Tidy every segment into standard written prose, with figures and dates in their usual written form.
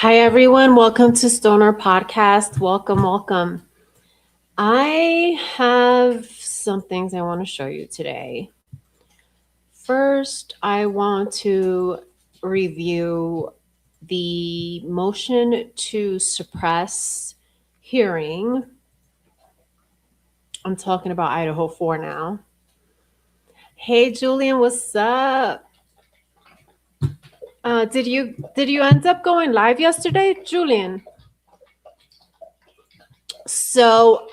Hi, everyone. Welcome to Stoner Podcast. Welcome, welcome. I have some things I want to show you today. First, I want to review the motion to suppress hearing. I'm talking about Idaho 4 now. Hey, Julian, what's up? Did you end up going live yesterday, Julian? So,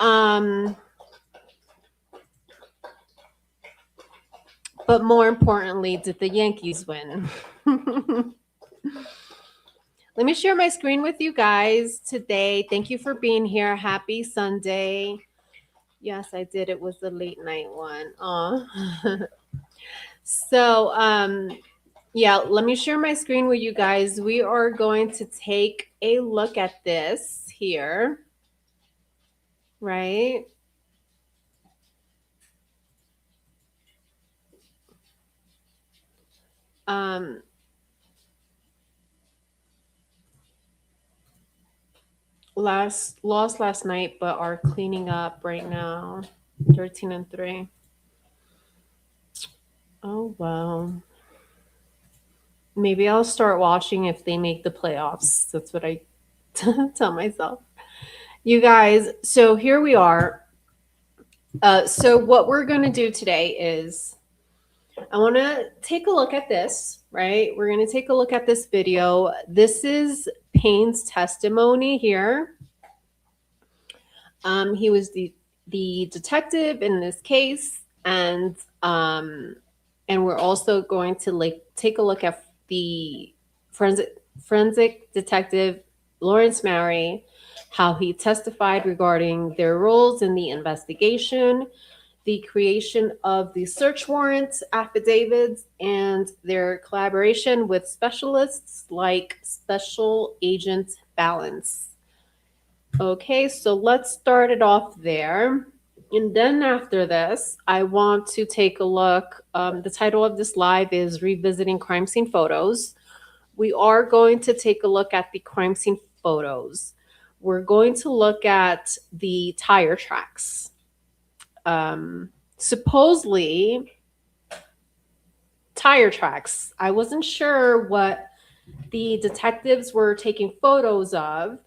but more importantly, did the Yankees win? Let me share my screen with you guys today. Thank you for being here. Happy Sunday. Yes, I did. It was the late night one. So, yeah, let me share my screen with you guys. We are going to take a look at this here, right? Um, lost last night, but are cleaning up right now. 13-3. Oh well. Maybe I'll start watching if they make the playoffs. That's what I tell myself. You guys, so here we are. So what we're going to do today is I want to take a look at this, right? We're going to take a look at this video. This is Payne's testimony here. He was the detective in this case, and we're also going to take a look at the forensic detective Lawrence Mary, how he testified regarding their roles in the investigation, the creation of the search warrants affidavits, and their collaboration with specialists like Special Agent Balance. Okay, so let's start it off there. And then after this, I want to take a look. The title of this live is Revisiting Crime Scene Photos. We are going to take a look at the crime scene photos. We're going to look at the tire tracks. Supposedly, tire tracks. I wasn't sure what the detectives were taking photos of,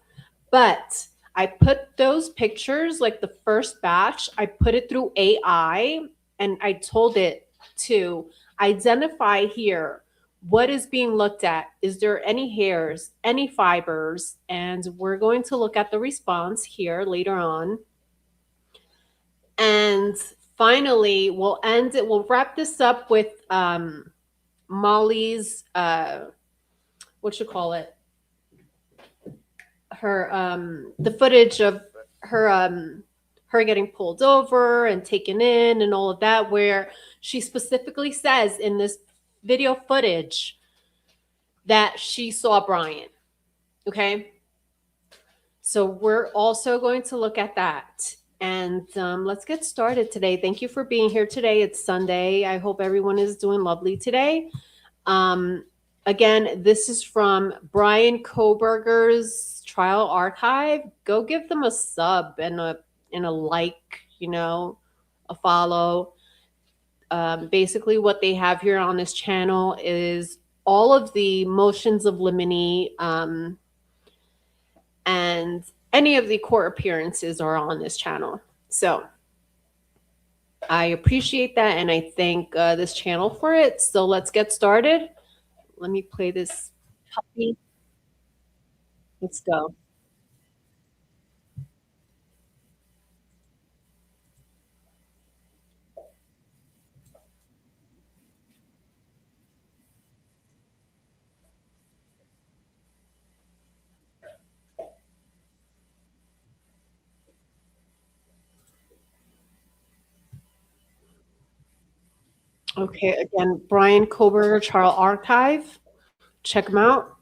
but I put those pictures, like the first batch, I put it through AI and I told it to identify here what is being looked at. Is there any hairs, any fibers? And we're going to look at the response here later on. And finally, we'll wrap this up with Molly's, what you call it? Her the footage of her her getting pulled over and taken in and all of that, where she specifically says in this video footage that she saw Brian. Okay, so we're also going to look at that. And let's get started today. Thank you for being here today. It's Sunday. I hope everyone is doing lovely today. Again, this is from Brian Koberger's Trial Archive. Go give them a sub and a like, a follow. Basically, what they have here on this channel is all of the motions of limine, and any of the court appearances are on this channel. So I appreciate that, and I thank this channel for it. So let's get started. Let me play this puppy. Let's go. Okay, again, Brian Koberger Trial Archive. Check them out.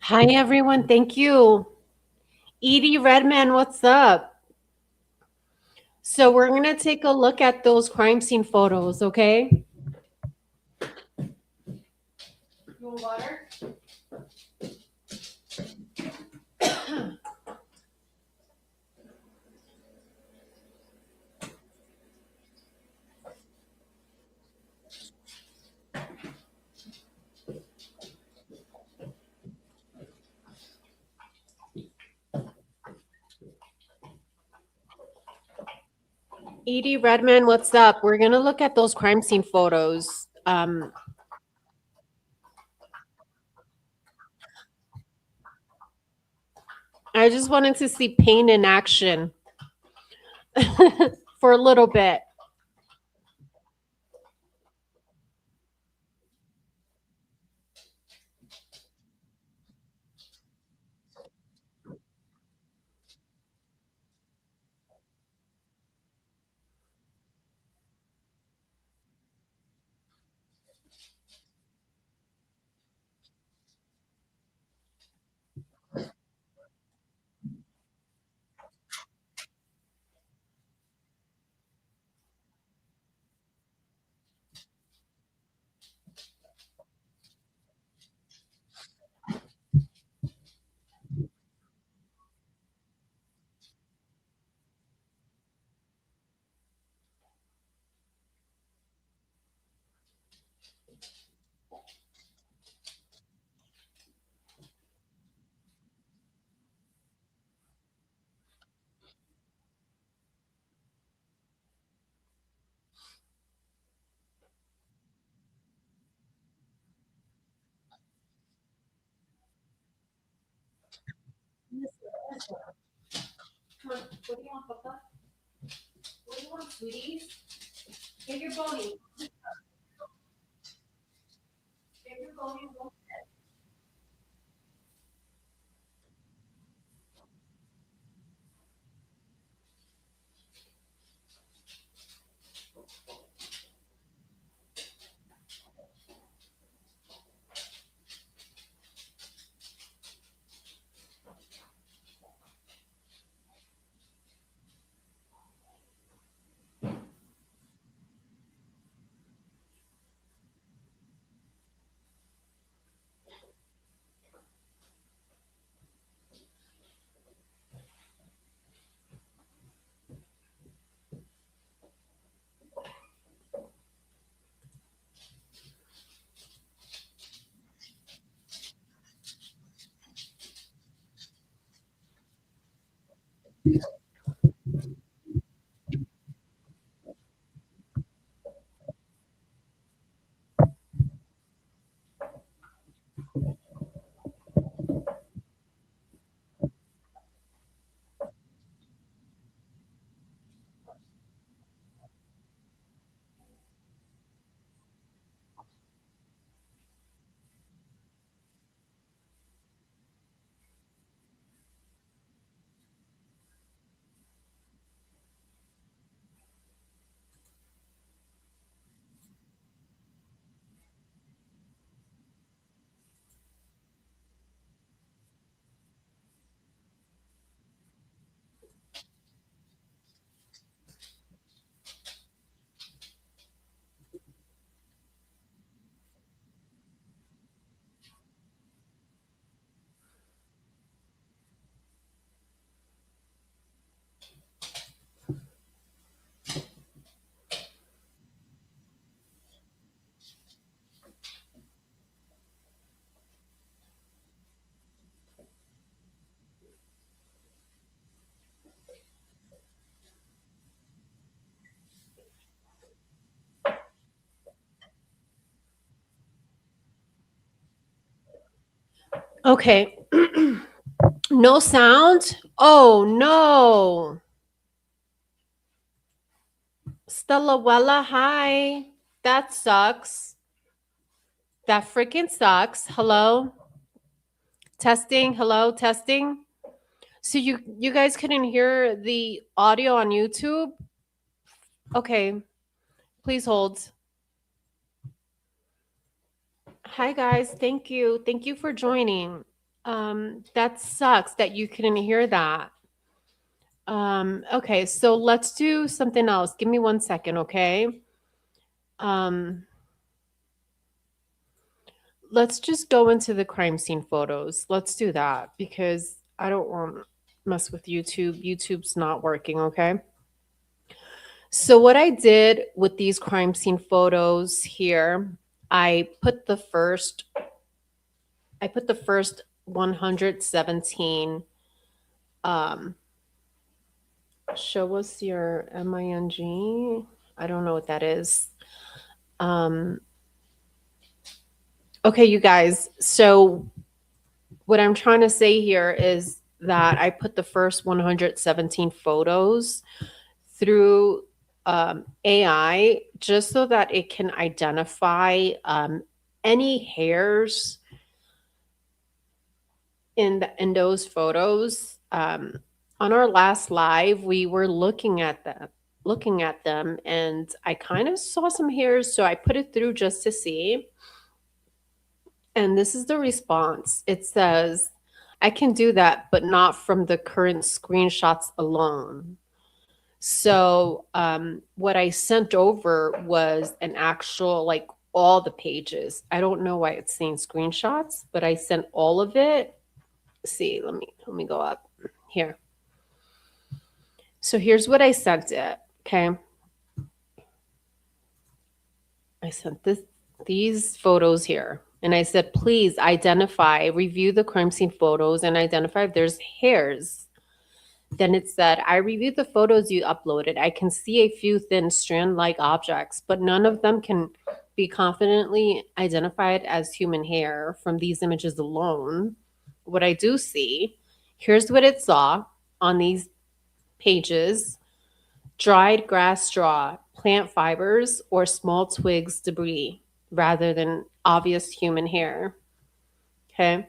Hi, everyone. Thank you. Edie Redman, what's up? So, we're going to take a look at those crime scene photos, okay? You want water? Edie Redman, what's up? We're going to look at those crime scene photos. I just wanted to see pain in action for a little bit. Come on. What do you want, Papa? What do you want, sweeties? Get your bony. Get your bony. Okay. No sound? Oh no. Stella Wella, hi. That sucks. That freaking sucks. Hello? Testing. Hello, testing. So you guys couldn't hear the audio on YouTube? Okay. Please hold. Hi guys. Thank you. Thank you for joining. That sucks that you couldn't hear that. Okay, so let's do something else. Give me 1 second, okay? Um, let's just go into the crime scene photos. Let's do that because I don't want to mess with YouTube. YouTube's not working, okay? So what I did with these crime scene photos here, I put the first I put the first 117 um show us your MING. I don't know what that is. Um okay, you guys. So what I'm trying to say here is that I put the first 117 photos through AI just so that it can identify any hairs in those photos. On our last live, we were looking at them, and I kind of saw some hairs, so I put it through just to see. And this is the response. It says, I can do that, but not from the current screenshots alone. So, what I sent over was an actual, like all the pages. I don't know why it's saying screenshots, but I sent all of it. See, let me go up here. So here's what I sent it. Okay. I sent these photos here. And I said, please review the crime scene photos and identify if there's hairs. Then it said, I reviewed the photos you uploaded. I can see a few thin strand-like objects, but none of them can be confidently identified as human hair from these images alone. What I do see, here's what it saw on these pages: dried grass straw, plant fibers, or small twigs debris rather than obvious human hair. Okay.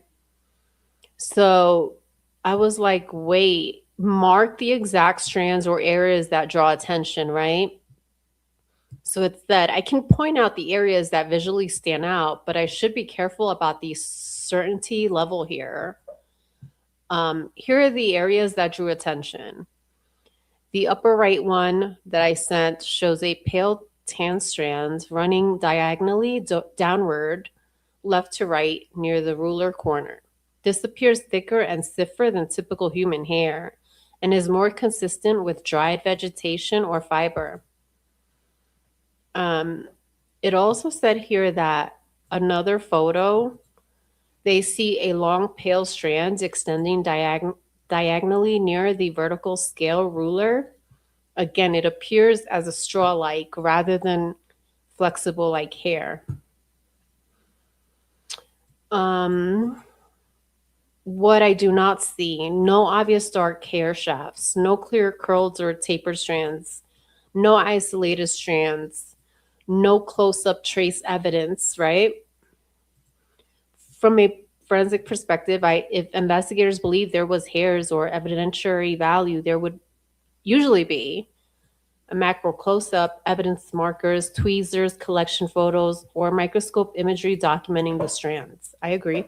So I was like, wait, mark the exact strands or areas that draw attention, right? So it said, I can point out the areas that visually stand out, but I should be careful about the certainty level here. Here are the areas that drew attention. The upper right one that I sent shows a pale tan strand running diagonally downward, left to right, near the ruler corner. This appears thicker and stiffer than typical human hair and is more consistent with dried vegetation or fiber. It also said here that another photo, they see a long pale strand extending diagonally near the vertical scale ruler. Again, it appears as a straw-like rather than flexible like hair. What I do not see, no obvious dark hair shafts, no clear curls or tapered strands, no isolated strands, no close-up trace evidence, right? From a forensic perspective, if investigators believe there was hairs or evidentiary value, there would usually be a macro close-up, evidence markers, tweezers, collection photos, or microscope imagery documenting the strands. I agree.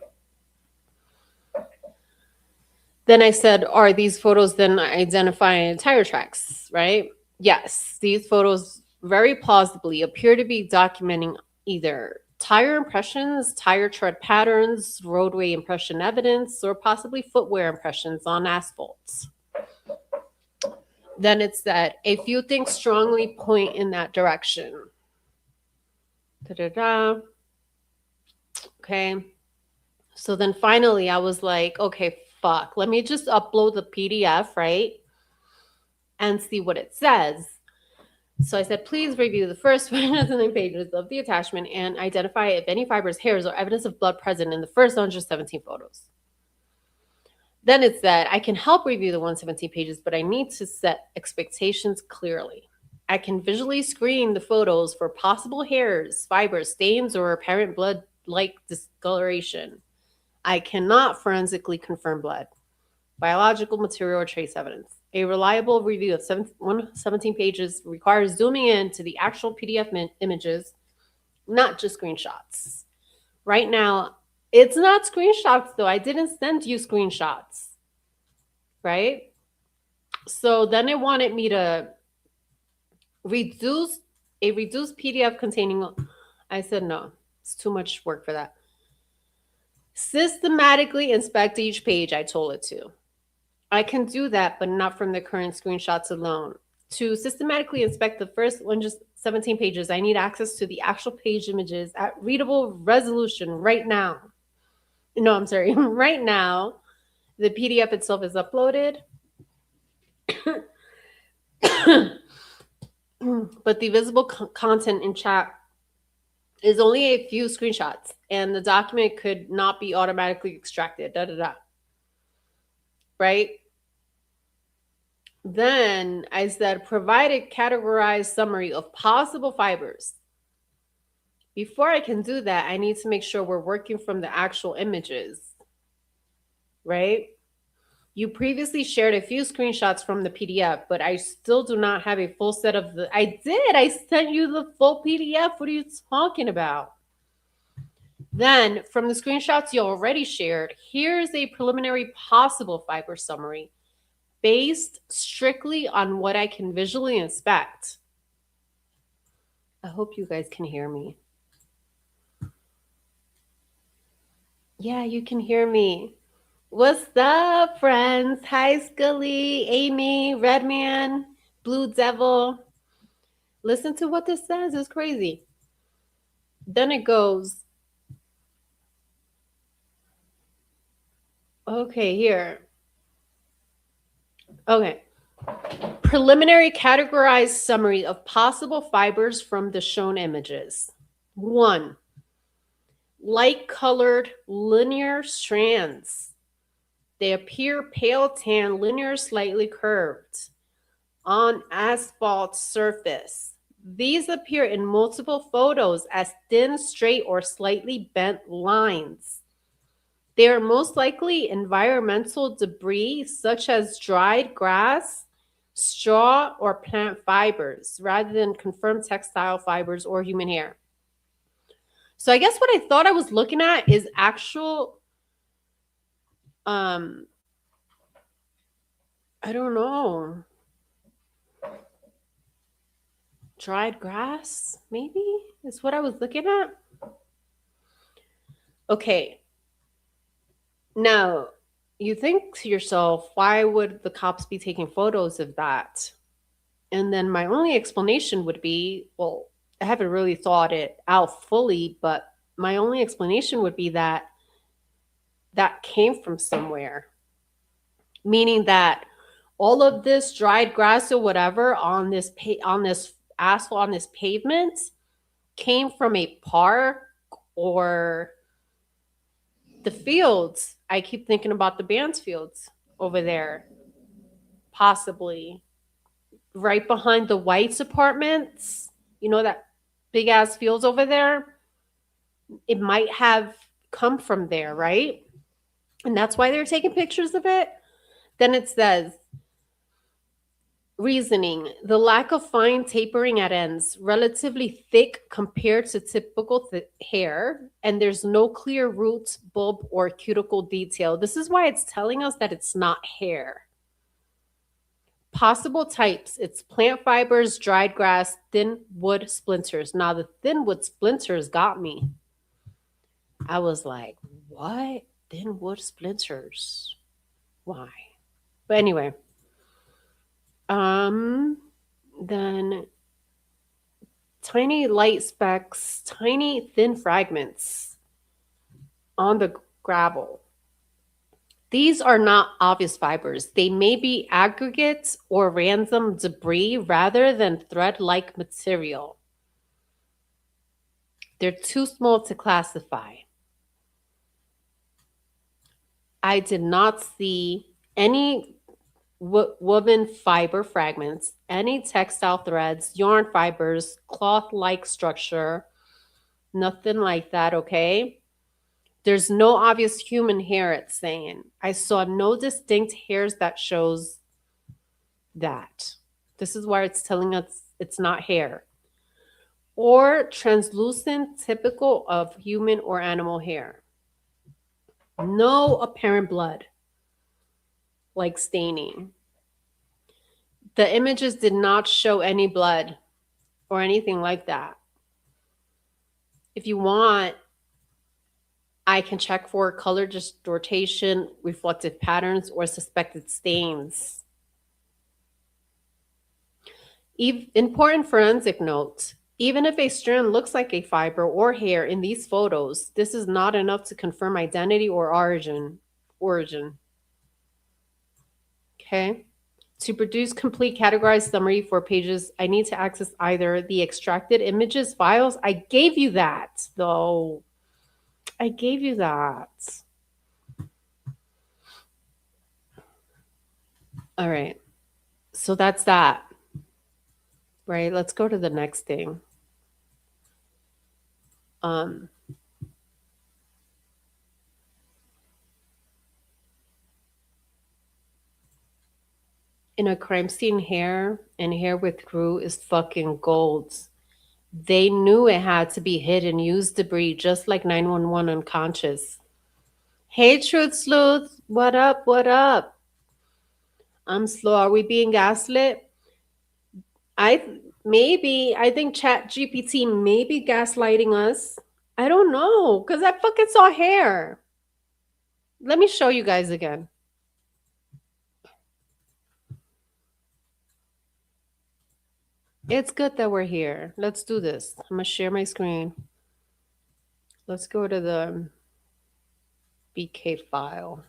Then I said, are these photos then identifying tire tracks, right? Yes, these photos very plausibly appear to be documenting either tire impressions, tire tread patterns, roadway impression evidence, or possibly footwear impressions on asphalt. Then it said, a few things strongly point in that direction. Da-da-da. Okay. So then finally I was like, okay, fuck, let me just upload the PDF, right? And see what it says. So I said, please review the first 109 pages of the attachment and identify if any fibers, hairs, or evidence of blood present in the first 117 photos. Then it said, I can help review the 117 pages, but I need to set expectations clearly. I can visually screen the photos for possible hairs, fibers, stains, or apparent blood-like discoloration. I cannot forensically confirm blood, biological material, or trace evidence. A reliable review of 117 pages requires zooming in to the actual PDF images, not just screenshots. Right now, it's not screenshots though. I didn't send you screenshots, right? So then it wanted me to reduce a reduced PDF containing. I said no, it's too much work for that. Systematically inspect each page, I told it to. I can do that, but not from the current screenshots alone. To systematically inspect the first 117 pages, I need access to the actual page images at readable resolution right now. No, I'm sorry, right now. The PDF itself is uploaded. But the visible content in chat is only a few screenshots, and the document could not be automatically extracted. Da da da. Right? Then I said, provide a categorized summary of possible fibers. Before I can do that, I need to make sure we're working from the actual images. Right? You previously shared a few screenshots from the PDF, but I still do not have a full set of the. I did. I sent you the full PDF. What are you talking about? Then, from the screenshots you already shared, here's a preliminary possible fiber summary based strictly on what I can visually inspect. I hope you guys can hear me. Yeah, you can hear me. What's up, friends? Hi, Scully, Amy, Redman, Blue Devil. Listen to what this says. It's crazy. Then it goes, okay, here. Okay. Preliminary categorized summary of possible fibers from the shown images. 1. Light-colored linear strands. They appear pale tan, linear, slightly curved on asphalt surface. These appear in multiple photos as thin, straight, or slightly bent lines. They are most likely environmental debris such as dried grass, straw, or plant fibers, rather than confirmed textile fibers or human hair. So I guess what I thought I was looking at is actual, I don't know, dried grass, maybe is what I was looking at. Okay. Now, you think to yourself, why would the cops be taking photos of that? And then my only explanation would be, well, I haven't really thought it out fully, but my only explanation would be that that came from somewhere. Meaning that all of this dried grass or whatever on this asphalt, on this pavement, came from a park or the fields. I keep thinking about the band's fields over there, possibly right behind the White's apartments. You know that big ass fields over there? It might have come from there, right? And that's why they're taking pictures of it. Then it says, reasoning, the lack of fine tapering at ends, relatively thick compared to typical hair, and there's no clear root, bulb, or cuticle detail. This is why it's telling us that it's not hair. Possible types, it's plant fibers, dried grass, thin wood splinters. Now, the thin wood splinters got me. I was like, what? Thin wood splinters? Why? But anyway, then tiny light specks, tiny thin fragments on the gravel. These are not obvious fibers. They may be aggregates or random debris rather than thread-like material. They're too small to classify. I did not see any woven fiber fragments, any textile threads, yarn fibers, cloth like structure, nothing like that, okay? There's no obvious human hair, it's saying. I saw no distinct hairs that shows that. This is why it's telling us it's not hair. Or translucent, typical of human or animal hair. No apparent blood, like staining. The images did not show any blood or anything like that. If you want, I can check for color distortion, reflective patterns, or suspected stains. Important forensic note. Even if a strand looks like a fiber or hair in these photos, this is not enough to confirm identity or origin. Okay? To produce complete categorized summary for pages, I need to access either the extracted images files. I gave you that, though. I gave you that. All right. So that's that. Right? Let's go to the next thing. Um, in a crime scene, hair and hair withdrew is fucking gold. They knew it had to be hid and used debris, just like 911 unconscious. Hey, Truth Sleuth. What up? What up? I'm slow. Are we being gaslit? I think Chat GPT may be gaslighting us. I don't know, because I fucking saw hair. Let me show you guys again. It's good that we're here. Let's do this. I'm gonna share my screen. Let's go to the BK file.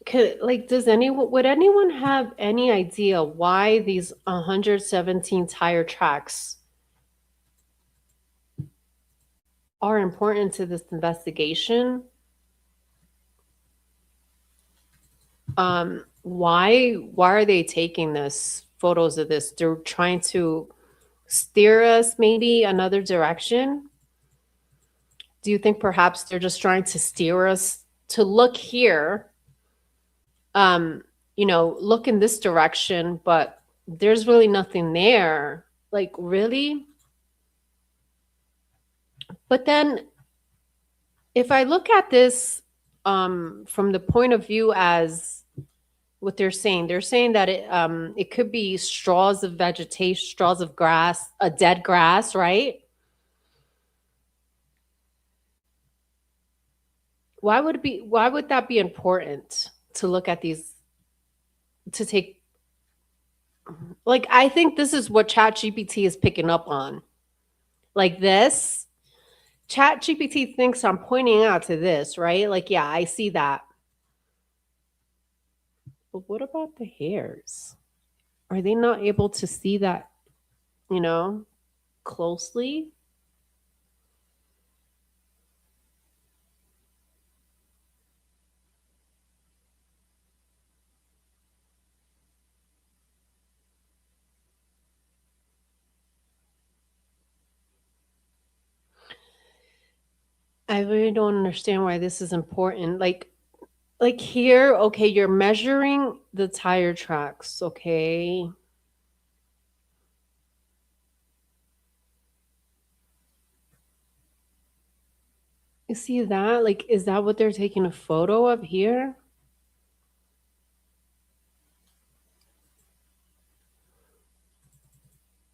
Would anyone have any idea why these 117 tire tracks are important to this investigation? Why are they taking this photos of this? They're trying to steer us maybe another direction. Do you think perhaps they're just trying to steer us to look here? Look in this direction, but there's really nothing there. Like, really? But then if I look at this from the point of view as what they're saying that it could be straws of vegetation, straws of grass, a dead grass, right? Why would that be important to look at these, to take, like, I think this is what Chat GPT is picking up on. Like this, Chat GPT thinks I'm pointing out to this, right? Like, yeah, I see that. But what about the hairs? Are they not able to see that, closely? I really don't understand why this is important. Like here, okay, you're measuring the tire tracks, okay? You see that? Like, is that what they're taking a photo of here?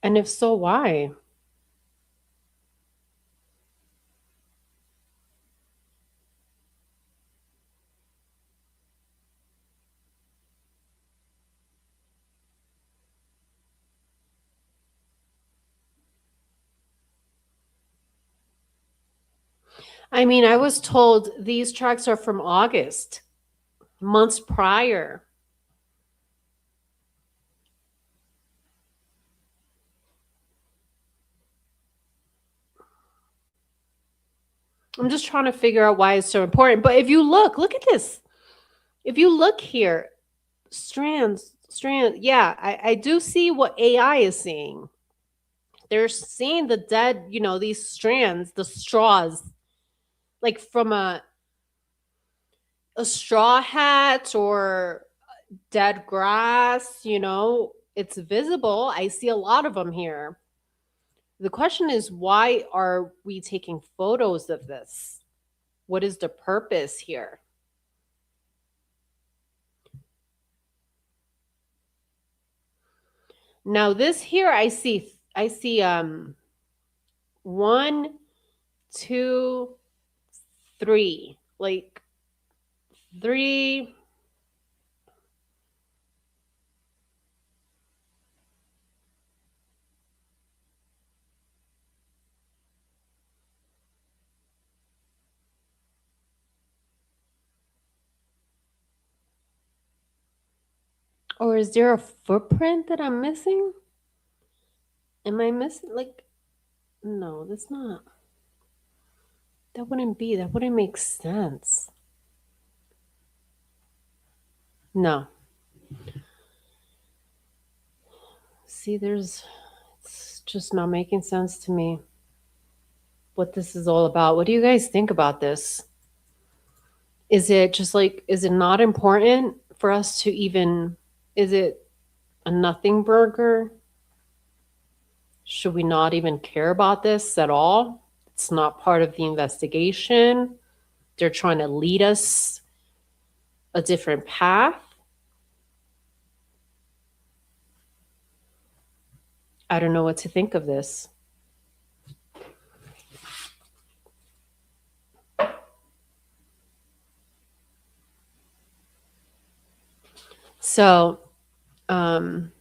And if so, why? I mean, I was told these tracks are from August, months prior. I'm just trying to figure out why it's so important. But if you look at this. If you look here, strand, yeah, I do see what AI is seeing. They're seeing the dead, these strands, the straws, like from a straw hat or dead grass, it's visible. I see a lot of them here. The question is, why are we taking photos of this? What is the purpose here? Now this here I see one, two, three. Like three. Or is there a footprint that I'm missing? Am I missing? Like, no, that's not. That wouldn't be. That wouldn't make sense. No. See, it's just not making sense to me what this is all about. What do you guys think about this? Is it just like, is it not important for us to even, is it a nothing burger? Should we not even care about this at all? It's not part of the investigation. They're trying to lead us a different path. I don't know what to think of this. So, um,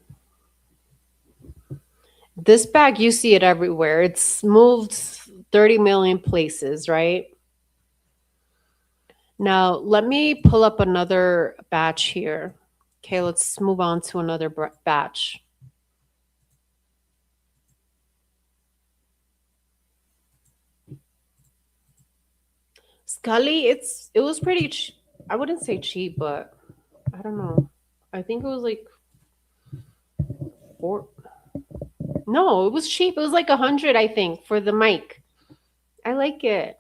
this bag, you see it everywhere. It's moved 30 million places, right? Now, let me pull up another batch here. Okay, let's move on to another batch. Scully, it was pretty I wouldn't say cheap, but I don't know. I think it was like four. No, it was cheap. It was like 100, I think, for the mic. I like it.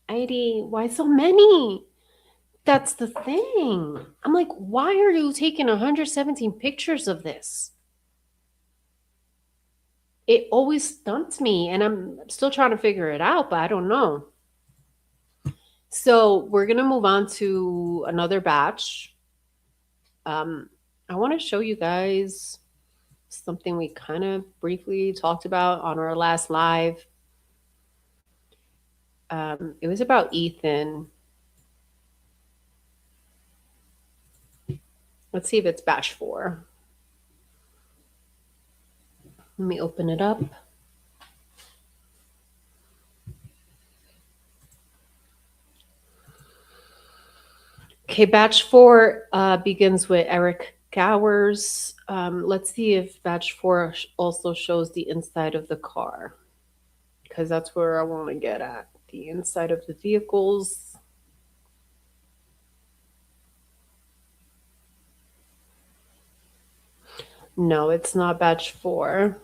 ID, why so many? That's the thing. I'm like, why are you taking 117 pictures of this? It always stunts me, and I'm still trying to figure it out, but I don't know. So we're gonna move on to another batch. I want to show you guys something we kind of briefly talked about on our last live. It was about Ethan. Let's see if it's batch 4. Let me open it up. Okay, batch 4 begins with Eric Gowers. Let's see if batch 4 also shows the inside of the car, because that's where I want to get at, the inside of the vehicles. No, it's not batch 4.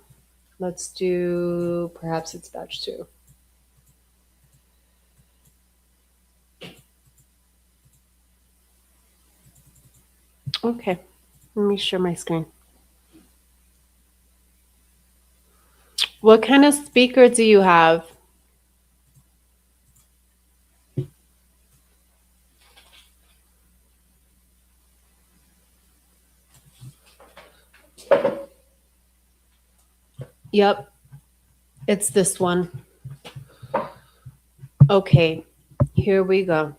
Let's do, perhaps it's batch 2. Okay, let me share my screen. What kind of speaker do you have? Yep, it's this one. Okay, here we go.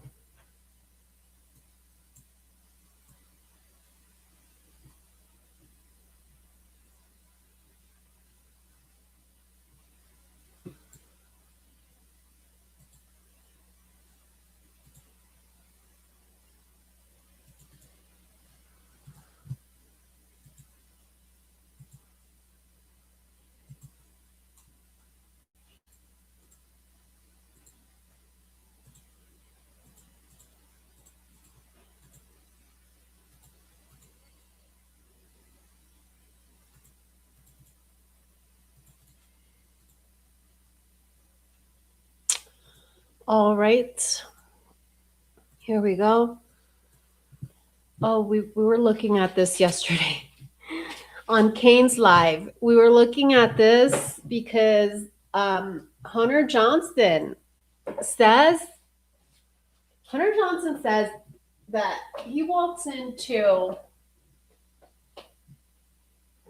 All right, here we go. Oh, we were looking at this yesterday on Kane's Live. We were looking at this because Hunter Johnson says, Hunter Johnson says that he walks into,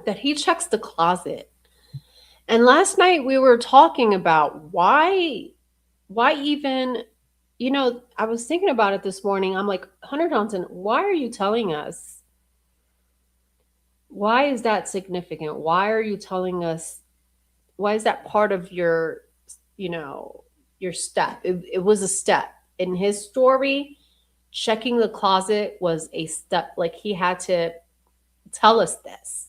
that he checks the closet. And last night we were talking about why even, I was thinking about it this morning. I'm like, Hunter Johnson, why are you telling us? Why is that significant? Why are you telling us? Why is that part of your, you know, your step? It was a step in his story. Checking the closet was a step. Like he had to tell us this.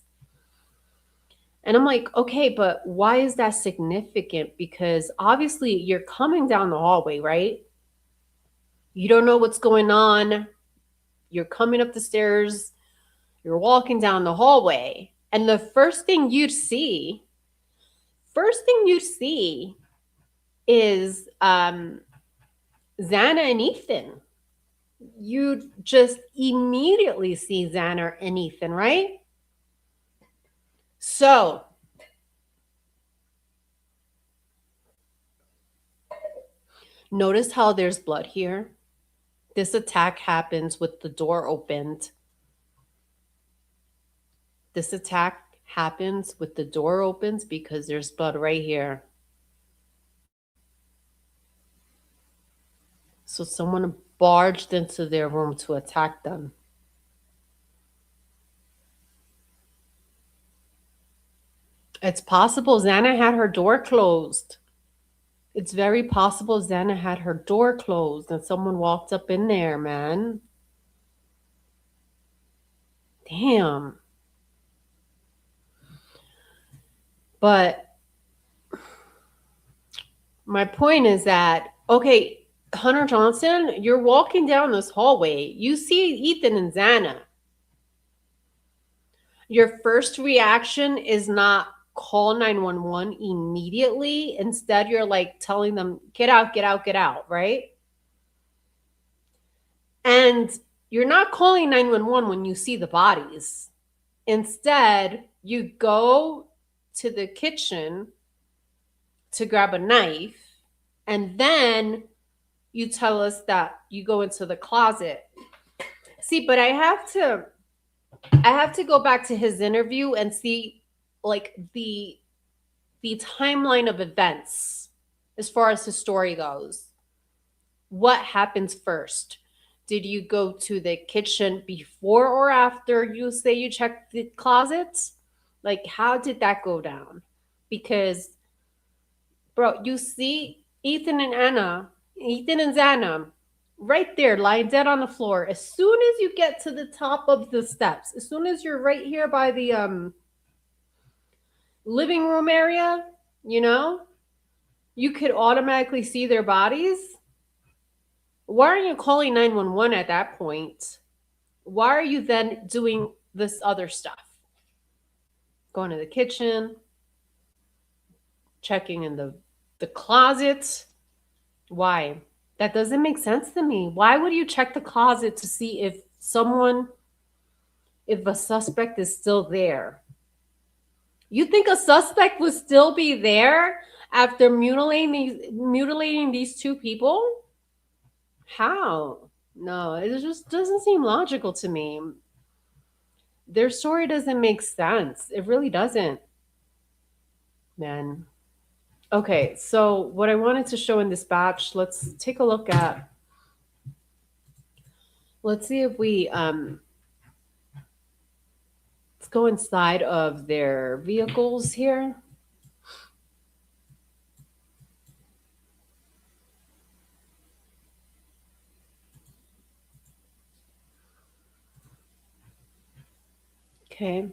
And I'm like, okay, but why is that significant? Because obviously you're coming down the hallway, right? You don't know what's going on. You're coming up the stairs, you're walking down the hallway, and the first thing you'd see is Xana and Ethan. You'd just immediately see Xana and Ethan, right? So notice how there's blood here. This attack happens with the door opened. This attack happens with the door opens because there's blood right here. So someone barged into their room to attack them. It's possible Xana had her door closed. It's very possible Xana had her door closed and someone walked up in there, man. Damn. But my point is that, okay, Hunter Johnson, you're walking down this hallway. You see Ethan and Xana. Your first reaction is not call 911 immediately. Instead, you're like telling them, get out, get out, get out, right? And you're not calling 911 when you see the bodies. Instead, you go to the kitchen to grab a knife, and then you tell us that you go into the closet. See, but I have to go back to his interview and see like the timeline of events as far as his story goes. What happens first? Did you go to the kitchen before or after you say you checked the closets? Like, how did that go down? Because, bro, you see Ethan and Xana right there lying dead on the floor. As soon as you get to the top of the steps, as soon as you're right here by the living room area, you know, you could automatically see their bodies. Why aren't you calling 911 at that point? Why are you then doing this other stuff? Going to the kitchen, checking in the closet. Why? That doesn't make sense to me. Why would you check the closet to see if a suspect is still there? You think a suspect would still be there after mutilating these two people? How? No, it just doesn't seem logical to me. Their story doesn't make sense. It really doesn't, man. Okay, so what I wanted to show in this batch, let's take a look at. Let's see if we let's go inside of their vehicles here. Okay.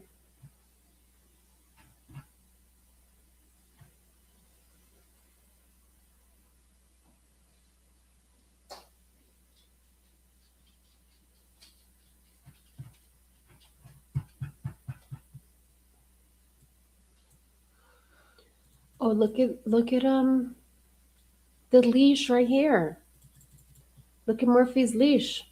Oh, look at The leash right here. Look at Murphy's leash.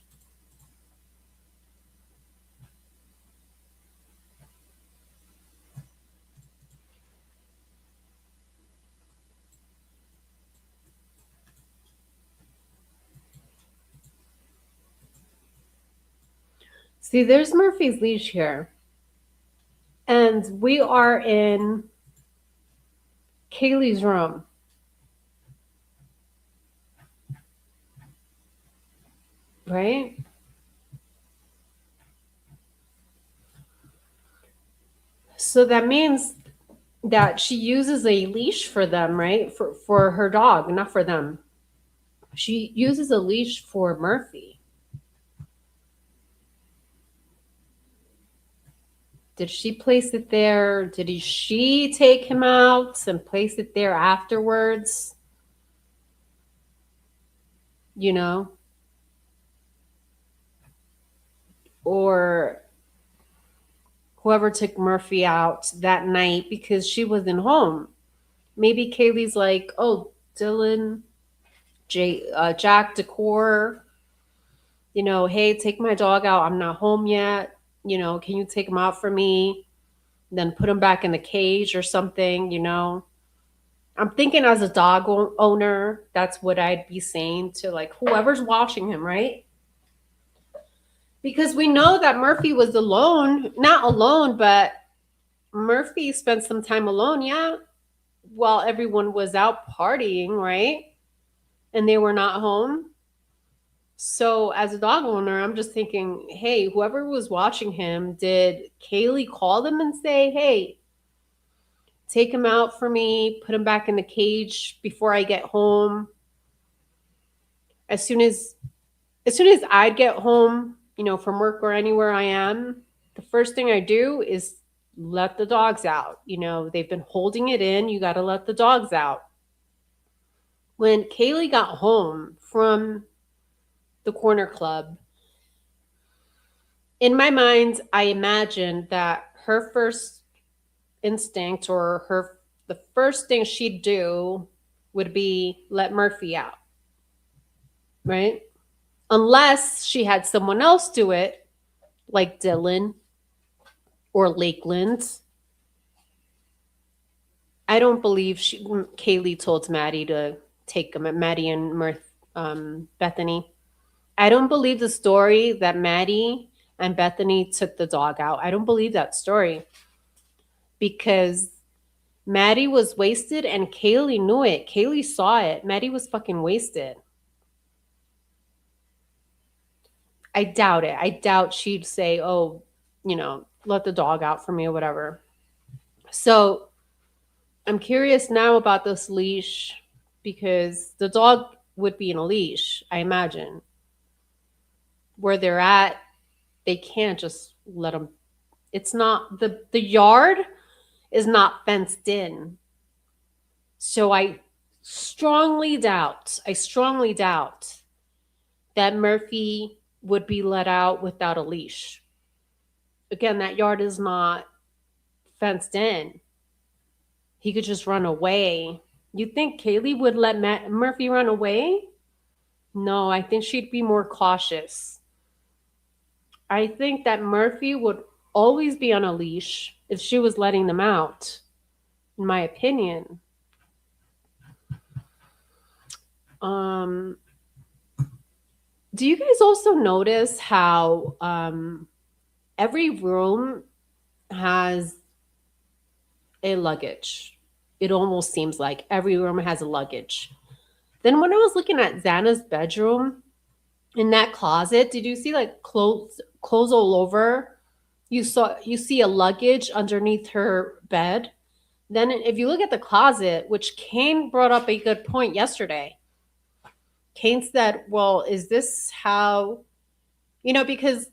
See, there's Murphy's leash here. And we are in Kaylee's room. Right? So that means that she uses a leash for them, right? For her dog, not for them. She uses a leash for Murphy. Did she place it there? Did she take him out and place it there afterwards? You know? Or whoever took Murphy out that night because she wasn't home. Maybe Kaylee's like, oh, Dylan, Jack Decor, hey, take my dog out. I'm not home yet. Can you take him out for me? Then put him back in the cage or something. I'm thinking as a dog owner, that's what I'd be saying to like whoever's watching him, right? Because we know that Murphy was alone, not alone, but Murphy spent some time alone, yeah, while everyone was out partying, right? And they were not home. So as a dog owner, I'm just thinking, hey, whoever was watching him, did Kaylee call them and say, hey, take him out for me, put him back in the cage before I get home? As soon as I'd get home, from work or anywhere I am, the first thing I do is let the dogs out. They've been holding it in. You got to let the dogs out. When Kaylee got home from the corner club, in my mind, I imagined that her first instinct or the first thing she'd do would be let Murphy out, right? Unless she had someone else do it, like Dylan or Lakeland. I don't believe Kaylee told Maddie to take him, Maddie and Bethany. I don't believe the story that Maddie and Bethany took the dog out. I don't believe that story because Maddie was wasted and Kaylee knew it. Kaylee saw it. Maddie was fucking wasted. I doubt it. I doubt she'd say, oh, let the dog out for me or whatever. So I'm curious now about this leash because the dog would be in a leash, I imagine. Where they're at, they can't just let them. It's not the yard is not fenced in. So I strongly doubt that Murphy would be let out without a leash. Again, that yard is not fenced in. He could just run away. You think Kaylee would let Murphy run away? No, I think she'd be more cautious. I think that Murphy would always be on a leash if she was letting them out, in my opinion. Do you guys also notice how every room has a luggage? It almost seems like every room has a luggage. Then when I was looking at Xana's bedroom, in that closet, did you see like clothes all over? You see a luggage underneath her bed. Then if you look at the closet, which Kane brought up a good point yesterday. Kane said, well, is this how, because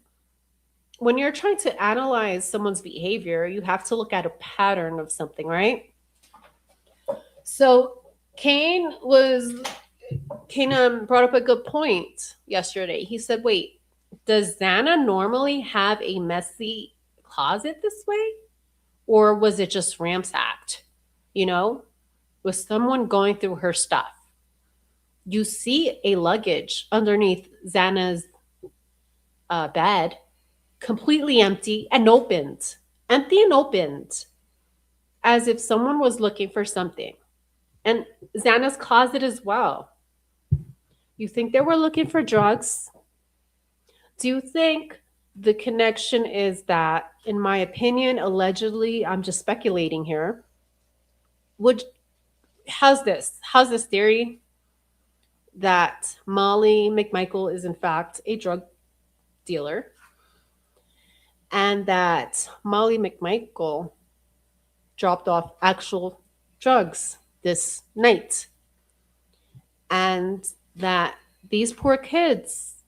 when you're trying to analyze someone's behavior, you have to look at a pattern of something, right? So Kane brought up a good point yesterday. He said, wait, does Xana normally have a messy closet this way? Or was it just ransacked? Was someone going through her stuff? You see a luggage underneath Xana's bed, completely empty and opened, as if someone was looking for something. And Xana's closet as well. You think they were looking for drugs? Do you think the connection is that, in my opinion, allegedly, I'm just speculating here, would how's this theory that Molly McMichael is in fact a drug dealer, and that Molly McMichael dropped off actual drugs this night, and that these poor kids,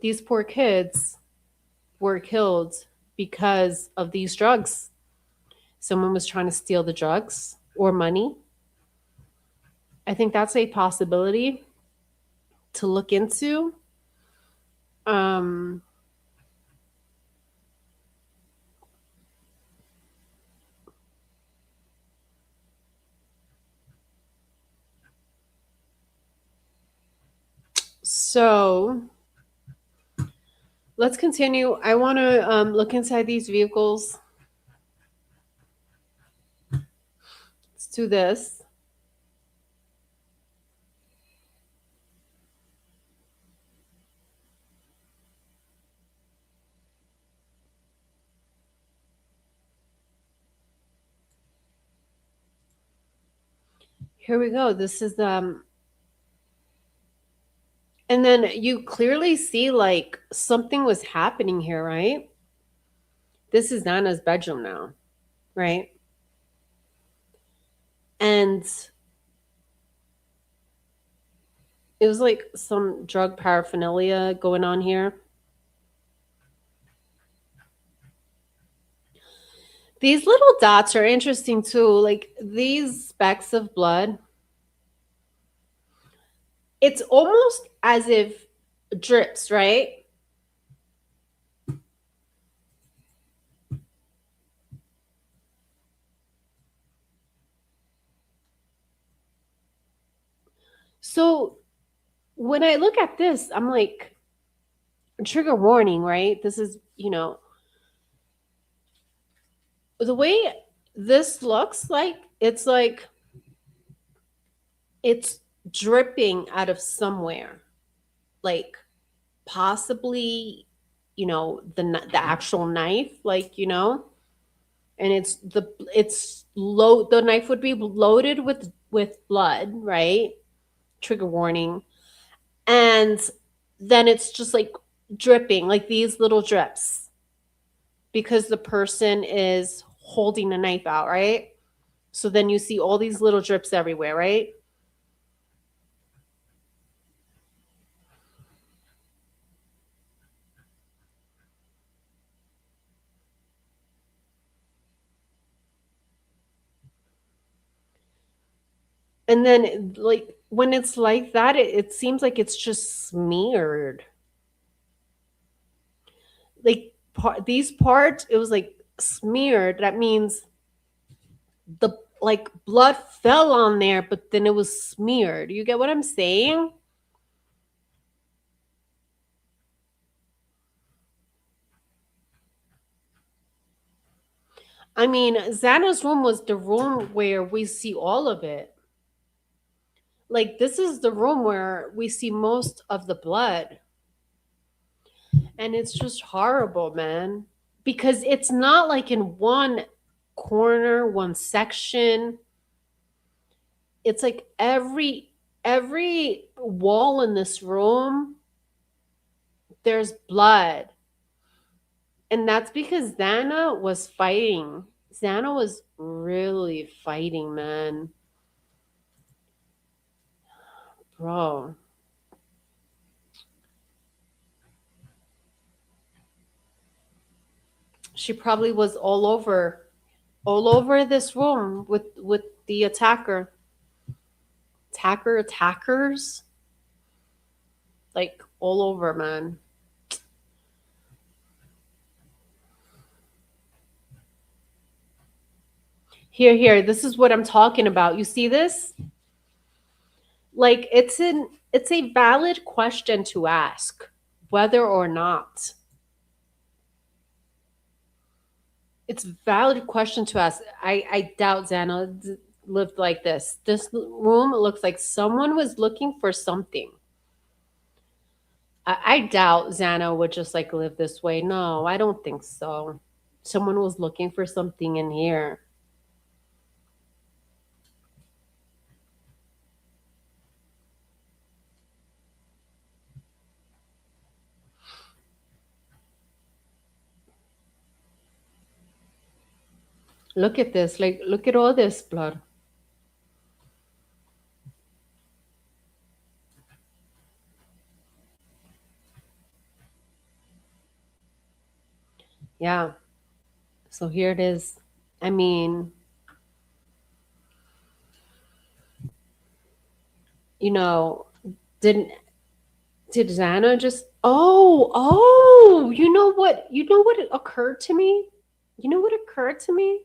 these poor kids were killed because of these drugs. Someone was trying to steal the drugs or money. I think that's a possibility to look into. Um, so let's continue. I want to look inside these vehicles. Let's do this. Here we go. This is and then you clearly see like something was happening here, right? This is Nana's bedroom now, right? And it was like some drug paraphernalia going on here. These little dots are interesting too. Like these specks of blood, it's almost as if drips, right? So when I look at this, I'm like, trigger warning, right? This is, the way this looks like it's dripping out of somewhere, like possibly, the actual knife, and the knife would be loaded with blood, right? Trigger warning. And then it's just like dripping, like these little drips, because the person is holding the knife out, right? So then you see all these little drips everywhere, right? And then like when it's like that, it seems like it's just smeared. Like these parts, it was like smeared. That means the like blood fell on there, but then it was smeared. You get what I'm saying? I mean, Xana's room was the room where we see all of it. Like this is the room where we see most of the blood. And it's just horrible, man. Because it's not like in one corner, one section. It's like every wall in this room there's blood. And that's because Xana was fighting. Xana was really fighting, man. Bro. She probably was all over this room with the attackers, like all over, man. Here, this is what I'm talking about. You see this? Like it's a valid question to ask whether or not. It's a valid question to ask. I doubt Xana lived like this. This room looks like someone was looking for something. I doubt Xana would just like live this way. No, I don't think so. Someone was looking for something in here. Look at this. Like, look at all this blood. Yeah. So here it is. I mean, you know, didn't did Xana just you know what occurred to me? You know what occurred to me?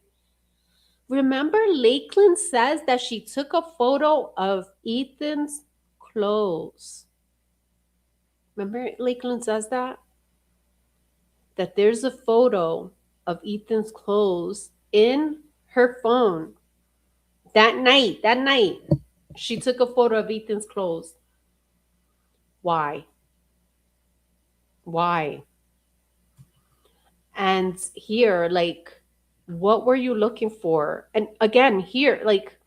Remember Lakeland says that she took a photo of Ethan's clothes. Remember Lakeland says that? That there's a photo of Ethan's clothes in her phone. That night, she took a photo of Ethan's clothes. Why? Why? And here, like, what were you looking for? And again, here, like,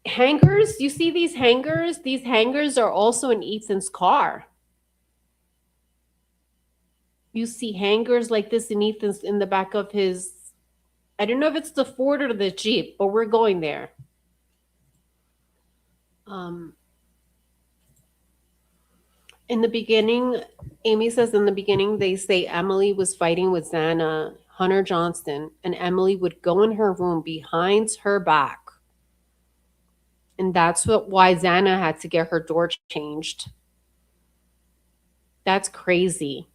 hangers, you see these hangers? These hangers are also in Ethan's car. You see hangers like this in Ethan's in the back of his, I don't know if it's the Ford or the Jeep, but we're going there. Um, in the beginning, Amy says in the beginning, they say Emily was fighting with Xana, Hunter Johnston, and Emily would go in her room behind her back. And that's why Xana had to get her door changed. That's crazy.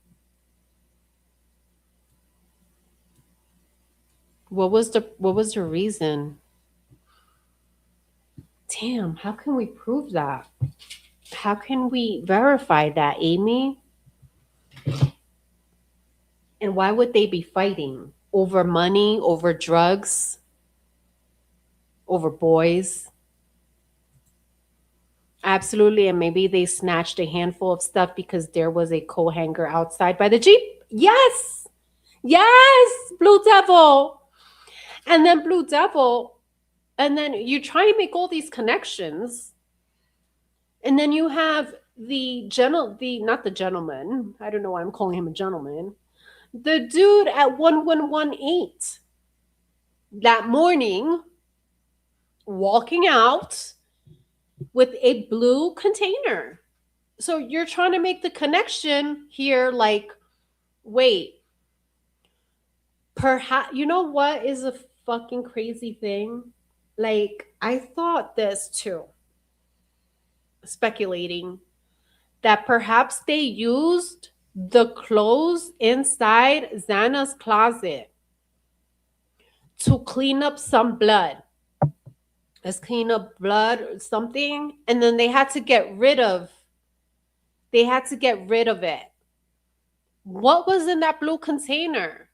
What was the reason? Damn, how can we prove that? How can we verify that, Amy? And why would they be fighting? Over money, over drugs, over boys? Absolutely. And maybe they snatched a handful of stuff because there was a co-hanger outside by the Jeep. Yes. Yes. Blue Devil. And then Blue Devil. And then you try to make all these connections. And then you have the not the gentleman. I don't know why I'm calling him a gentleman. The dude at 1118 that morning walking out with a blue container. So you're trying to make the connection here like, wait, perhaps, you know what is a fucking crazy thing? Like, I thought this too, speculating that perhaps they used the clothes inside Xana's closet to clean up some blood. Let's clean up blood or something. And then they had to get rid of it. What was in that blue container?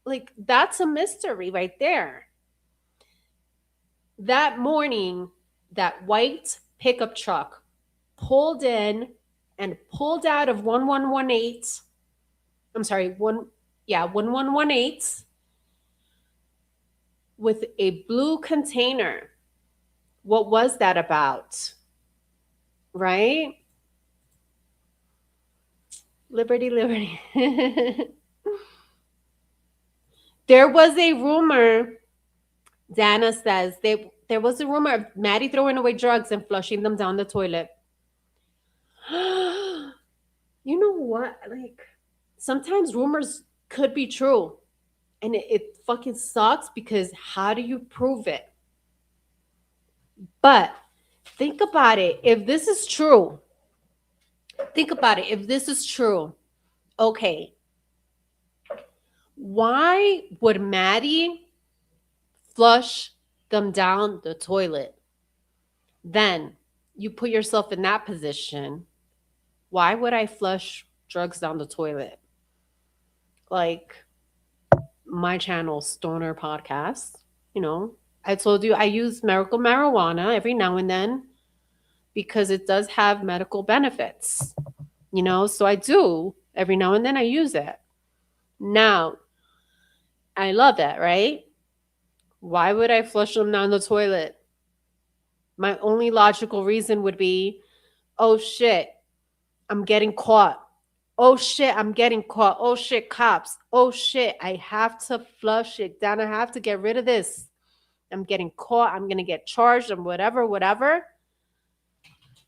Like, that's a mystery right there. That morning, that white pickup truck pulled in and pulled out of 1118. I'm sorry, 1118 with a blue container. What was that about? Right? Liberty, liberty. There was a rumor, Dana says, there was a rumor of Maddie throwing away drugs and flushing them down the toilet. You know what? Like, sometimes rumors could be true. And it fucking sucks because how do you prove it? But think about it. If this is true, think about it. If this is true, okay, why would Maddie flush them down the toilet? Then you put yourself in that position. Why would I flush drugs down the toilet? Like my channel, Stoner Podcast, you know, I told you I use medical marijuana every now and then because it does have medical benefits, you know, so I do every now and then I use it. Now, I love it, right? Why would I flush them down the toilet? My only logical reason would be, oh shit, I'm getting caught. Oh shit, I'm getting caught. Oh shit, cops. Oh shit, I have to flush it down. I have to get rid of this. I'm getting caught. I'm going to get charged and whatever, whatever.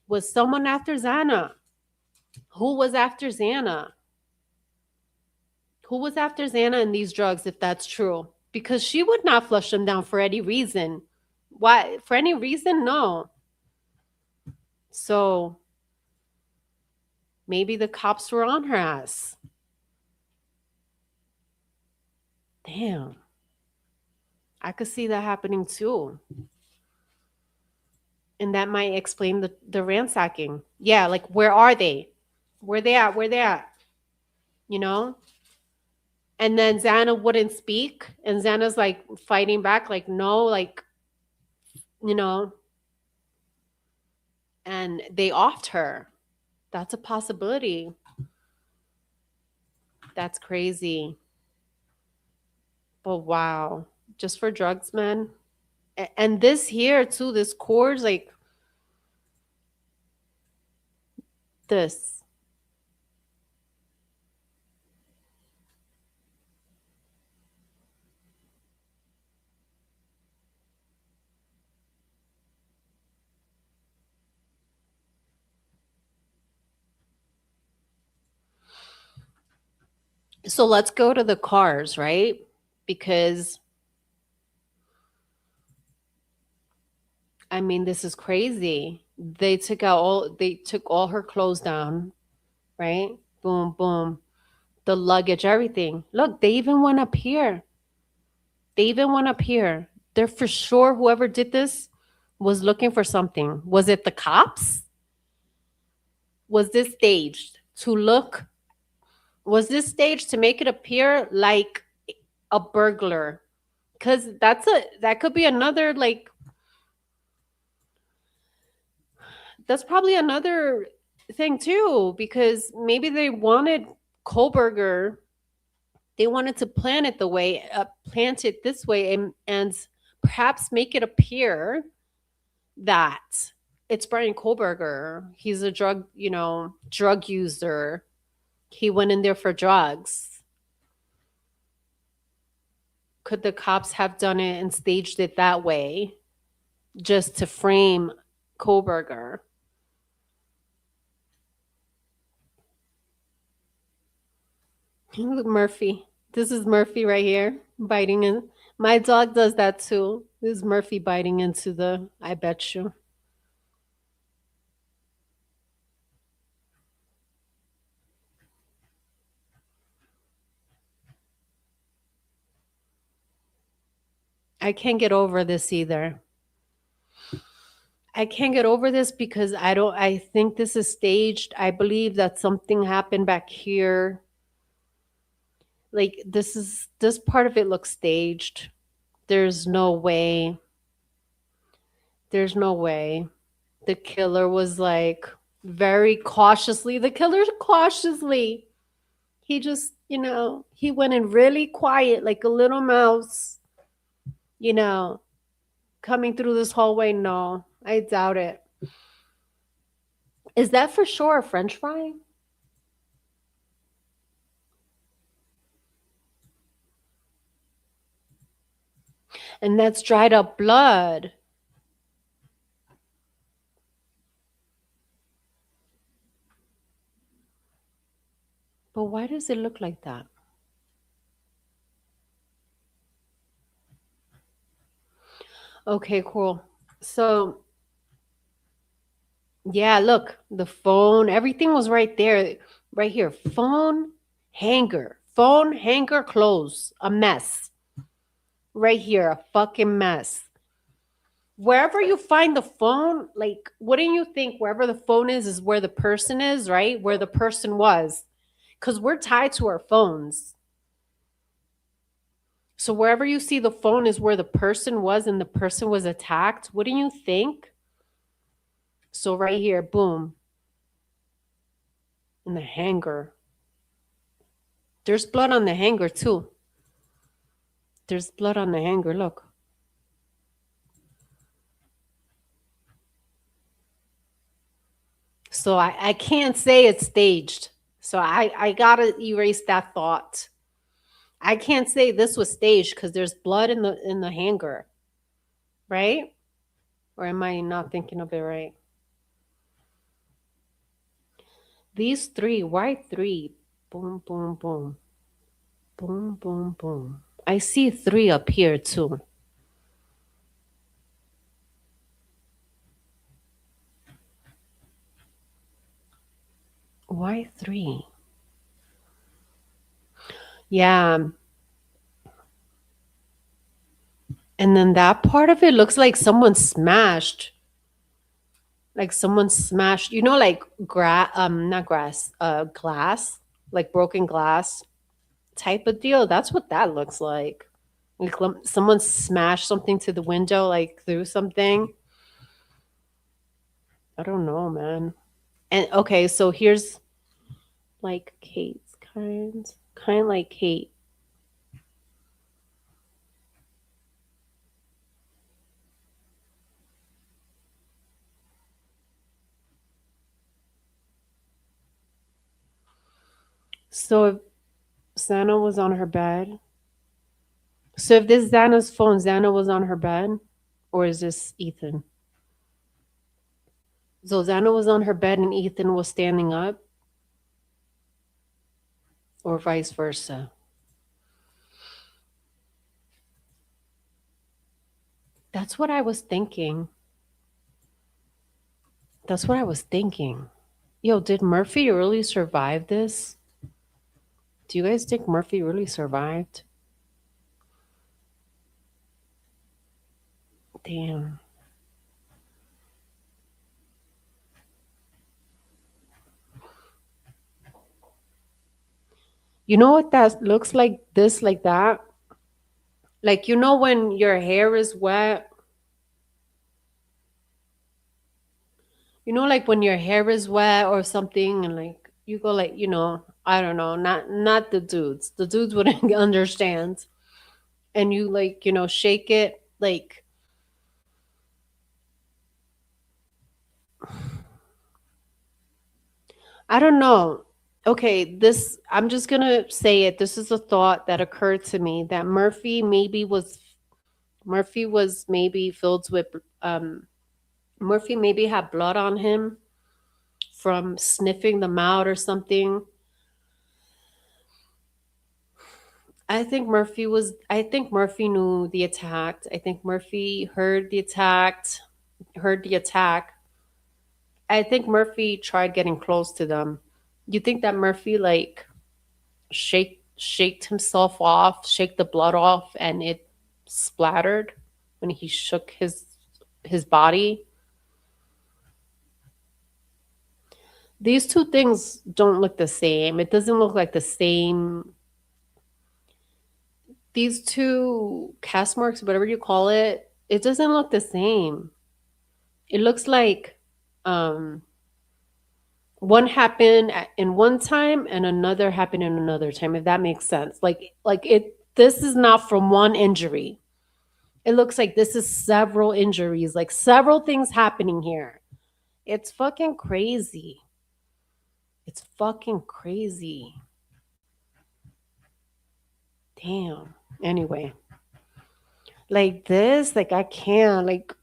Was someone after Xana? Who was after Xana? Who was after Xana and these drugs, if that's true? Because she would not flush them down for any reason. Why? For any reason? No. So maybe the cops were on her ass. Damn. I could see that happening too. And that might explain the ransacking. Yeah, like where are they? Where they at? Where they at? You know? And then Xana wouldn't speak. And Xana's like fighting back, like, no, like, you know, and they offed her. That's a possibility. That's crazy. But wow. Just for drugs, man. And this here too, this cord, like this. So let's go to the cars, right? Because I mean, this is crazy. They took all her clothes down, right? Boom, boom. The luggage, everything. Look, they even went up here. They even went up here. They're for sure whoever did this was looking for something. Was it the cops? Was this staged to look? Was this staged to make it appear like a burglar? Cuz that could be another like that's probably another thing too because maybe they wanted Kohlberger, they wanted to plant it this way and perhaps make it appear that it's Brian Kohlberger. He's a drug user. He went in there for drugs. Could the cops have done it and staged it that way just to frame Kohlberger? Look, Murphy. This is Murphy right here biting in. My dog does that too. This is Murphy biting into the, I bet you. I can't get over this either. I can't get over this because I think this is staged. I believe that something happened back here. Like this part of it looks staged. There's no way. There's no way. The killer was like very cautiously. The killer cautiously. He just, he went in really quiet like a little mouse, you know, coming through this hallway. No, I doubt it. Is that for sure a French fry? And that's dried up blood. But why does it look like that? Okay, cool. So, yeah, look, the phone, everything was right there, right here. Phone hanger, clothes, a mess. Right here, a fucking mess. Wherever you find the phone, like, wouldn't you think wherever the phone is where the person is, right? Where the person was. Because we're tied to our phones. So wherever you see the phone is where the person was and the person was attacked. Wouldn't you think? So right here, boom, in the hanger. There's blood on the hanger too. There's blood on the hanger. Look. So I can't say it's staged. So I gotta erase that thought. I can't say this was staged because there's blood in the hanger, right? Or am I not thinking of it right? These three, why three? Boom, boom, boom. Boom, boom, boom. I see three up here too. Why three? Yeah. And then that part of it looks like someone smashed. Like someone smashed, like not grass, glass, like broken glass type of deal. That's what that looks like. Like someone smashed something to the window, like through something. I don't know, man. And okay, so here's like Kate's kind of like Kate. So if Xana was on her bed, so if this Xana's phone, Xana was on her bed, or is this Ethan? So Xana was on her bed and Ethan was standing up, or vice versa. That's what I was thinking. That's what I was thinking. Yo, did Murphy really survive this? Do you guys think Murphy really survived? Damn. You know what that looks like? This, like that? Like, when your hair is wet, like when your hair is wet or something, and like you go, like, I don't know, not the dudes. The dudes wouldn't understand. And you, like, shake it, like, I don't know. Okay, I'm just gonna say it. This is a thought that occurred to me that Murphy was maybe filled with Murphy maybe had blood on him from sniffing them out or something. I think Murphy knew the attack. I think Murphy heard the attack. I think Murphy tried getting close to them. You think that Murphy, like, shaked himself off, shake the blood off, and it splattered when he shook his body? These two things don't look the same. It doesn't look like the same. These two cast marks, whatever you call it, it doesn't look the same. It looks like um one happened in one time and another happened in another time, if that makes sense. Like it this is not from one injury. It looks like this is several injuries, like several things happening here. It's fucking crazy. It's fucking crazy. Damn. Anyway, like this, like I can't, like,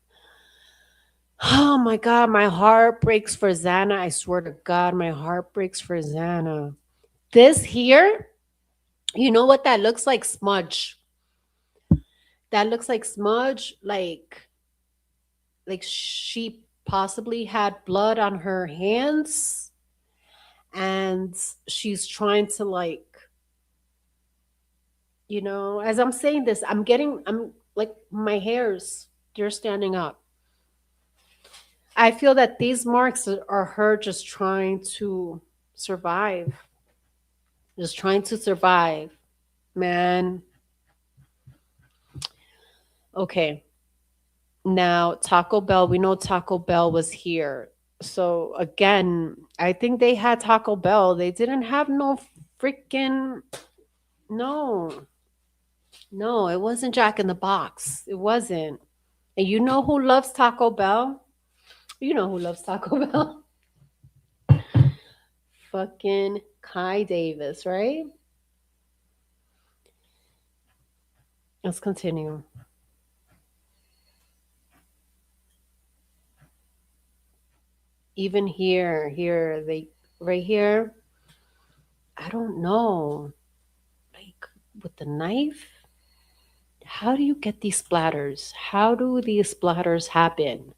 oh my God, my heart breaks for Xana. I swear to God, my heart breaks for Xana. This here, you know what that looks like? Smudge. That looks like smudge, like she possibly had blood on her hands and she's trying to, like, as I'm saying this, I'm like, my hairs, they're standing up. I feel that these marks are her just trying to survive, just trying to survive, man. Okay, now Taco Bell, we know Taco Bell was here. So again, I think they had Taco Bell. They didn't have no freaking, no, no, it wasn't Jack in the Box. It wasn't. And you know who loves Taco Bell? You know who loves Taco Bell? Fucking Kai Davis, right? Let's continue. Even here, they right here. I don't know. Like with the knife, how do you get these splatters? How do these splatters happen?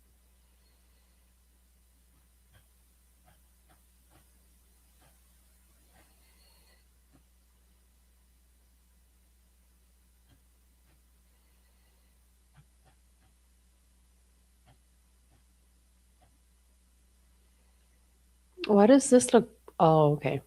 Why does this look? Oh, okay.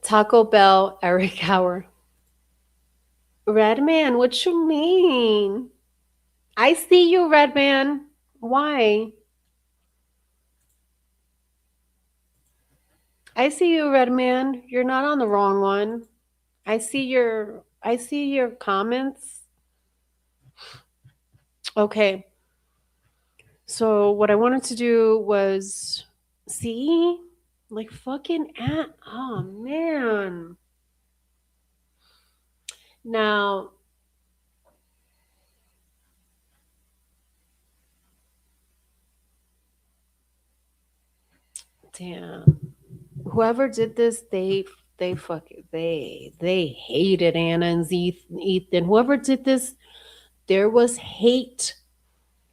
Taco Bell, Eric Hauer. Redman, what you mean? I see you, Redman. Why? I see you, Redman. You're not on the wrong one. I see your comments. Okay. So what I wanted to do was see like fucking at oh man. Now, damn. Whoever did this, they hated Anna and Ethan. Whoever did this, there was hate.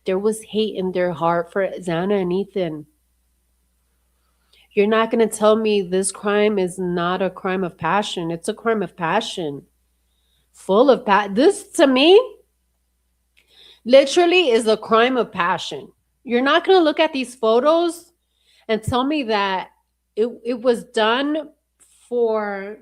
There was hate in their heart for Xana and Ethan. You're not going to tell me this crime is not a crime of passion. It's a crime of passion. Full of this to me literally is a crime of passion. You're not going to look at these photos and tell me that it was done for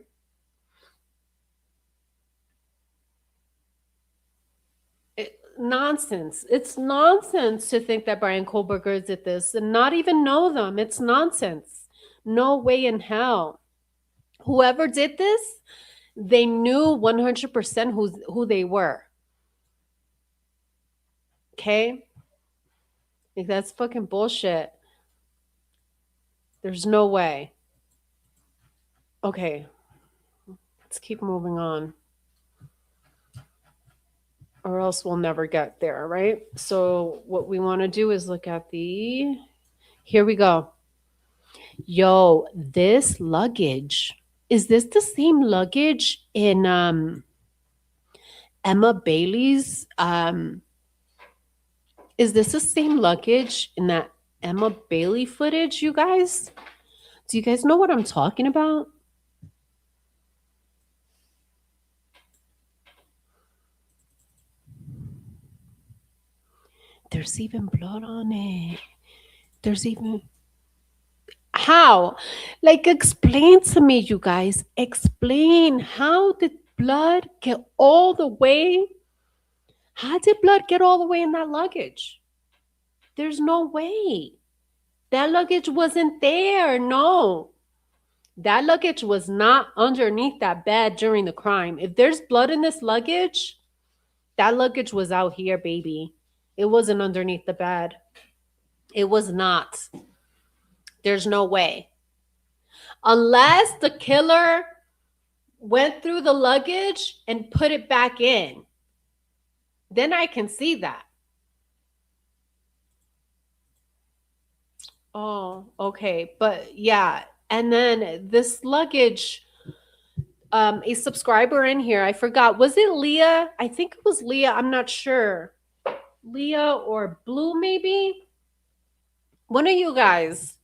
nonsense. It's nonsense to think that Brian Kohlberger did this and not even know them. It's nonsense. No way in hell. Whoever did this, they knew 100% who they were. Okay? Like, that's fucking bullshit. There's no way. Okay, let's keep moving on. Or else we'll never get there, right? So, what we want to do is look at the. Here we go. Yo, this luggage. Is this the same luggage in Emma Bailey's? Is this the same luggage in that Emma Bailey footage, you guys? Do you guys know what I'm talking about? There's even blood on it. There's even how? Like, explain to me, you guys. Explain how did blood get all the way? How did blood get all the way in that luggage? There's no way. That luggage wasn't there. No. That luggage was not underneath that bed during the crime. If there's blood in this luggage, that luggage was out here, baby. It wasn't underneath the bed. It was not. There's no way. Unless the killer went through the luggage and put it back in, then I can see that. Oh, okay. But yeah. And then this luggage, a subscriber in here, I forgot. Was it Leah? I think it was Leah. I'm not sure. Leah or Blue, maybe? One of you guys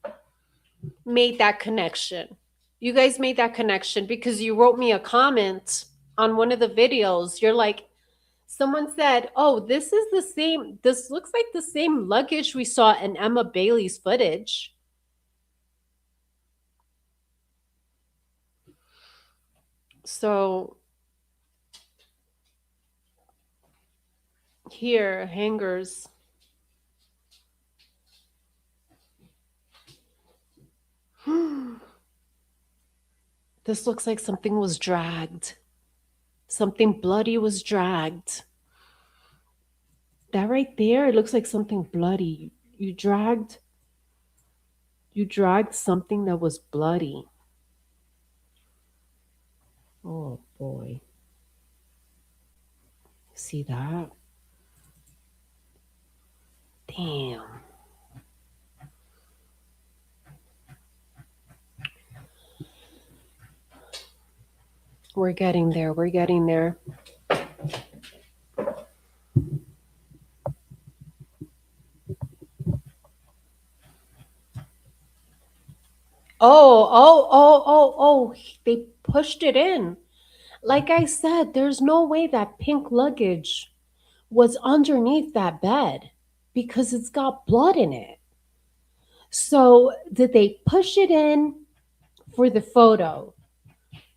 made that connection. You guys made that connection because you wrote me a comment on one of the videos. You're like, someone said, "Oh, this is the same. This looks like the same luggage we saw in Emma Bailey's footage." So here, hangers. This looks like something was dragged. Something bloody was dragged. That right there, it looks like something bloody. You dragged something that was bloody. Oh boy. See that? Damn. We're getting there. We're getting there. Oh. They pushed it in. Like I said, there's no way that pink luggage was underneath that bed because it's got blood in it. So, did they push it in for the photo?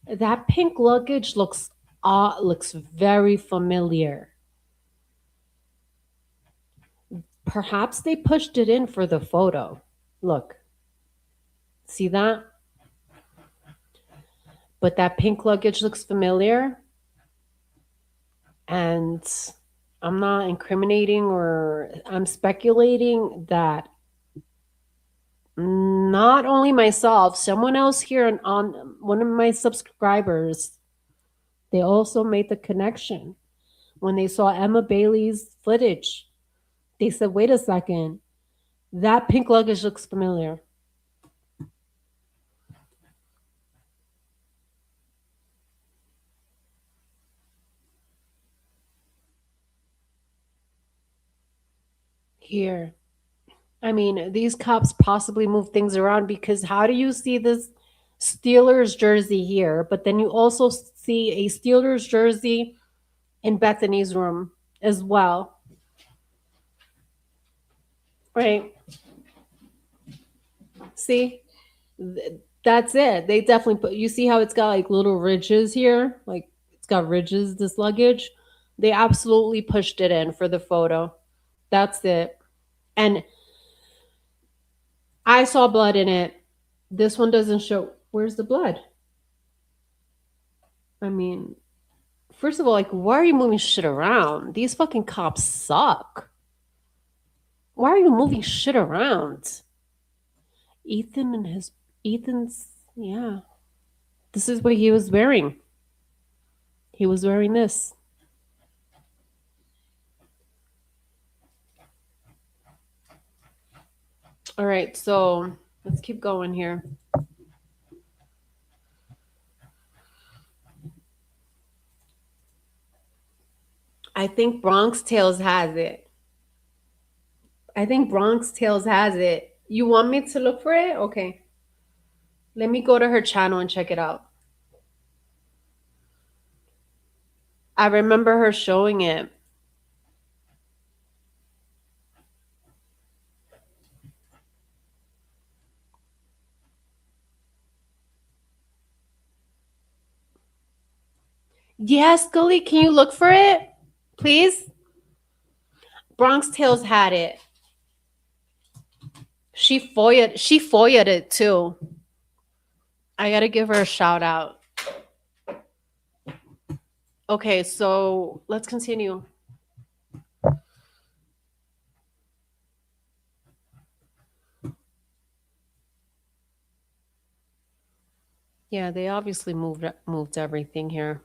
That pink luggage looks very familiar. Perhaps they pushed it in for the photo. Look, see that? But that pink luggage looks familiar, and I'm not incriminating, or I'm speculating that not only myself, someone else here on one of my subscribers, they also made the connection when they saw Emma Bailey's footage. They said, "Wait a second, that pink luggage looks familiar." Here, I mean, these cops possibly move things around because how do you see this Steelers jersey here, but then you also see a Steelers jersey in Bethany's room as well, right? See, that's it. They definitely put. You see how it's got like little ridges here, like it's got ridges. This luggage, they absolutely pushed it in for the photo. That's it. And I saw blood in it. This one doesn't show. Where's the blood? I mean, first of all, like, why are you moving shit around? These fucking cops suck. Why are you moving shit around? Ethan and his Ethan's yeah. This is what he was wearing. He was wearing this. All right, so let's keep going here. I think Bronx Tales has it. I think Bronx Tales has it. You want me to look for it? Okay. Let me go to her channel and check it out. I remember her showing it. Yes, Gully, can you look for it? Please? Bronx Tales had it. She foia it too. I gotta give her a shout out. Okay, so let's continue. Yeah, they obviously moved everything here.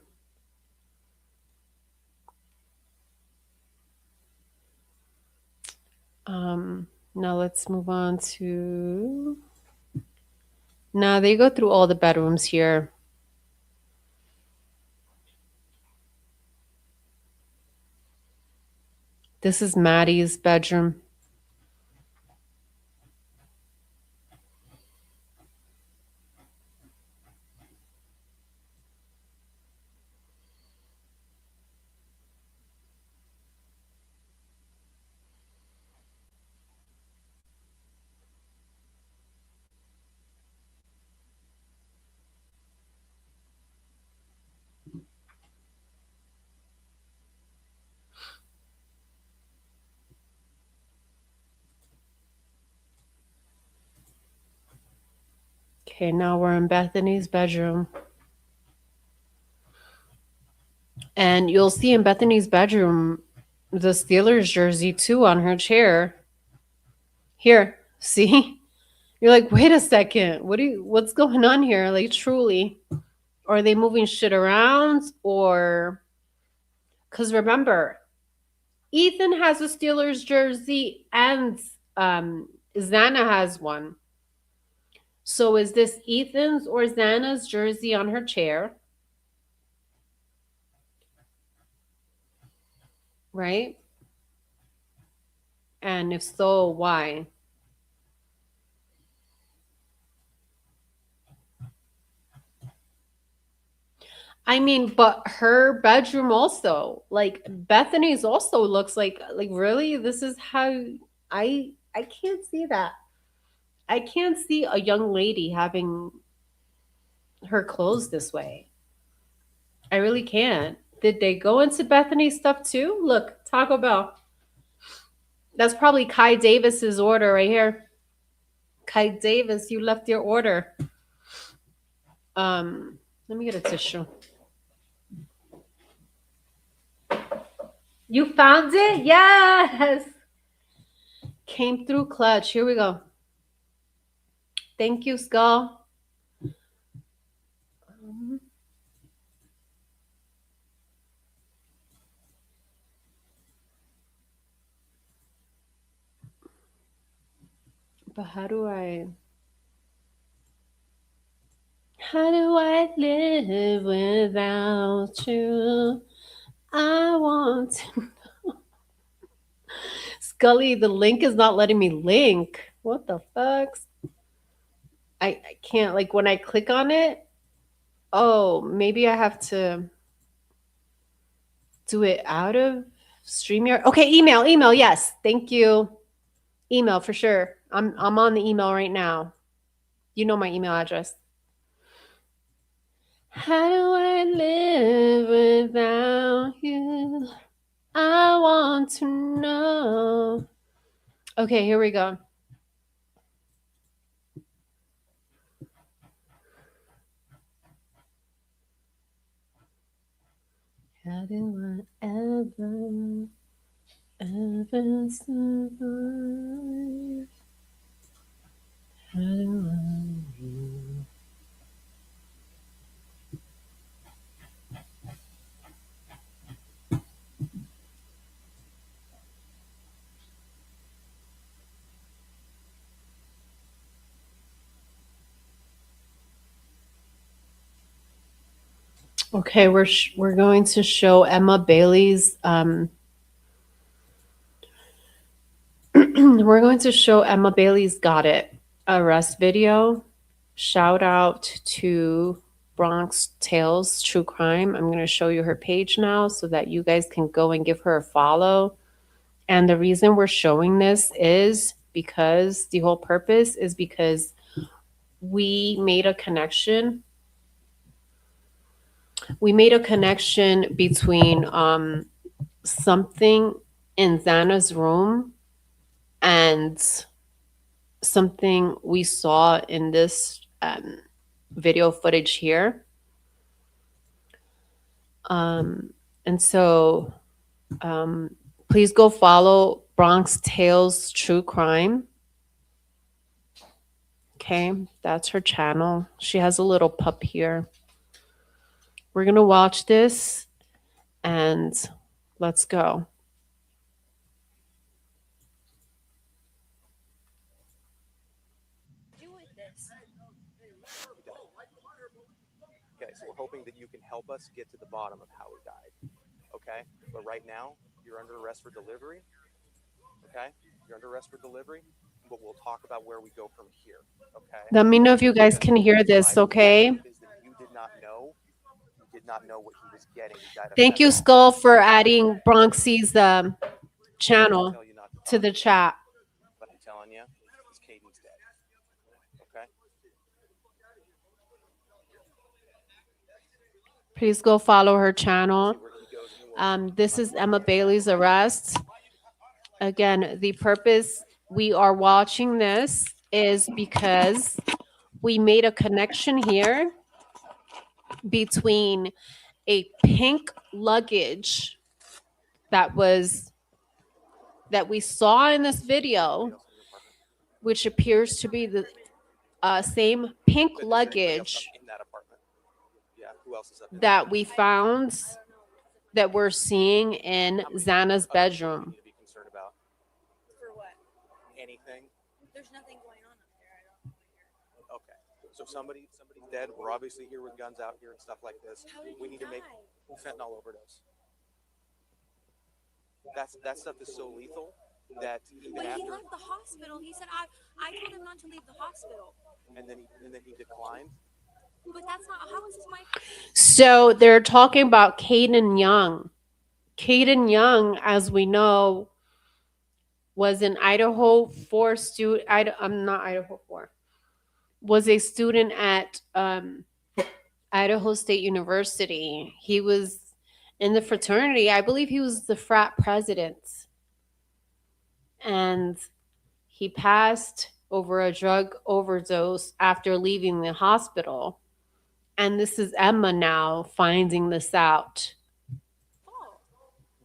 Now let's move on to. Now they go through all the bedrooms here. This is Maddie's bedroom. Okay, now we're in Bethany's bedroom. And you'll see in Bethany's bedroom the Steelers jersey too on her chair. Here, see? You're like, wait a second. What's going on here? Like truly. Are they moving shit around or cuz remember, Ethan has a Steelers jersey and Xana has one. So is this Ethan's or Xana's jersey on her chair? Right? And if so, why? I mean, but her bedroom also, like Bethany's also looks like really this is how I can't see that. I can't see a young lady having her clothes this way. I really can't. Did they go into Bethany's stuff too? Look, Taco Bell. That's probably Kai Davis's order right here. Kai Davis, you left your order. Let me get a tissue. You found it? Yes. Came through clutch. Here we go. Thank you, Skull. But how do I live without you? I want to. Scully, the link is not letting me link. What the fuck? I can't like when I click on it. Oh, maybe I have to do it out of StreamYard. Okay, email. Yes, thank you. Email for sure. I'm on the email right now. You know my email address. How do I live without you? I want to know. Okay, here we go. How do I ever survive? How do I? Okay, we're going to show Emma Bailey's we're going to show Emma Bailey's Got It arrest video. Shout out to Bronx Tales True Crime. I'm going to show you her page now so that you guys can go and give her a follow. And the reason we're showing this is because the whole purpose is because we made a connection. We made a connection between something in Xana's room and something we saw in this video footage here. And so please go follow Bronx Tales True Crime. Okay, that's her channel. She has a little pup here. We're going to watch this and let's go. Okay, so we're hoping that you can help us get to the bottom of how he died. Okay, but right now you're under arrest for delivery. Okay, you're under arrest for delivery, but we'll talk about where we go from here. Okay. Let me know if you guys can hear this, okay? Is that you did not know what he was getting. He died of Thank you, fentanyl. Skull, for adding Bronxy's channel to the chat. But I'm telling you, this Caden's dead. Okay. Please go follow her channel. This is Emma Bailey's arrest. Again, the purpose we are watching this is because we made a connection here between a pink luggage that was that we saw in this video, Anybody else in your apartment? which appears to be the same pink Does anybody else luggage up in that apartment? Yeah. Who else is up in there? that we found that we're seeing in How many Xana's other people do we bedroom. need to be concerned about? For what? Anything? There's nothing going on up there. I don't know. Okay. So somebody's dead. We're obviously here with guns out here and stuff like this. How did We he need to make die? fentanyl overdose. That stuff is so lethal that even When he after, left the hospital, he said, I told him not to leave the hospital. and then he declined. But that's not, how is this my, So they're talking about Caden Young. Caden Young, as we know, was an Idaho 4 student. I'm not Idaho 4. Was a student at Idaho State University. He was in the fraternity. I believe he was the frat president. And he passed over a drug overdose after leaving the hospital. And this is Emma now finding this out. fault?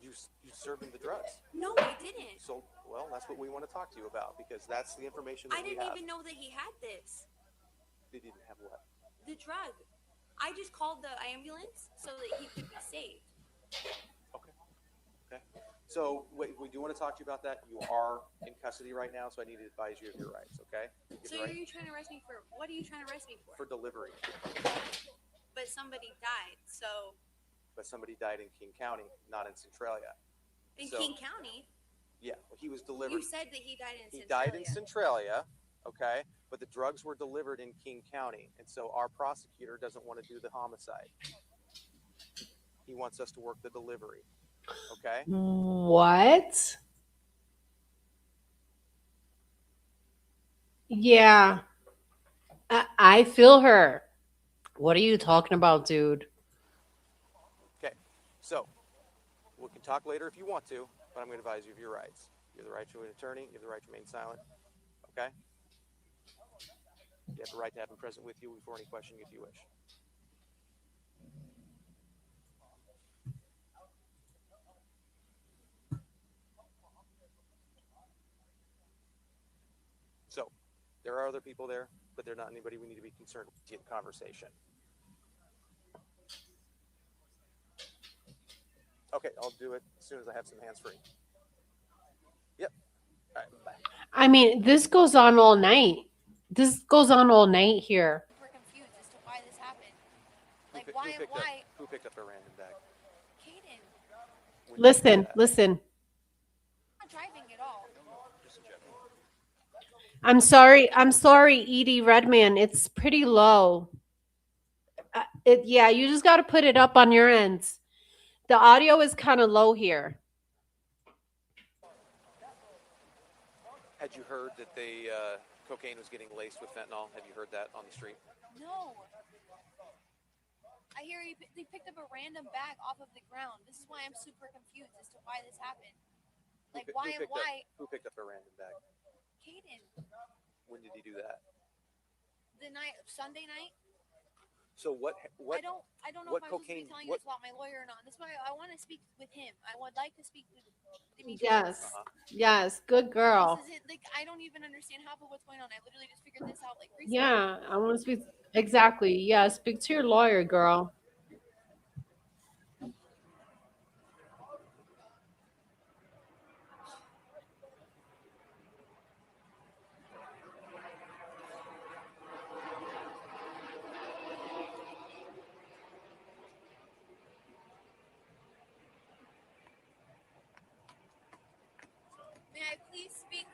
You served him the drugs. No, I didn't. So well, that's what we want to talk to you about because that's the information that I we didn't have. even know that he had this. They didn't have what? The drug. I just called the ambulance so that he could be saved. Okay. So we do want to talk to you about that. You are in custody right now, so I need to advise you of your rights. Okay. So are you trying to arrest me for, what are you trying to arrest me For for? delivery, But somebody died, so, but somebody died in King County, not in Centralia. in So- King County, Yeah, well, he was delivered. you said that he died in He Centralia. died in Centralia, okay, but the drugs were delivered in King County, and so our prosecutor doesn't want to do the homicide. He wants us to work the delivery, okay? What? Yeah. I feel her. What are you talking about, dude? Okay, so we can talk later if you want to, but I'm going to advise you of your rights. You have the right to an attorney. You have the right to remain silent, okay? You have the right to have him present with you before any questioning if you wish. So, there are other people there, but they're not anybody we need to be concerned with in conversation. Okay, I'll do it as soon as I have some hands free. Yep. All right, bye. I mean, this goes on all night. This goes on all night here. We're confused as to why this happened. Like, Who why, picked why, Up, who picked up a random bag? Caden? When did you do Listen, that? listen. I'm not driving at all. Just checking. I'm sorry, Edie Redman. It's pretty low. Yeah, you just got to put it up on your end. The audio is kind of low here. Had you heard that the cocaine was getting laced with fentanyl? Have you heard that on the street? No. I hear they picked up a random bag off of the ground. This is why I'm super confused as to why this happened. Like, Who picked up a random bag? Caden, When did he do that? the night, Sunday night. So what? I don't know what if I'm supposed to cocaine- be telling what- you this about my lawyer or not. This is why I want to speak with him. I would like to speak with Demetrius. Yes. Uh-huh. Yes. Good girl. This isn't like, I don't even understand half of what's going on. I literally just figured this out like recently. Yeah, I want to speak. Exactly. Yeah, speak to your lawyer, girl. May I please speak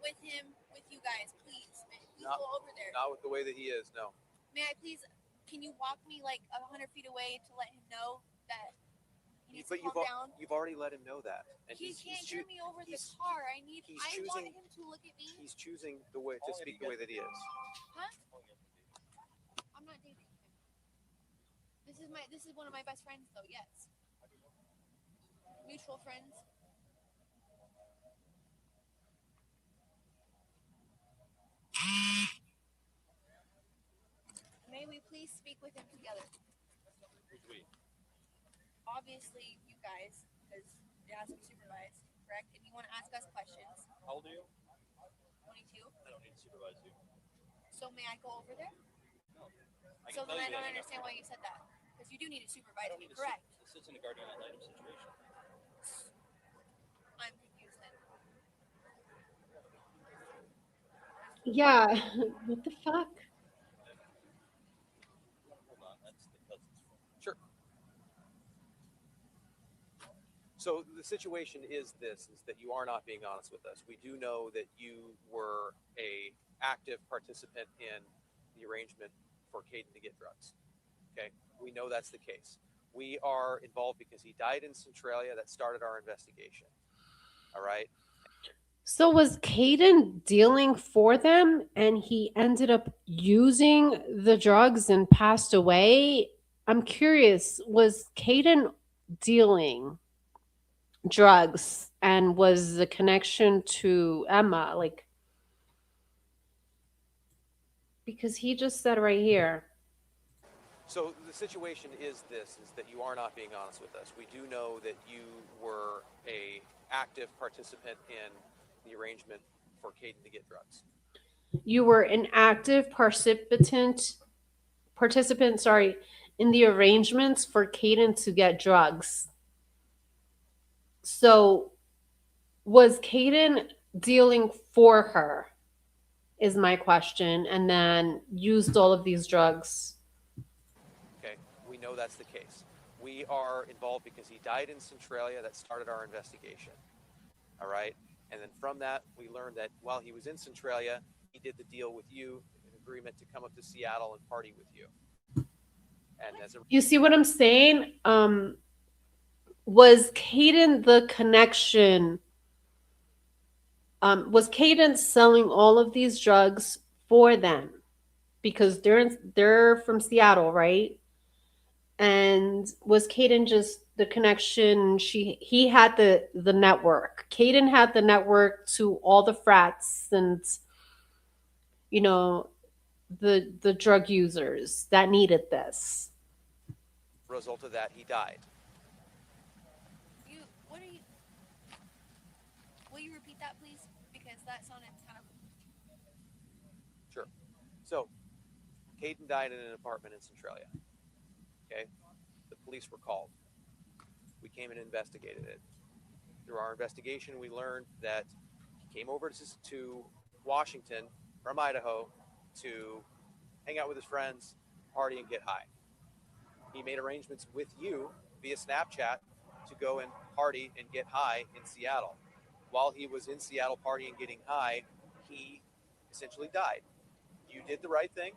with him, with you guys, please? May I please Not- go over there? Not with the way that he is. No. May I please? Can you walk me like 100 feet away to let him know that he needs But to calm down? you've already let him know that, and He can't hear me over the he's- car. I want choosing- him to look at me. He's choosing the way to speak the way that he is. Huh? I'm not dating him. This is one of my best friends though, yes. Mutual friends. we please speak with him together? Who's we? Obviously, you guys, because it has to be supervised, correct? And you want to ask us questions. How old are you? 22. I don't need to supervise you. So may I go over there? No. I So can tell then I you don't that understand why you said that. Because you do need to I supervise don't me, need to correct? This isn't a guardian ad litem situation. I'm confused then. Yeah. What the fuck? Hold on, that's the cousin's phone. Sure. So the situation is this: is that you are not being honest with us. We do know that you were a active participant in the arrangement for Caden to get drugs. Okay, we know that's the case. We are involved because he died in Centralia. That started our investigation. All right. So was Caden dealing for them and he ended up using the drugs and passed away? I'm curious, was Caden dealing drugs and was the connection to Emma like because he just said right here. So the situation is this: is that you are not being honest with us. We do know that you were a active participant in the arrangement for Caden to get drugs. You were an active participant, sorry, in the arrangements for Caden to get drugs. So was Caden dealing for her is my question and then used all of these drugs. Okay, we know that's the case. We are involved because he died in Centralia. That started our investigation. All right, and then from that, we learned that while he was in Centralia, he did the deal with you, an agreement to come up to Seattle and party with you. And as a You see what I'm saying? Was Caden the connection? Was Caden selling all of these drugs for them? Because they're from Seattle, right? And was Caden just the connection? He had the network. Caden had the network to all the frats and you know the drug users that needed this. result of that, he died. What are you? Will you repeat that, please? Because that sounded kind of. Sure. So, Caden died in an apartment in Centralia. Okay, the police were called. We came and investigated it. Through our investigation, we learned that he came over to Washington from Idaho to hang out with his friends, party, and get high. He made arrangements with you via Snapchat to go and party and get high in Seattle. While he was in Seattle partying and getting high, he essentially died. You did the right thing.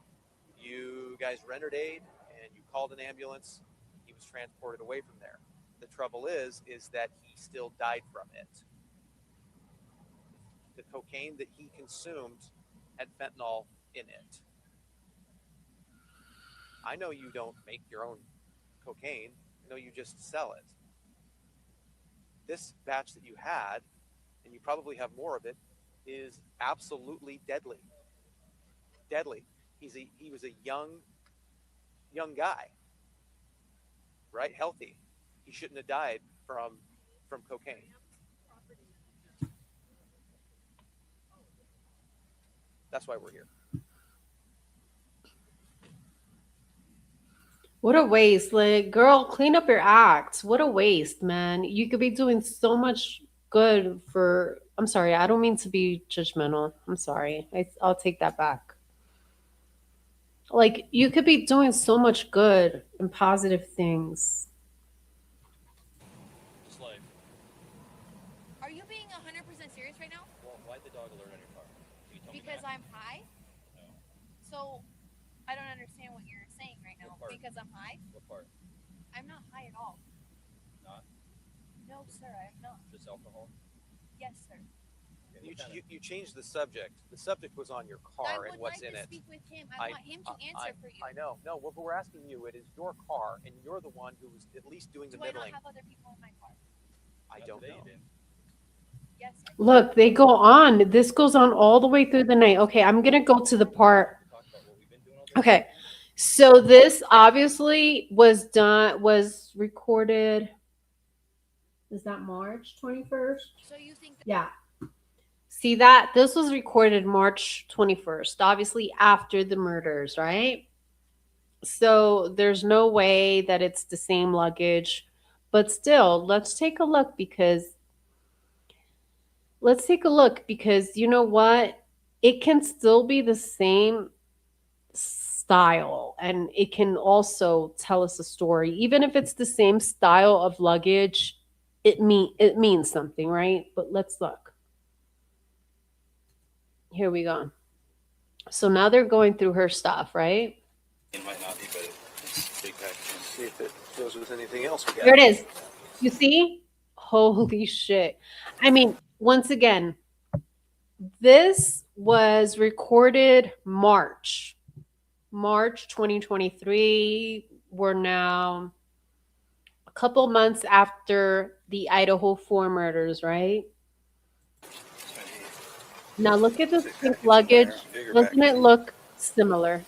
You guys rendered aid and you called an ambulance. He was transported away from there. The trouble is that he still died from it. The cocaine that he consumed had fentanyl in it. I know you don't make your own cocaine. I know you just sell it. This batch that you had, and you probably have more of it, is absolutely deadly. Deadly. He was a young guy, right? Healthy. He shouldn't have died from cocaine. That's why we're here. What a waste. Like, girl, clean up your act. What a waste, man. You could be doing so much good for. I'm sorry, I don't mean to be judgmental. I'm sorry. I'll take that back. Like, you could be doing so much good and positive things. Just life. Are you being 100% serious right now? Well, why'd the dog alert on your car? Can you tell Because me that? I'm high. No. So I don't understand what you're saying right now. What part? Because I'm high. What part? I'm not high at all. Not? No, sir, I'm not. Just alcohol? Yes, sir. Okay, You changed the subject. The subject was on your I car would and what's like in to it. speak with him. I want him to answer for you. I know. No, what we're asking you, it is your car, and you're the one who was at least doing the Do I not middling. have other people in my car? I Not don't today, know. you did. Yes, I do. Look, they go on. This goes on all the way through the night. Okay, I'm going to go to the part. To talk about what we've been doing all day. Okay. So this obviously was recorded. Is that March 21st? So you think that Yeah. See that? This was recorded March 21st, obviously after the murders, right? So there's no way that it's the same luggage. But still, let's take a look because you know what? It can still be the same style and it can also tell us a story. Even if it's the same style of luggage, it means something, right? But let's look. Here we go. So now they're going through her stuff, right? It might not be, but it's big packaging. See if it goes with anything else we got. There it is. You see? Holy shit. I mean, once again, this was recorded March 2023. We're now a couple months after the Idaho 4 murders, right? Now look at this pink luggage. Doesn't it look similar?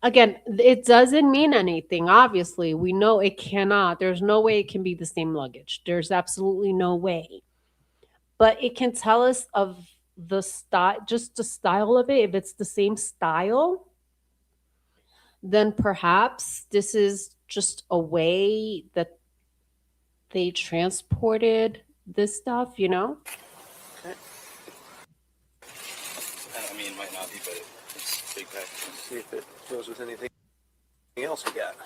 Again, it doesn't mean anything. Obviously, we know it cannot. There's no way it can be the same luggage. There's absolutely no way. But it can tell us of the style, just the style of it. If it's the same style, then perhaps this is just a way that they transported this stuff, you know? I mean, it might not be, but it's big packaging. See if it goes with anything else we got.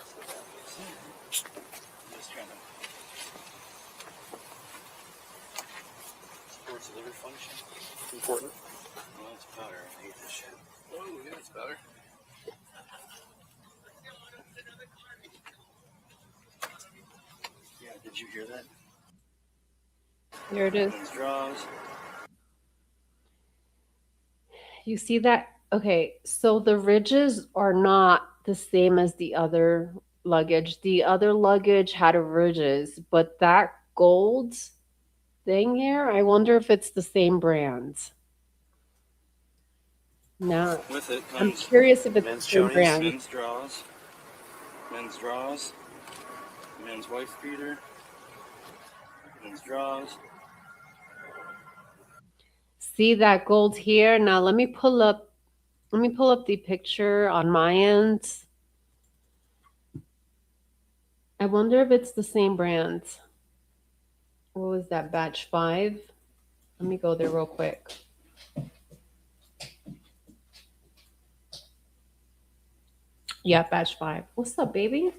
Just trying to. Sports liver function. Important. Well, it's powder. I hate this shit. Oh, yeah, it's powder. Yeah, did you hear that? Here it is. These draws. You see that? Okay, so the ridges are not the same as the other luggage. The other luggage had ridges, but that gold thing here, I wonder if it's the same brand. No, With it I'm comes curious if it's Men's the same chonies, brand. men's draws, men's wife beater, men's draws. See that gold here? Now let me pull up the picture on my end. I wonder if it's the same brand. What was that, batch 5? Let me go there real quick. Yeah, batch 5. What's up, baby?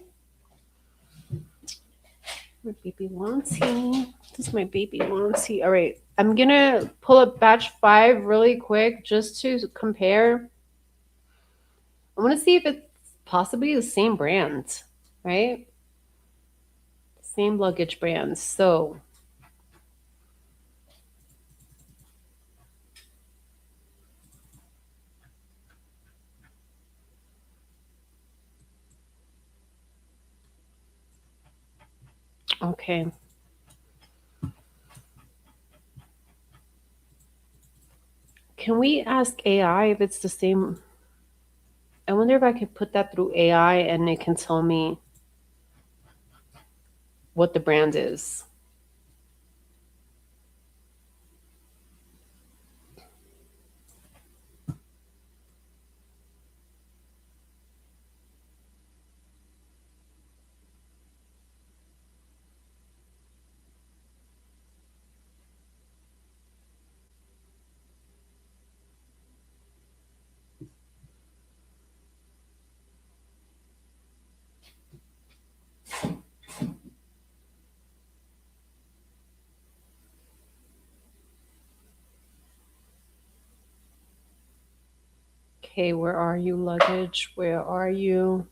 My baby Wanty. This is my baby Wanty. All right. I'm going to pull up batch 5 really quick just to compare. I want to see if it's possibly the same brand, right? Same luggage brand. So, okay. Can we ask AI if it's the same? I wonder if I could put that through AI and it can tell me what the brand is. Okay, where are you, luggage? Where are you?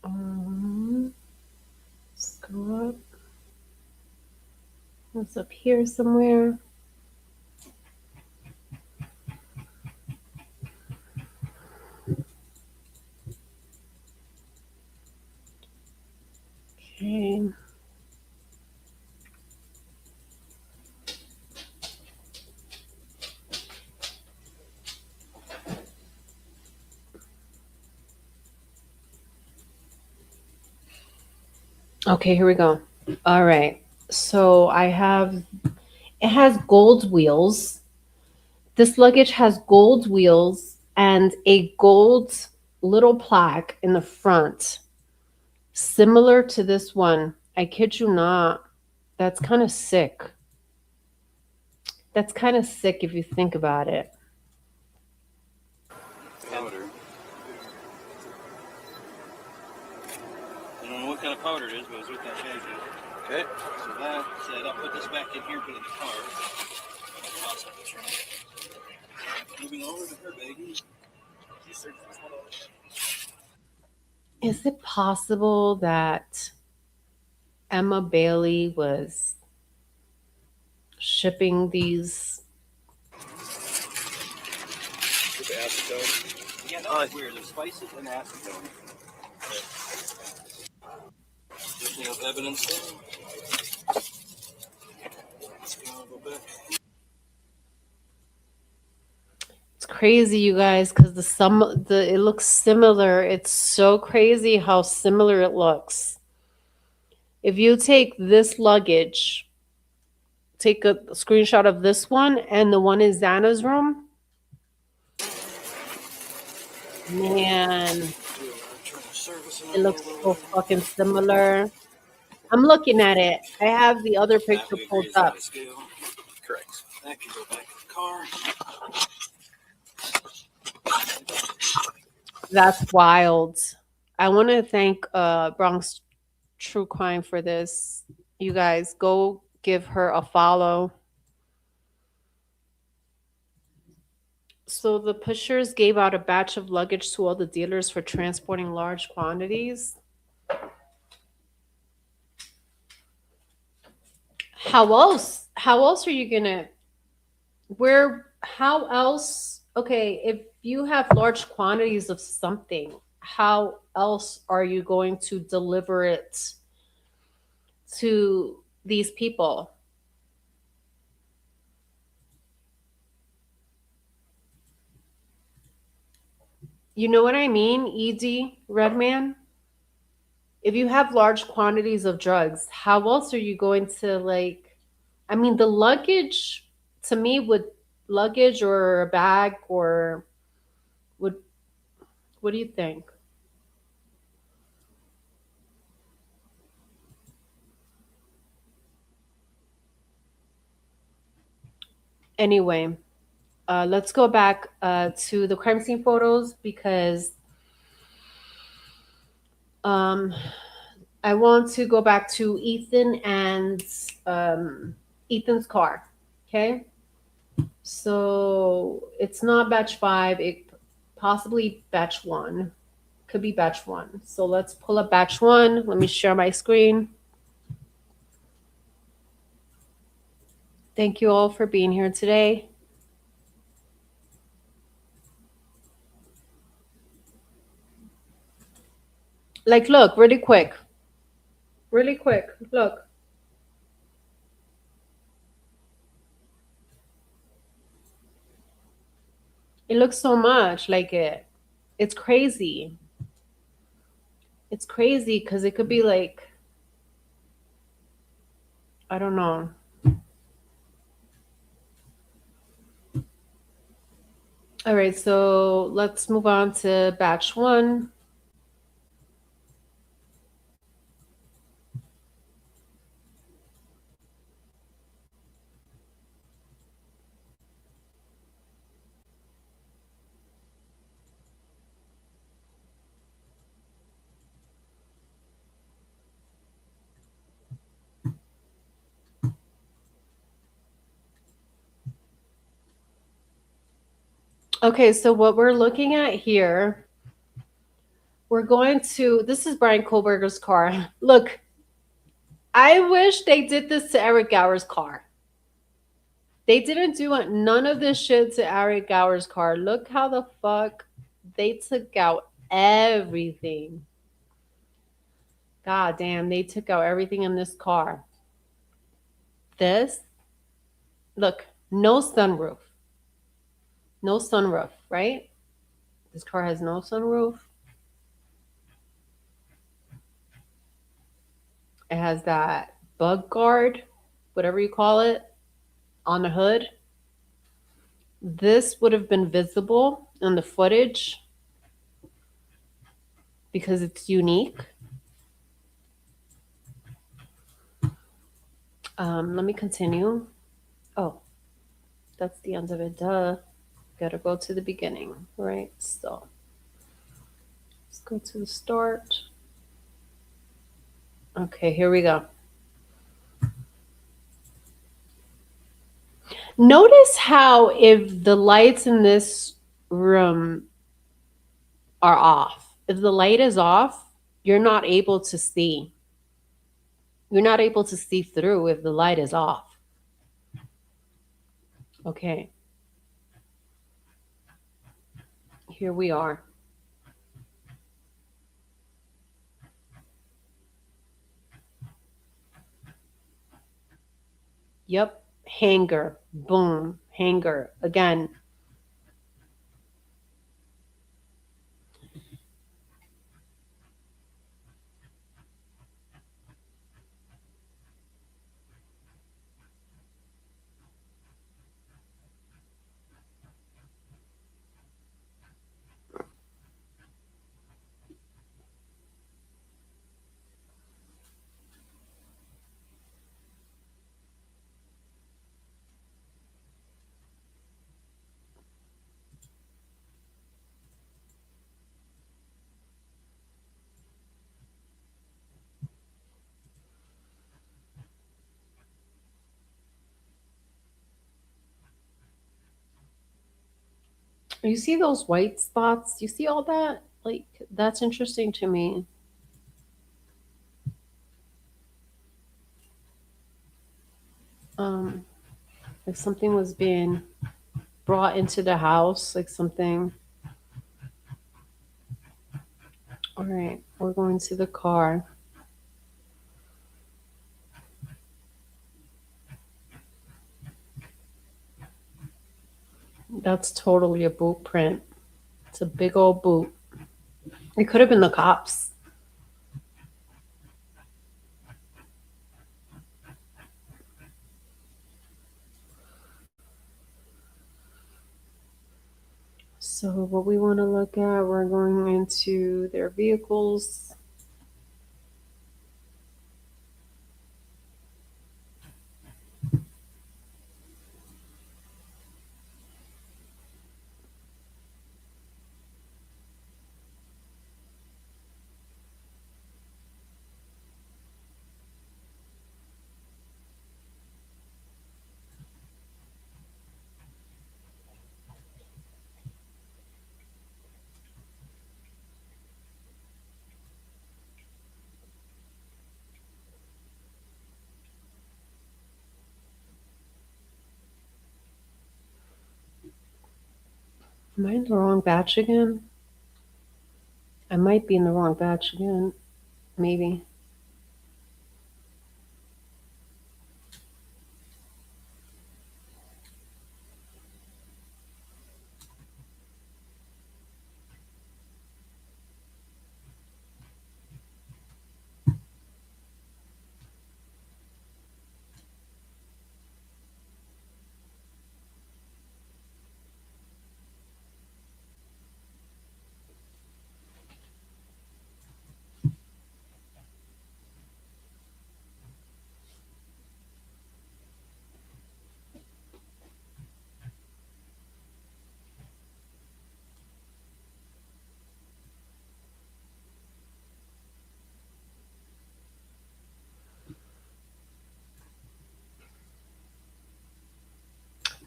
Let's go up. It's up here somewhere. Okay. Okay, here we go. All right. So I have, it has gold wheels. This luggage has gold wheels and a gold little plaque in the front, similar to this one. I kid you not. That's kind of sick. That's kind of sick if you think about it. Powder. I don't know what kind of powder it is, but it's with that shaggy. Okay. So that said, I'll put this back in here, put it in the car. Toss it in the trunk. Moving over to her baby. Is it possible that Emma Bailey was shipping these? With the acetone. Yeah, that's weird. There's spices and acetone. There's no evidence there. Let's go back. It's crazy, you guys, because the it looks similar. It's so crazy how similar it looks. If you take this luggage, take a screenshot of this one and the one in Xana's room, man, it looks so fucking similar. I'm looking at it. I have the other That picture we agree pulled is up. out of scale. Correct. That can go back in the car. That's wild. I want to thank Bronx True Crime for this. You guys go give her a follow. So the pushers gave out a batch of luggage to all the dealers for transporting large quantities. How else? How else are you gonna? Where? How else? Okay, if you have large quantities of something, how else are you going to deliver it to these people? You know what I mean, ED Redman? If you have large quantities of drugs, how else are you going to like, I mean, the luggage to me would luggage or a bag or would, what do you think? Anyway, let's go back to the crime scene photos because um, I want to go back to Ethan and Ethan's car. Okay. So it's not batch five, it possibly batch one. Could be batch one. So let's pull up batch one. Let me share my screen. Thank you all for being here today. Like, look, really quick. Really quick. Look. It looks so much like it. It's crazy. It's crazy because it could be like, I don't know. All right, so let's move on to batch one. Okay, so what we're looking at here, we're going to, this is Brian Kohlberger's car. Look, I wish they did this to Eric Gower's car. They didn't do none of this shit to Eric Gower's car. Look how the fuck they took out everything. God damn, they took out everything in this car. This, look, no sunroof. No sunroof, right? This car has no sunroof. It has that bug guard, whatever you call it, on the hood. This would have been visible in the footage because it's unique. Let me continue. Oh, that's the end of it. Duh. Gotta go to the beginning, right? So let's go to the start. Okay, here we go. Notice how if the lights in this room are off, if the light is off, you're not able to see. You're not able to see through if the light is off. Okay. Here we are. Yep. Hanger. Boom. Hanger. Again. You see those white spots? You see all that? Like, that's interesting to me. Um, like something was being brought into the house, like something. All right, we're going to the car. That's totally a boot print. It's a big old boot. It could have been the cops. So what we want to look at, we're going into their vehicles. Am I in the wrong batch again? I might be in the wrong batch again. Maybe.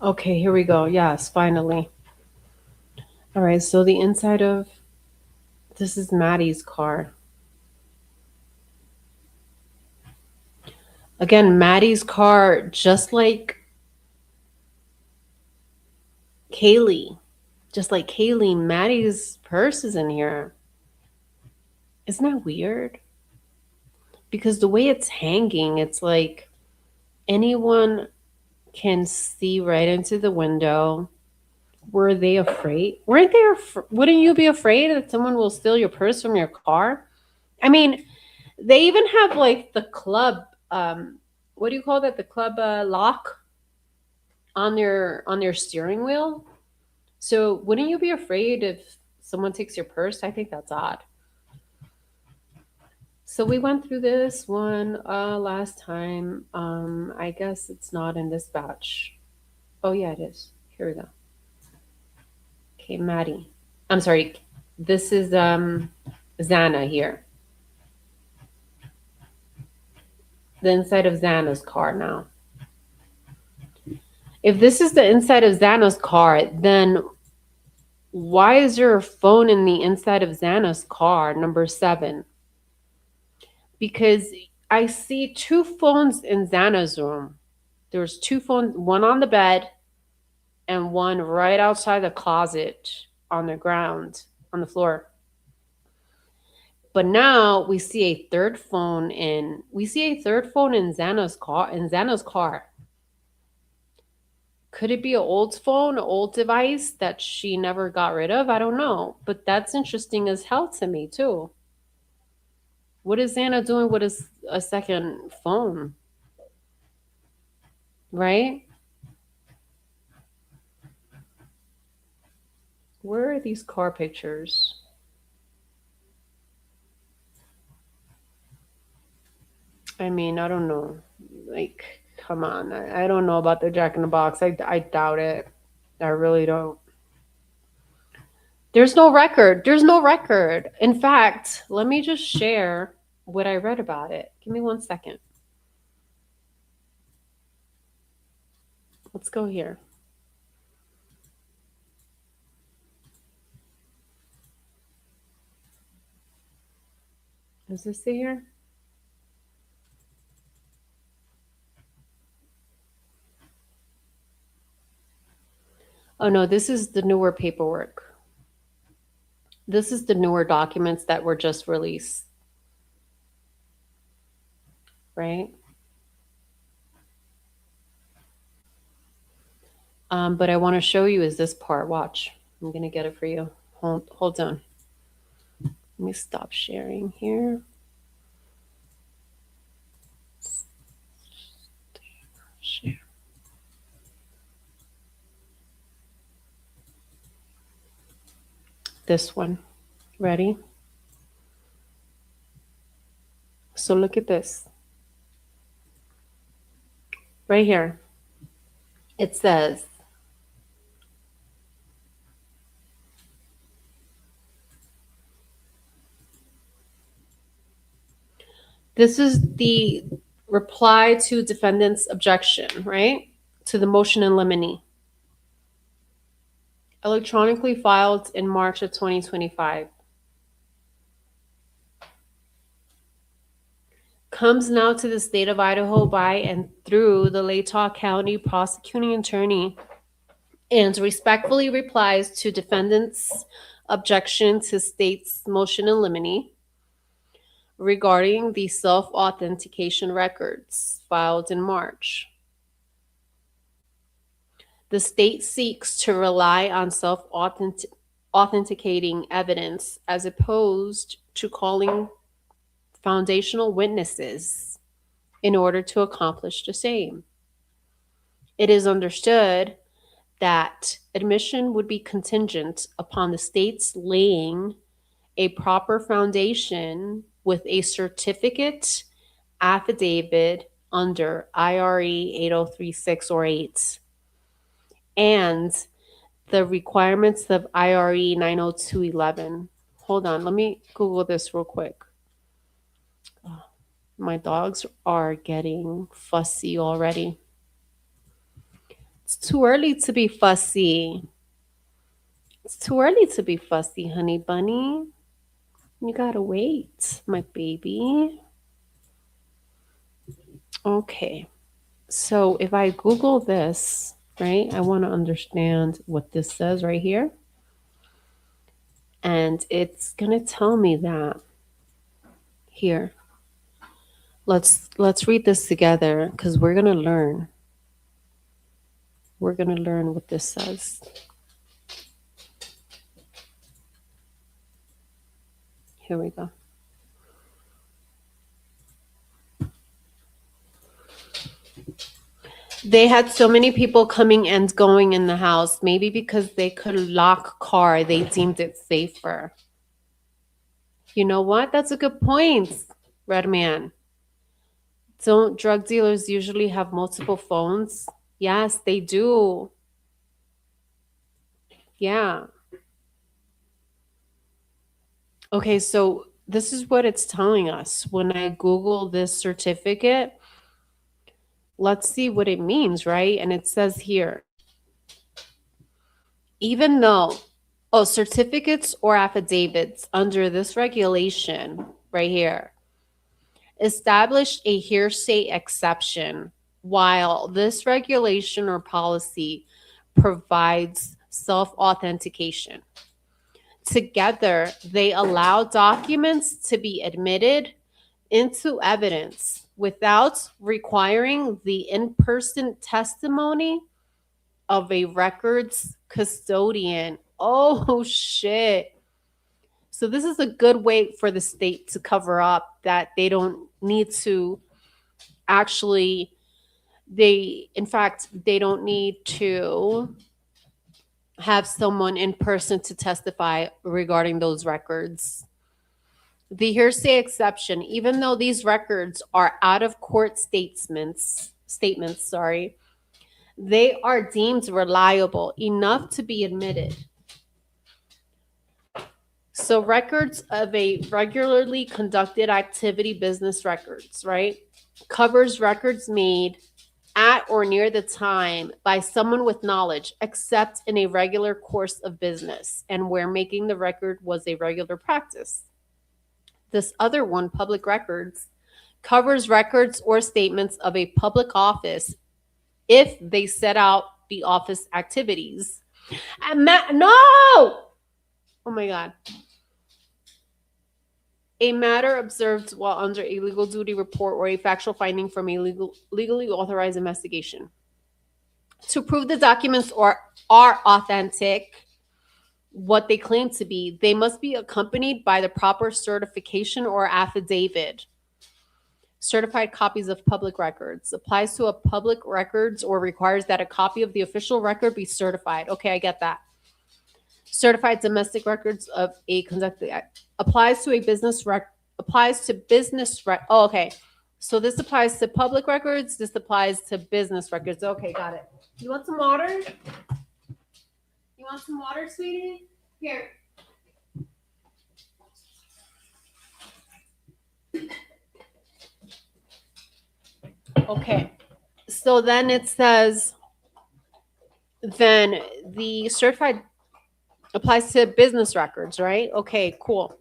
Okay, here we go. Yes, finally. All right, so the inside of this is Maddie's car. Again, Maddie's car, just like Kaylee. Just like Kaylee, Maddie's purse is in here. Isn't that weird? Because the way it's hanging, it's like anyone can see right into the window. Were they afraid? Weren't they? Wouldn't you be afraid that someone will steal your purse from your car? I mean, They even have like the club, what do you call that? The club lock on your steering wheel. So wouldn't you be afraid if someone takes your purse? I think that's odd. So we went through this one last time. I guess it's not in this batch. Oh yeah, it is. Here we go. Okay, Maddie. I'm sorry. This is Xana here. The inside of Xana's car now. If this is the inside of Xana's car, then why is there a phone in the inside of Xana's car, number 7? Because I see two phones in Xana's room. There's two phones, one on the bed and one right outside the closet on the ground, on the floor. But now we see a third phone in Xana's car. Could it be an old phone, an old device that she never got rid of? I don't know. But that's interesting as hell to me too. What is Xana doing with a second phone? Right? Where are these car pictures? I mean, I don't know. Like, come on. I don't know about the Jack in the Box. I doubt it. I really don't. There's no record. There's no record. In fact, let me just share what I read about it. Give me 1 second. Let's go here. Is this it here? Oh no, this is the newer paperwork. This is the newer documents that were just released, right? But I want to show you is this part. Watch. I'm gonna get it for you. Hold on. Let me stop sharing here. Share. This one. Ready? So look at this. Right here. It says this is the reply to defendant's objection, right? To the motion in limine. Electronically filed in March of 2025. Comes now to the state of Idaho by and through the Latah County prosecuting attorney and respectfully replies to defendant's objection to state's motion in limine regarding the self-authentication records filed in March. The state seeks to rely on self-authenticating evidence as opposed to calling foundational witnesses in order to accomplish the same. It is understood that admission would be contingent upon the state's laying a proper foundation with a certificate affidavit under IRE 8036 or 8 and the requirements of IRE 90211. Hold on, let me Google this real quick. My dogs are getting fussy already. It's too early to be fussy. It's too early to be fussy, honey bunny. You gotta wait, my baby. Okay. So if I Google this, right, I want to understand what this says right here. And it's going to tell me that here. Let's read this together cuz we're going to learn. We're going to learn what this says. Here we go. They had so many people coming and going in the house. Maybe because they could lock car, they deemed it safer. You know what? That's a good point, Redman. Don't drug dealers usually have multiple phones? Yes, they do. Yeah. Okay, so this is what it's telling us. When I Google this certificate, let's see what it means, right? And it says here, even though, oh, certificates or affidavits under this regulation right here establish a hearsay exception, while this regulation or policy provides self authentication. Together, they allow documents to be admitted into evidence without requiring the in person testimony of a records custodian. Oh, shit. So, this is a good way for the state to cover up that they don't need to actually, in fact, they don't need to have someone in person to testify regarding those records. The hearsay exception, even though these records are out of court statements, sorry, they are deemed reliable enough to be admitted. So records of a regularly conducted activity, business records, right? Covers records made at or near the time by someone with knowledge, except in a regular course of business and where making the record was a regular practice. This other one, public records, covers records or statements of a public office if they set out the office activities. No! Oh my God. A matter observed while under a legal duty report or a factual finding from a legally authorized investigation. To prove the documents are authentic, what they claim to be, they must be accompanied by the proper certification or affidavit. Certified copies of public records applies to a public records or requires that a copy of the official record be certified. Okay, I get that. Certified domestic records of a conducted applies to a business applies to business oh, okay. So this applies to public records. This applies to business records. Okay, got it. You want some water? You want some water, sweetie? Here. Okay. So then it says, then the certified applies to business records, right? Okay, cool.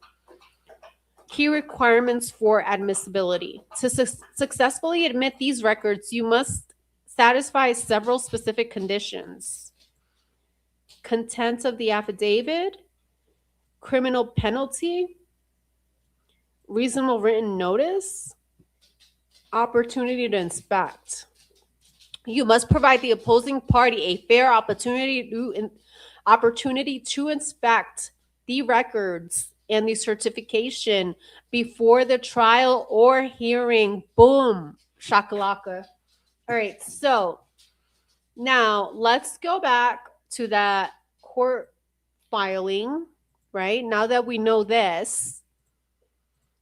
Key requirements for admissibility. To successfully admit these records, you must satisfy several specific conditions. Content of the affidavit, criminal penalty, reasonable written notice, opportunity to inspect. You must provide the opposing party a fair opportunity to inspect the records and the certification before the trial or hearing. Boom, shakalaka. All right, so now let's go back to that court filing, right? Now that we know this,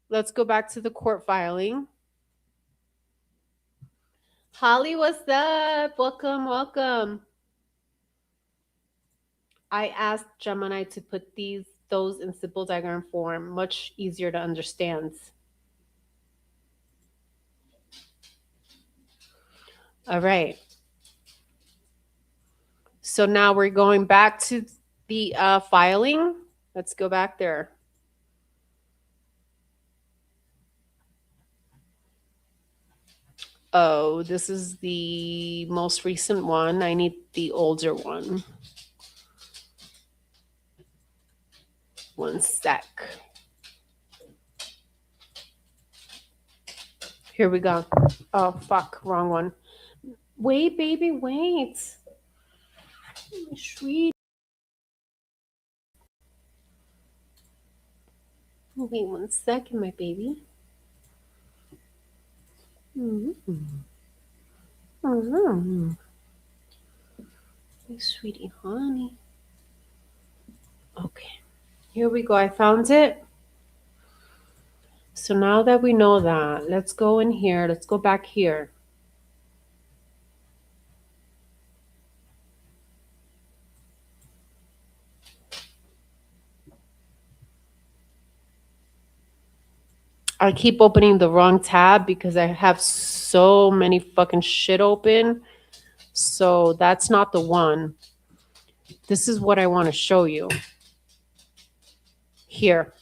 let's go back to the court filing. Holly, what's up? Welcome, welcome. I asked Gemini to put those in simple diagram form, much easier to understand. All right. So now we're going back to the filing. Let's go back there. Oh, this is the most recent one. I need the older one. One sec. Here we go. Oh, fuck. Wrong one. Wait, baby, wait. Sweet. Wait 1 second, my baby. Mm-hmm. Hey, sweetie, honey. Okay, here we go. I found it. So now that we know that, let's go in here. Let's go back here. I keep opening the wrong tab because I have so many fucking shit open. So that's not the one. This is what I want to show you. Here.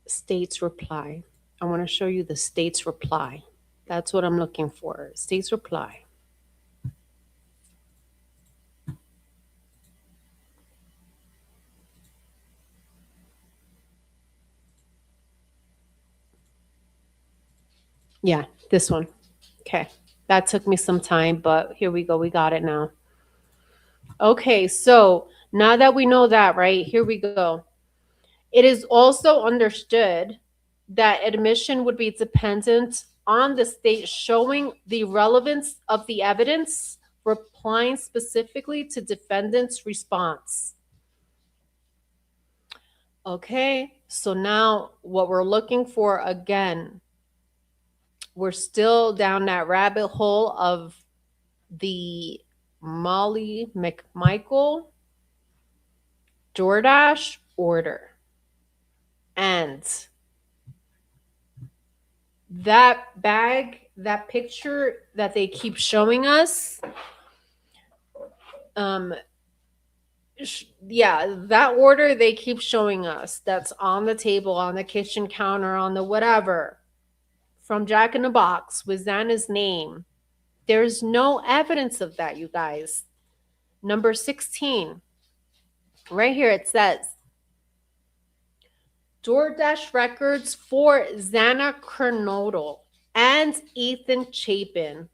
State's reply. I want to show you the state's reply. That's what I'm looking for. State's reply. Yeah, this one. Okay. That took me some time, but here we go. We got it now. Okay, so now that we know that, right, here we go. It is also understood that admission would be dependent on the state showing the relevance of the evidence, replying specifically to defendant's response. Okay, so now what we're looking for again, we're still down that rabbit hole of the Molly McMichael Doordash order. And that bag, that picture that they keep showing us, yeah, that order they keep showing us that's on the table, on the kitchen counter, on the whatever, from Jack in the Box with Xana's name. There's no evidence of that, you guys. Number 16, right here it says, DoorDash records for Xana Kernodle and Ethan Chapin.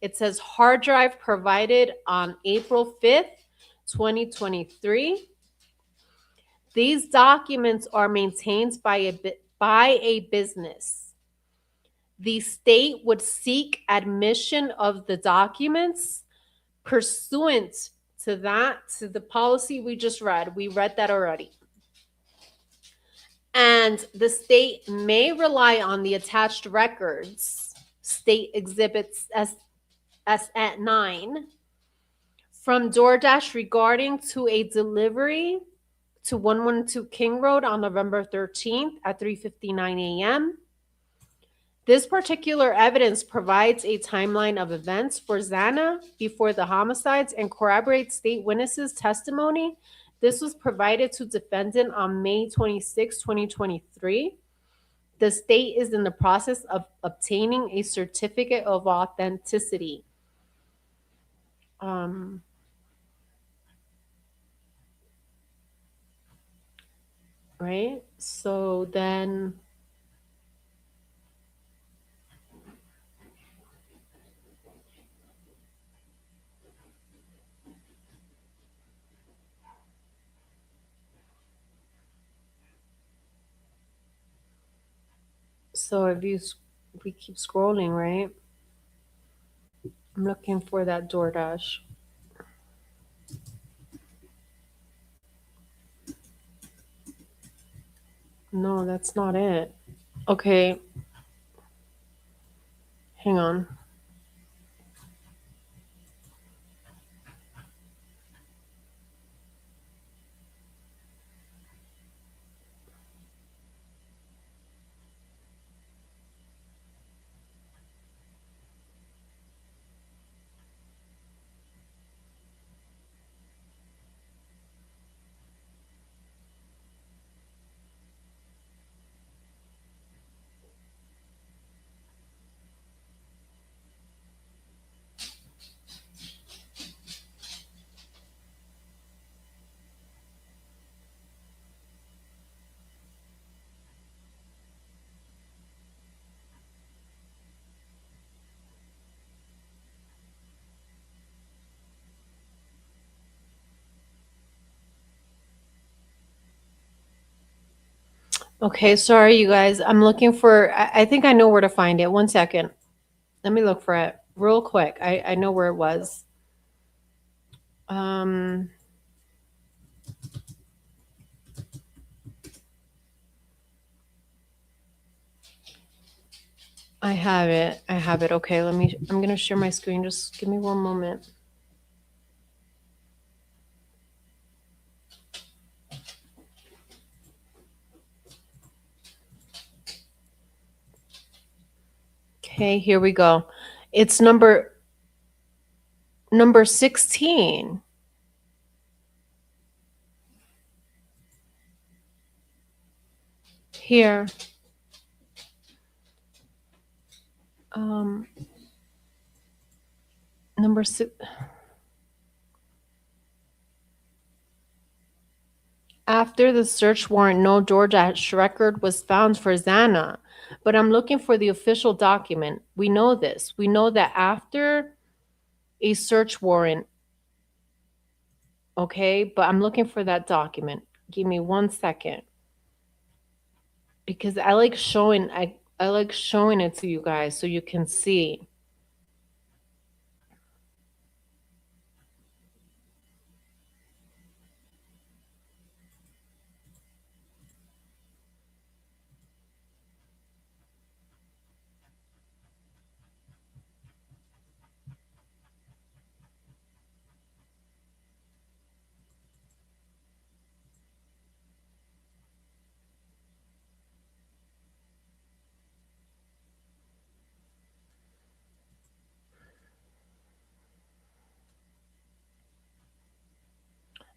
It says hard drive provided on April 5th, 2023. These documents are maintained by a business. The state would seek admission of the documents pursuant to the policy we just read. We read that already. And the state may rely on the attached records, state exhibits S at 9, from DoorDash regarding to a delivery to 112 King Road on November 13th at 3:59 a.m. This particular evidence provides a timeline of events for Xana before the homicides and corroborates state witnesses' testimony. This was provided to defendant on May 26, 2023. The state is in the process of obtaining a certificate of authenticity. Right? So then so if we keep scrolling, right? I'm looking for that DoorDash. No, that's not it. Okay. Hang on. Okay, sorry, you guys. I'm looking for. I think I know where to find it. One second. Let me look for it real quick. I know where it was. Um, I have it. I have it. Okay, let me. I'm gonna share my screen. Just give me one moment. Okay, here we go. It's number 16. Here. Um, number six. After the search warrant, no DoorDash record was found for Zana. But I'm looking for the official document. We know this. We know that after a search warrant, okay, but I'm looking for that document. Give me one second. Because I like showing it to you guys so you can see.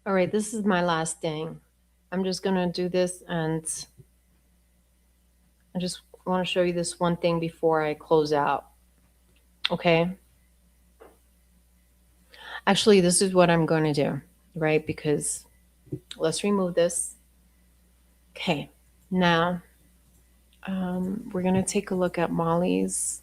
All right, this is my last thing. I'm just gonna do this, and I just want to show you this one thing before I close out. Okay. Actually, this is what I'm going to do, right? Because let's remove this. Okay. Now, we're going to take a look at Molly's.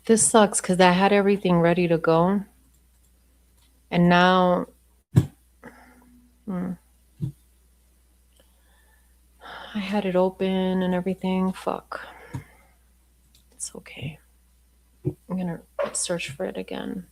This sucks because I had everything ready to go. And now, hmm, I had it open and everything. Fuck. It's okay. I'm going to search for it again.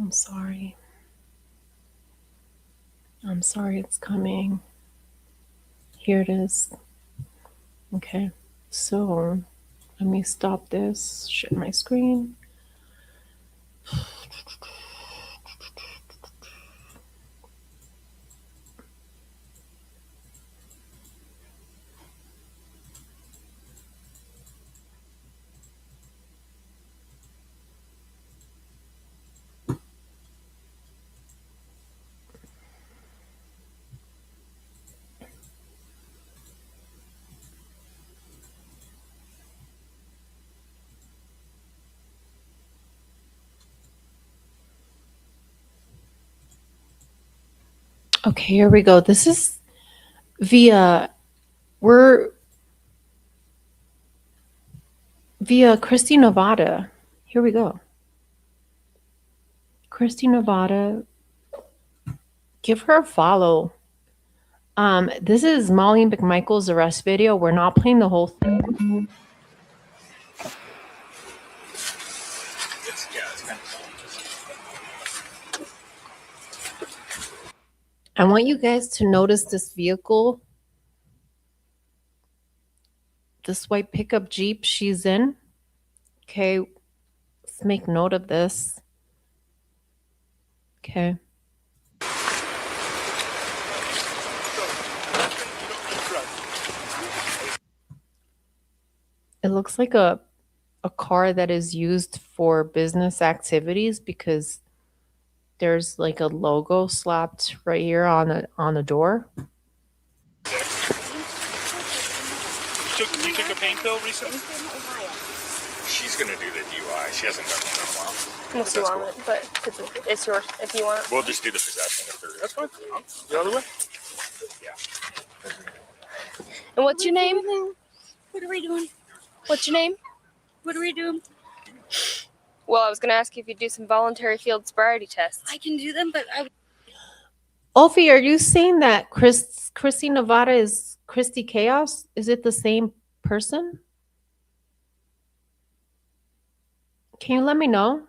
I'm sorry. I'm sorry it's coming. Here it is. Okay. So let me stop this, share my screen. Okay, here we go. This is via we're via Christy Nevada. Here we go. Christy Nevada. Give her a follow. This is Molly McMichael's arrest video. We're not playing the whole thing. It's kind of fun. I want you guys to notice this vehicle. This white pickup Jeep she's in. Okay, let's make note of this. Okay. It looks like a car that is used for business activities because there's like a logo slapped right here on the door. You took a pain pill recently? She's gonna do the DUI. She hasn't done one in a while. Unless you want it, but it's yours if you want it. We'll just do the possession if there is. That's fine. The other way? Yeah. And what's your name? What are we doing? What's your name? What are we doing? Well, I was gonna ask you if you do some voluntary field sobriety tests. I can do them, but I. Alfie, are you saying that Christy Nevada is Christy Chaos? Is it the same person? Can you let me know?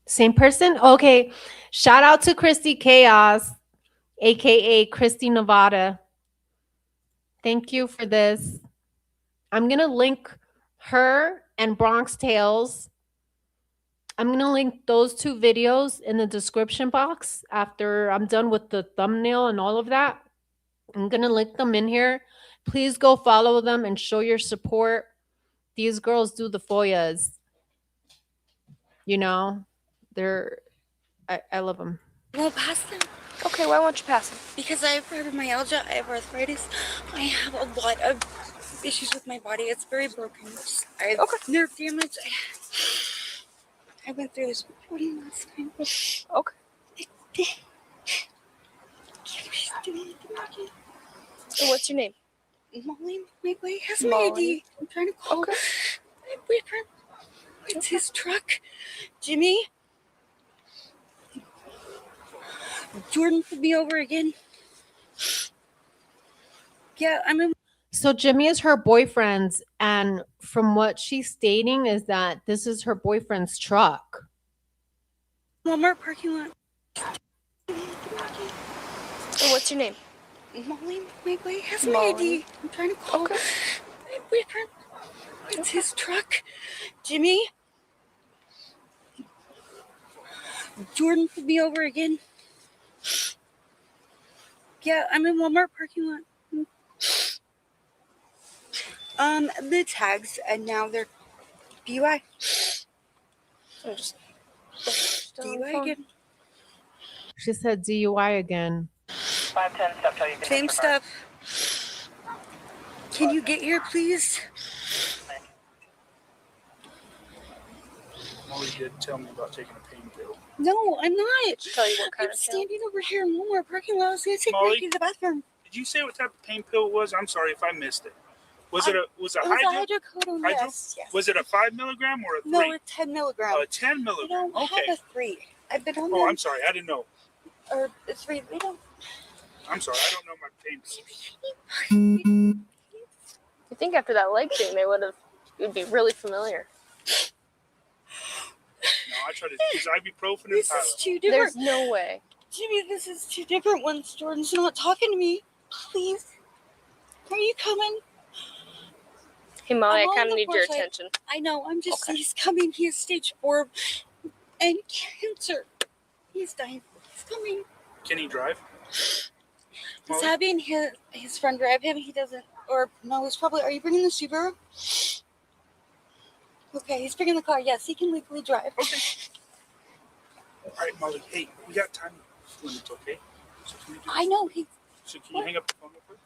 Same person? Okay. Shout out to Christy Chaos, aka Christy Nevada. Thank you for this. I'm going to link her and Bronx Tales. I'm going to link those two videos in the description box after I'm done with the thumbnail and all of that. I'm going to link them in here. Please go follow them and show your support. These girls do the FOIAs. You know, I love them. Well, pass them. Okay, why won't you pass them? Because I have fibromyalgia, I have arthritis, I have a lot of issues with my body. It's very broken. I have nerve damage. I went through this one last time. Okay. And what's your name? Molly, my boy has my Molly. ID. I'm trying to call Okay. my boyfriend. It's his truck. Jimmy. Jordan pulled me over again. Yeah, I'm in So Jimmy is her boyfriend's, and from what she's stating is that this is her boyfriend's truck. Walmart parking lot. And what's your name? Molly, my boy has my Molly. ID. I'm trying to call Okay. my boyfriend. It's his truck. Jimmy. Jordan pulled me over again. Yeah, I'm in Walmart parking lot. The tags, and now they're DUI. I'm just DUI again. She said DUI again. 510 stuff till you get Same stuff. Can you get here, please? Molly did tell me about taking a pain pill. No, I'm not. tell you what kind I'm of pill. standing over here in Walmart parking lot. I was gonna take Molly? Mikey to the bathroom. Did you say what type of pain pill it was? I'm sorry if I missed it. Was it It was a hydro? hydrocodone, Hydro? yes. Was it a 5 milligram or a 3? No, it's 10 milligrams. Oh, a 10 I milligram. don't Okay. have a 3. I've been on Oh, them. I'm sorry. I didn't know. Or a 3. They don't. I'm sorry. I don't know my pain pills. You think after that leg thing it would be really familiar. No, I try to use ibuprofen and This is Tylenol. 2 different. There's no way. Jimmy, this is 2 different ones. Jordan's not talking to me. Please. Are you coming? Hey, Molly, I'm I on kind of the need your porch, attention. I know. I'm just. Okay. He's coming. He has stage 4 and cancer. He's dying. He's coming. Can he drive? He's Molly? having his friend drive him. He doesn't. Or no, he's probably. Are you bringing the Subaru? Okay, he's bringing the car. Yes, he can legally drive. Okay. All right, Molly. Hey, we got time limits, okay? So can you do I know. He. So can you hang up the phone real quick?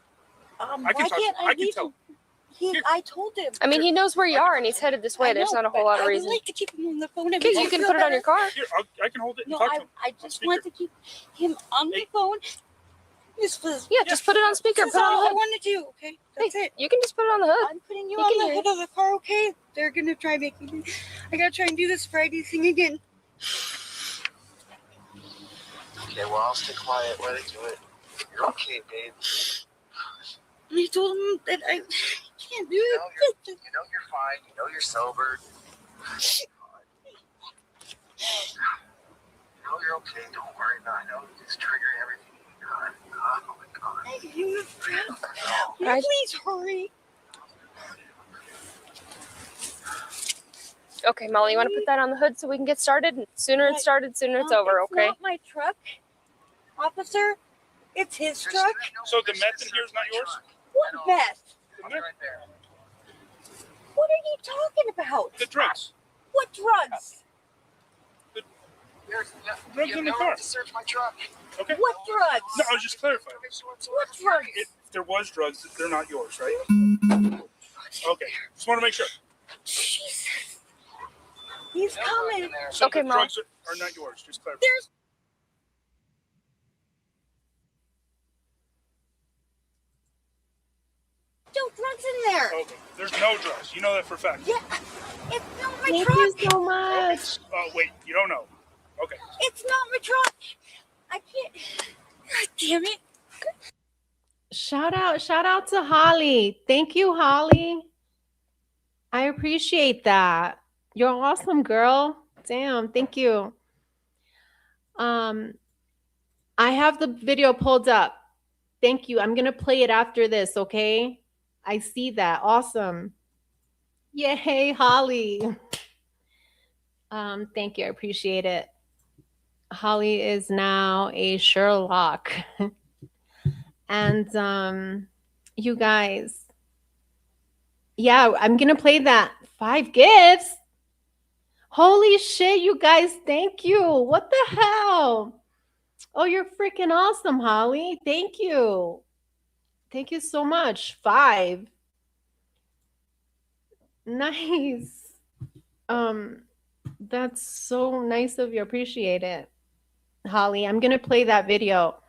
Why I can talk. can't I can leave tell. him? He. I told him. I mean, he knows where you are and he's headed this way. I There's know, not a whole but lot of I would reason. like to keep him on the phone. Because you can put it on your car. Here, I can hold it and No, talk to him. I just want to keep him on the Hey. phone. Yes, please. Yeah, just put it on speaker. That's Put it on all the I hood. want to do. Okay, that's Hey, it. you can just put it on the hood. I'm putting you He on can the hear hood of the car. Okay, they're gonna try making me. I gotta try and do this Friday thing again. Okay, well, I'll stay quiet while they do it. You're okay, babe. I told them that I can't do You it. know you're fine. You know you're sober. You know you're okay. Don't worry about it. I know it's triggering everything. God, oh my God. Will you please hurry? Okay, Molly, you want to put that on the hood so we can get started? Sooner it's started, sooner it's over, okay? It's not my truck, officer. It's his truck. So the meth in here is not yours? What meth? I'll be right there. What are you talking about? The drugs. What drugs? Drugs in the car. To search my truck. Okay. What drugs? No, I was just clarifying. What drugs? If there was drugs, they're not yours, right? Okay. Just want to make sure. Jesus. He's coming. So Okay, the Mom. drugs are not yours. Just clarify. There's no drugs in there. Okay. There's no drugs. You know that for a fact. Yeah, it's not my Thank truck. you so much. Oh, wait. You don't know. Okay. It's not my truck. I can't. God damn it. Shout out to Holly. Thank you, Holly. I appreciate that. You're awesome, girl. Damn, thank you. I have the video pulled up. Thank you. I'm gonna play it after this, okay? I see that. Awesome. Yay, Holly. Thank you. I appreciate it. Holly is now a Sherlock. And you guys, yeah, I'm gonna play that 5 gifts. Holy shit, you guys, thank you. What the hell? Oh, you're freaking awesome, Holly. Thank you. Thank you so much. 5. Nice. That's so nice of you. Appreciate it. Holly, I'm gonna play that video.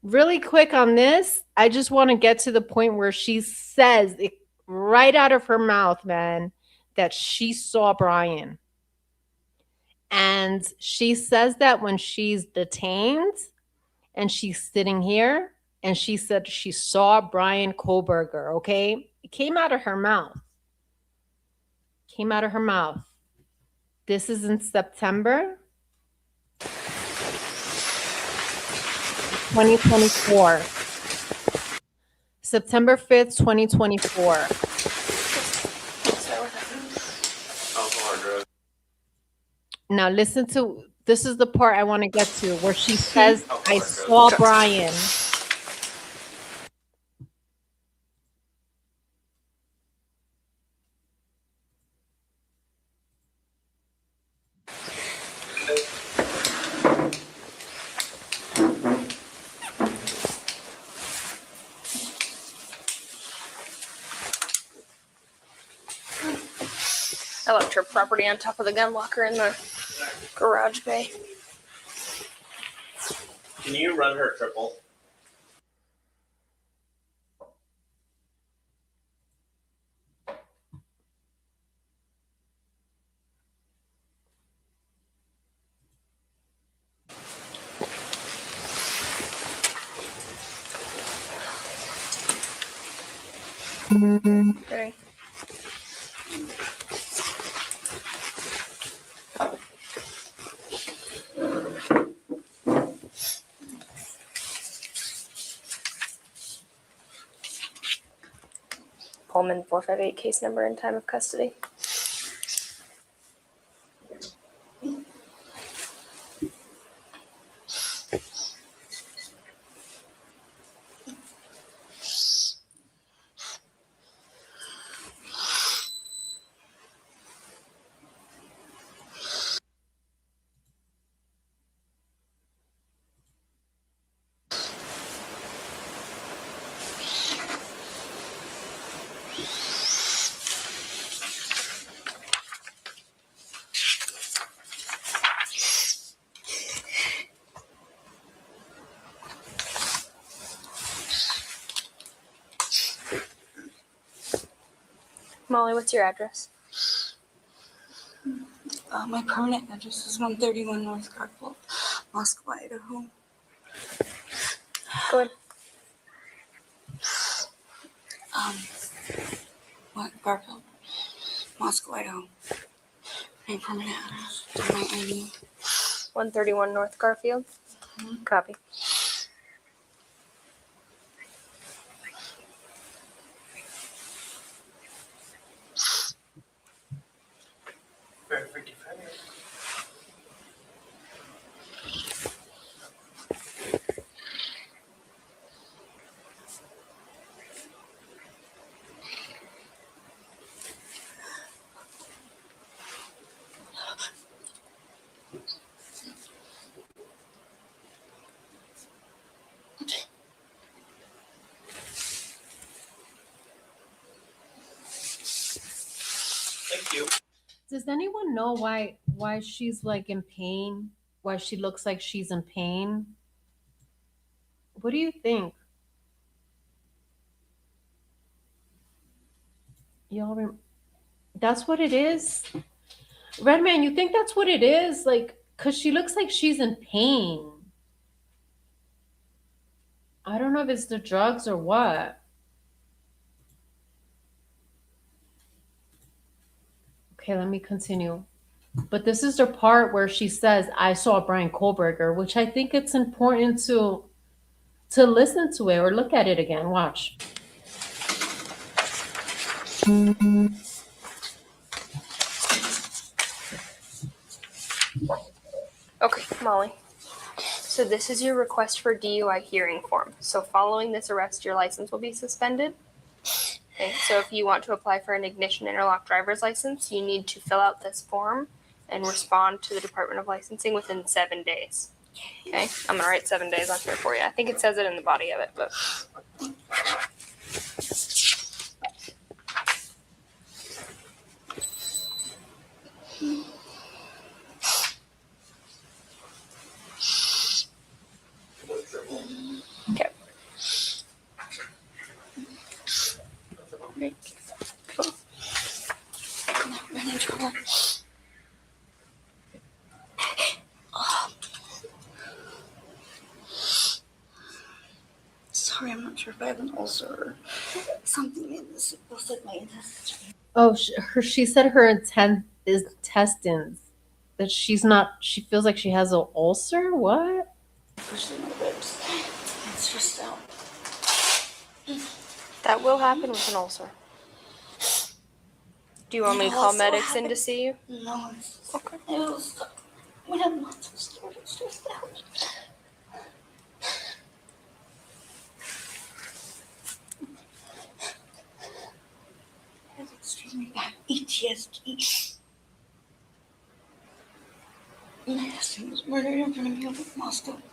Really quick on this, I just want to get to the point where she says it right out of her mouth, man, that she saw Brian. And she says that when she's detained and she's sitting here and she said she saw Brian Koberger, okay? It came out of her mouth. Came out of her mouth. This is in September 2024. September 5th, 2024. Now listen to, this is the part I want to get to where she says, I saw Brian. I left her property on top of the gun locker in the garage bay. Can you run her triple? Okay. Pullman 458 case number and time of custody. Molly, what's your address? My permanent address is 131 North Garfield, Moscow, Idaho. Go ahead. What? Garfield, Moscow, Idaho. My permanent address. My ID. 131 North Garfield. Copy. Perfect. Thank you. Does anyone know why she's like in pain? Why she looks like she's in pain? What do you think? That's what it is? Redman, you think that's what it is? Like, cause she looks like she's in pain. I don't know if it's the drugs or what. Okay, let me continue. But this is the part where she says, I saw Brian Kohlberger, which I think it's important to listen to it or look at it again. Watch. Okay, Molly. So this is your request for DUI hearing form. So following this arrest, your license will be suspended. Okay, so if you want to apply for an ignition interlock driver's license, you need to fill out this form and respond to the Department of Licensing within 7 days. Okay, I'm gonna write 7 days on here for you. I think it says it in the body of it, but. Okay. I'm in trouble. Sorry, I'm not sure if I have an ulcer or something in this. Looks like my intestines. Oh, she said her intestines. That she's not, she feels like she has an ulcer? What? Pushing my ribs. It's just out. That will happen with an ulcer. Do you want me to call medics in to see you? No, it's Okay. it was when I'm not so scared. It's just out. It has extremely bad PTSD. My husband was murdered in front of me over Moscow. Much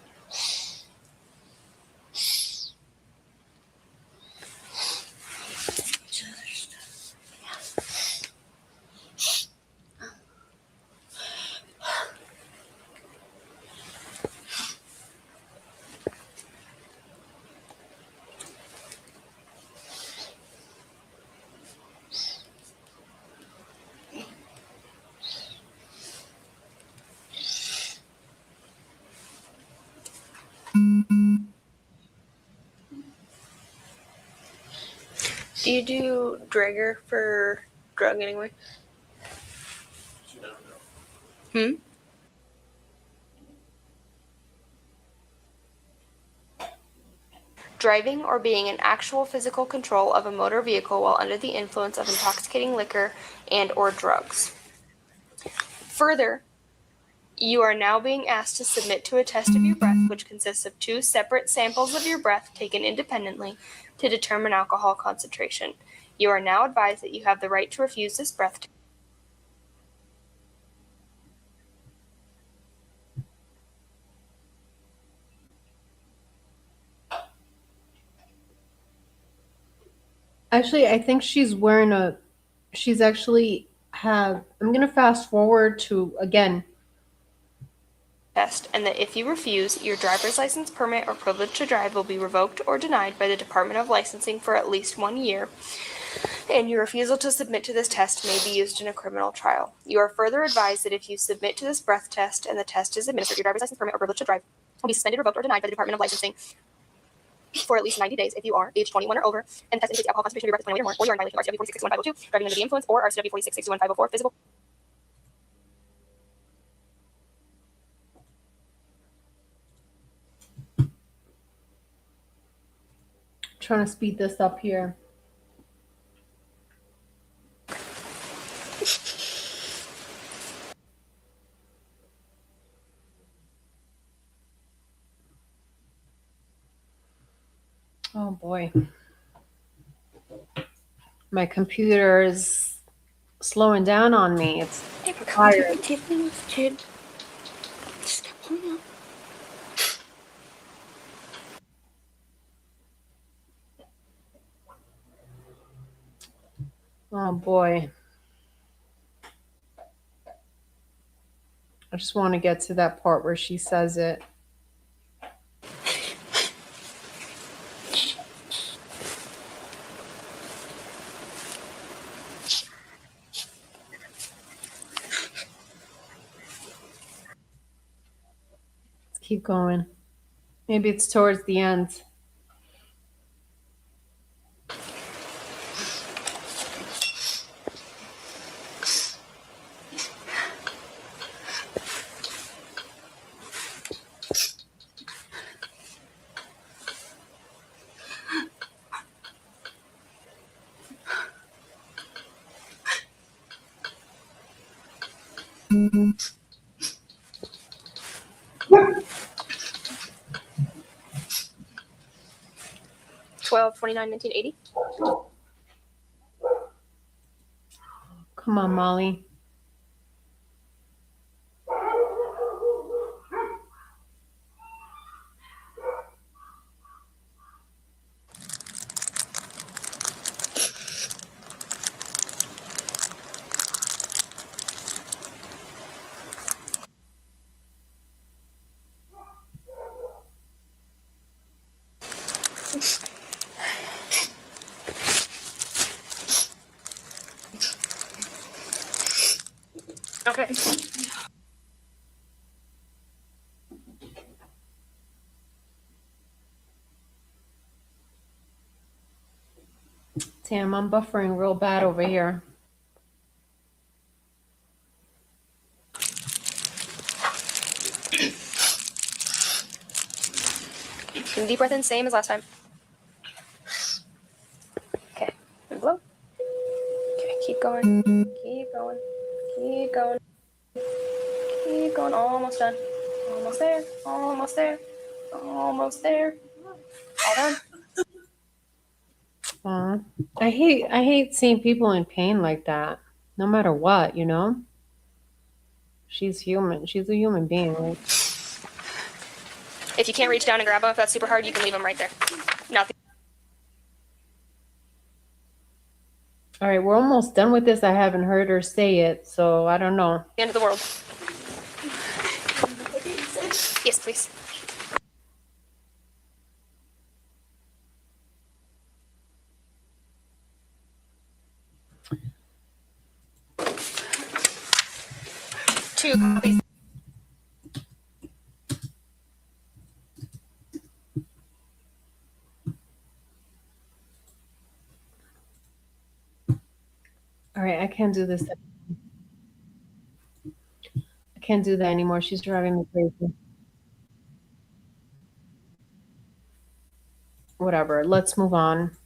other stuff. Do you do Draeger for drug anyway? Driving or being in actual physical control of a motor vehicle while under the influence of intoxicating liquor and or drugs. Further, you are now being asked to submit to a test of your breath, which consists of 2 separate samples of your breath taken independently to determine alcohol concentration. You are now advised that you have the right to refuse this breath test. Actually, I think she's actually I'm going to fast forward to, again, Test, and that if you refuse, your driver's license, permit, or privilege to drive will be revoked or denied by the Department of Licensing for at least 1 year. and your refusal to submit to this test may be used in a criminal trial. You are further advised that if you submit to this breath test and the test is administered, your driver's license, permit, or privilege to drive will be suspended, revoked, or denied by the Department of Licensing for at least 90 days if you are age 21 or over, and the test indicates alcohol concentration of your breath is 20 or more, or you are in violation of RCW 4661-502, driving under the influence, or RCW 4661-504, physical. Trying to speed this up here. Oh boy. My computer is slowing down on me. It's Hey, we're coming to tired. the Tiffany with Jude. Just kept pulling up. Oh boy. I just want to get to that part where she says it. Let's keep going. Maybe it's towards the end. Twelve 29/1980. Come on, Molly. Okay. Damn, I'm buffering real bad over here. Deep breath in, same as last time. Okay, and blow. Okay, keep going. Keep going. Keep going. Keep going. Almost done. Almost there. Almost there. Almost there. All done. I hate seeing people in pain like that. No matter what, you know? She's human. She's a human being. Right? If you can't reach down and grab them, if that's super hard, you can leave them right there. Not the All right, we're almost done with this. I haven't heard her say it, so I don't know. end of the world. Yes, please. Two copies. All right, I can't do this. I can't do that anymore. She's driving me crazy. Whatever. Let's move on.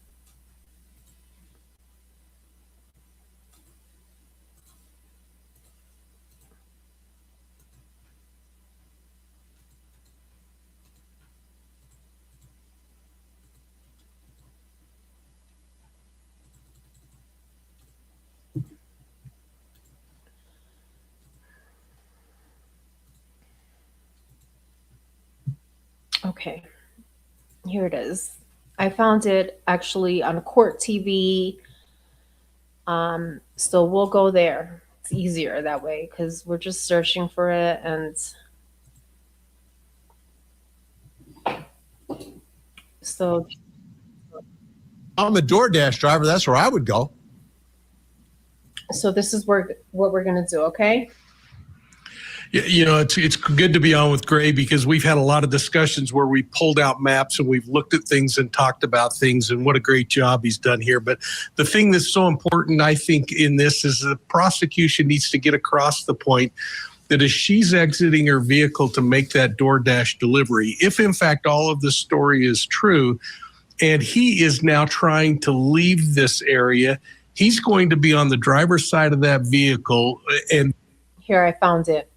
Okay, here it is. I found it actually on Court TV. So we'll go there. It's easier that way because we're just searching for it, and so I'm a DoorDash driver. That's where I would go. So this is what we're going to do, okay? You know, it's good to be on with Gray because we've had a lot of discussions where we pulled out maps and we've looked at things and talked about things, and what a great job he's done here. But the thing that's so important, I think, in this is the prosecution needs to get across the point that as she's exiting her vehicle to make that DoorDash delivery, if in fact all of the story is true, and he is now trying to leave this area, he's going to be on the driver's side of that vehicle. And here, I found it.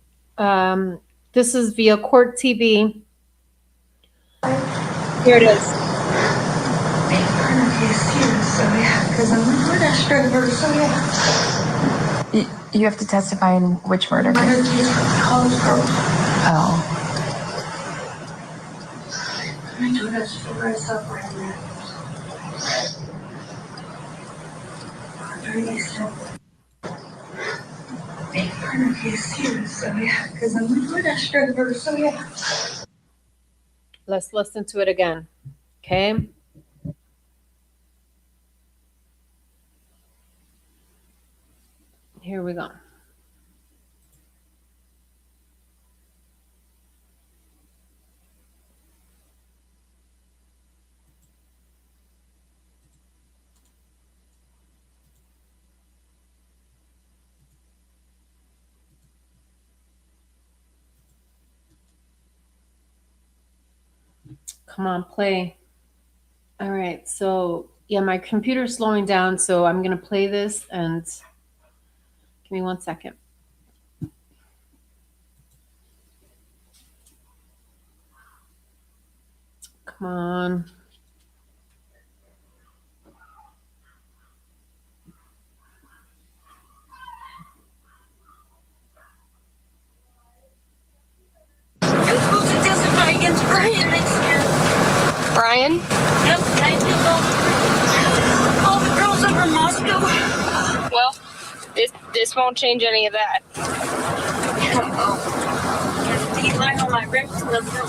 This is via Court TV. Here it is. Because I'm a DoorDash driver, so yeah. You have to testify in which murder case? Murder case for the college girl. Oh. I'm a DoorDash driver, I suffer in there. Very sad. Murder case here, so yeah. Because I'm a DoorDash driver, so yeah. Let's listen to it again, okay? Here we go. Come on, play. All right, so yeah, my computer's slowing down, so I'm gonna play this, and give me 1 second. Come on. I'm supposed to testify against Brian next year. Brian? Yep, I killed all the girls over in Moscow. Well, this won't change any of that. There's a heat line on my rim. Let's go.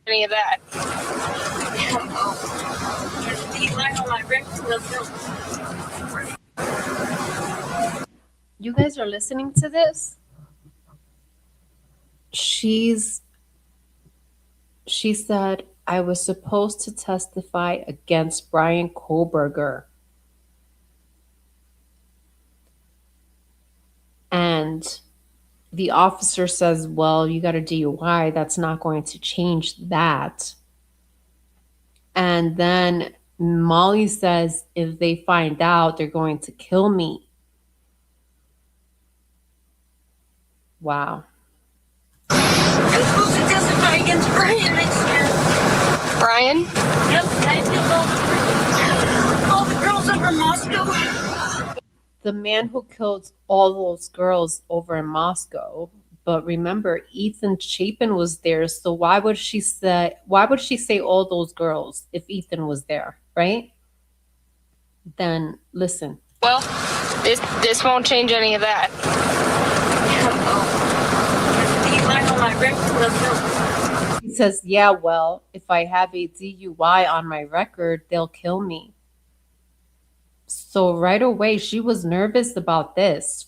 Any of that. There's a heat line on my rim. Let's go. You guys are listening to this? She said, I was supposed to testify against Brian Kohlberger. And the officer says, well, you got a DUI. That's not going to change that. And then Molly says, if they find out, they're going to kill me. Wow. I'm supposed to testify against Brian next year. Brian? Yep, I killed all the girls over in Moscow. The man who killed all those girls over in Moscow. But remember, Ethan Chapin was there. So why would she say all those girls if Ethan was there, right? Then listen. Well, this won't change any of that. He says, yeah, well, if I have a DUI on my record, they'll kill me. So right away, she was nervous about this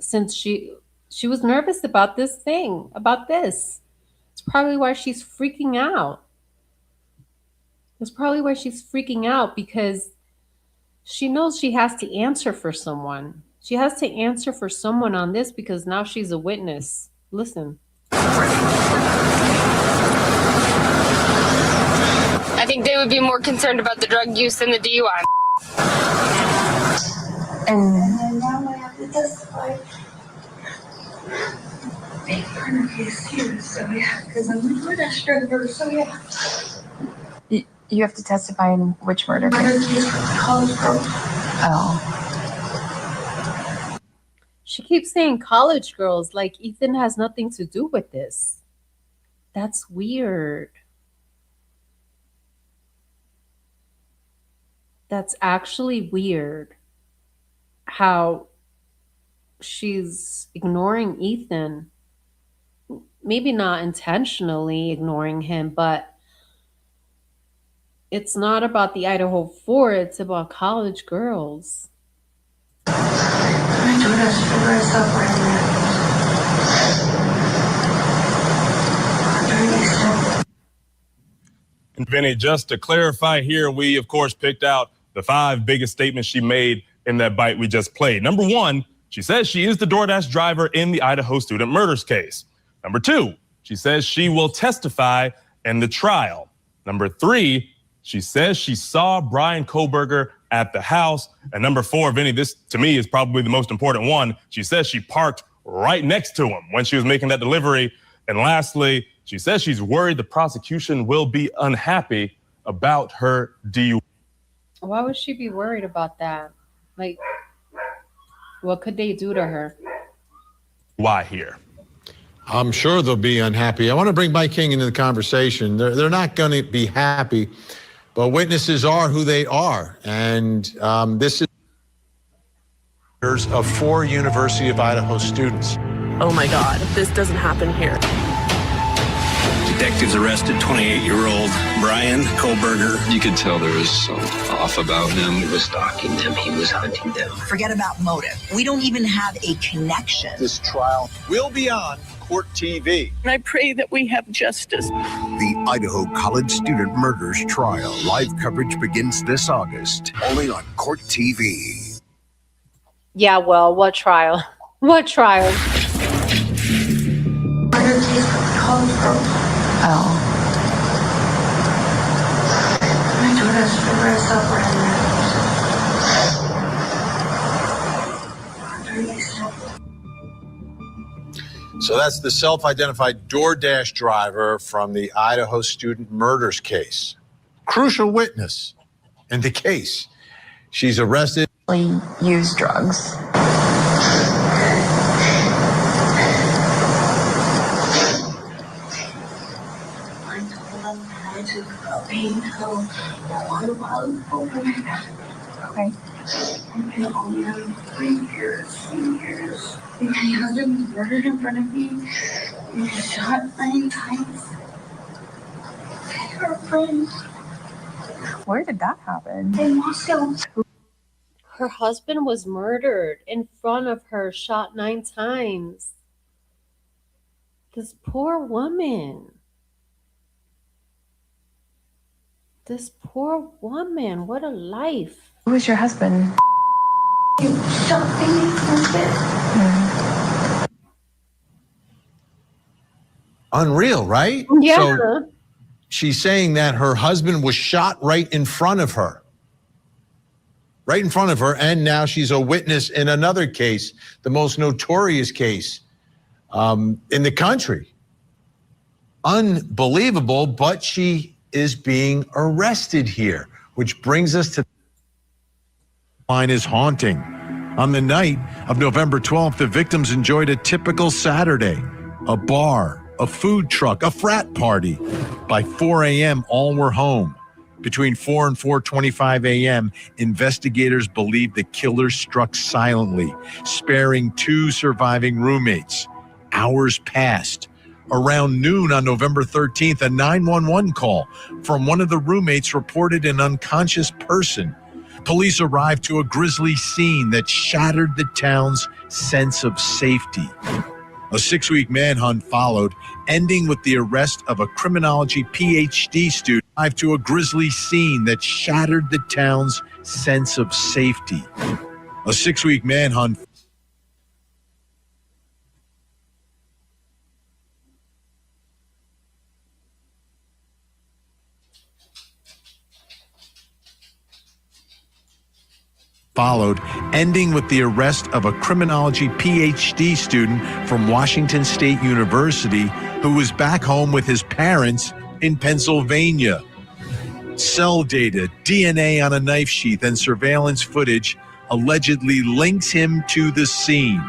since she was nervous about this thing, about this. It's probably why she's freaking out. It's probably why she's freaking out, because she knows she has to answer for someone. She has to answer for someone on this because now she's a witness. Listen. I think they would be more concerned about the drug use than the DUI. And now I have to testify. Big murder case here, so yeah, because I'm a DoorDash driver, so yeah. You have to testify in which murder case? Murder case for the college girl. Oh. She keeps saying college girls, like Ethan has nothing to do with this. That's weird. That's actually weird how she's ignoring Ethan. maybe not intentionally ignoring him, but it's not about the Idaho 4, it's about college girls. And Vinny, just to clarify here, we of course picked out the 5 biggest statements she made in that bite we just played. Number 1, she says she is the DoorDash driver in the Idaho student murders case. Number 2, she says she will testify in the trial. Number 3, she says she saw Brian Koberger at the house. And number 4, Vinny, this to me is probably the most important one. She says she parked right next to him when she was making that delivery. And lastly, she says she's worried the prosecution will be unhappy about her DUI. Why would she be worried about that? Like, what could they do to her? Why here? I'm sure they'll be unhappy. I want to bring Mike King into the conversation. They're not going to be happy, but witnesses are who they are. And this is of 4 University of Idaho students. Oh my God, this doesn't happen here. Detectives arrested 28-year-old Brian Koberger. You could tell there was something off about him. He was stalking them. He was hunting them. Forget about motive. We don't even have a connection. This trial will be on Court TV. And I pray that we have justice. The Idaho College Student Murders Trial. Live coverage begins this August, only on Court TV. Yeah, well, what trial? What trial? Oh. So that's the self-identified DoorDash driver from the Idaho student murders case. Crucial witness in the case. She's arrested. Use drugs. Okay. I've been on them for years and years. My husband was murdered in front of me. He was shot 9 times. Her friend. Where did that happen? In Moscow. Her husband was murdered in front of her, shot 9 times. This poor woman. This poor woman. What a life. Who was your husband? He shot me. Unreal, right? Yeah. So she's saying that her husband was shot right in front of her. Right in front of her. And now she's a witness in another case, the most notorious case in the country. Unbelievable, but she is being arrested here, which brings us to line is haunting. On the night of November 12th, the victims enjoyed a typical Saturday, a bar, a food truck, a frat party. By 4 a.m., all were home. Between 4 and 4:25 a.m., investigators believe the killer struck silently, sparing 2 surviving roommates. Hours passed. Around noon on November 13th, a 911 call from one of the roommates reported an unconscious person. Police arrived to a grisly scene that shattered the town's sense of safety. A 6-week manhunt followed, ending with the arrest of a criminology PhD student. Arrived to a grisly scene that shattered the town's sense of safety. A 6-week manhunt followed, ending with the arrest of a criminology PhD student from Washington State University who was back home with his parents in Pennsylvania. Cell data, DNA on a knife sheath, and surveillance footage allegedly links him to the scene.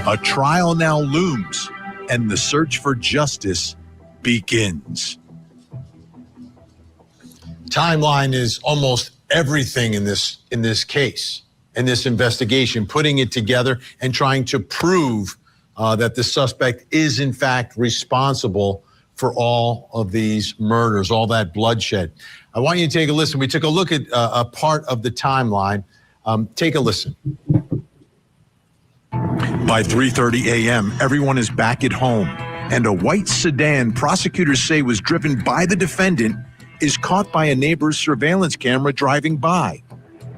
A trial now looms, and the search for justice begins. Timeline is almost everything in this case. In this investigation, putting it together and trying to prove that the suspect is, in fact, responsible for all of these murders, all that bloodshed. I want you to take a listen. We took a look at a part of the timeline. Take a listen. By 3:30 a.m., everyone is back at home, and a white sedan prosecutors say was driven by the defendant is caught by a neighbor's surveillance camera driving by.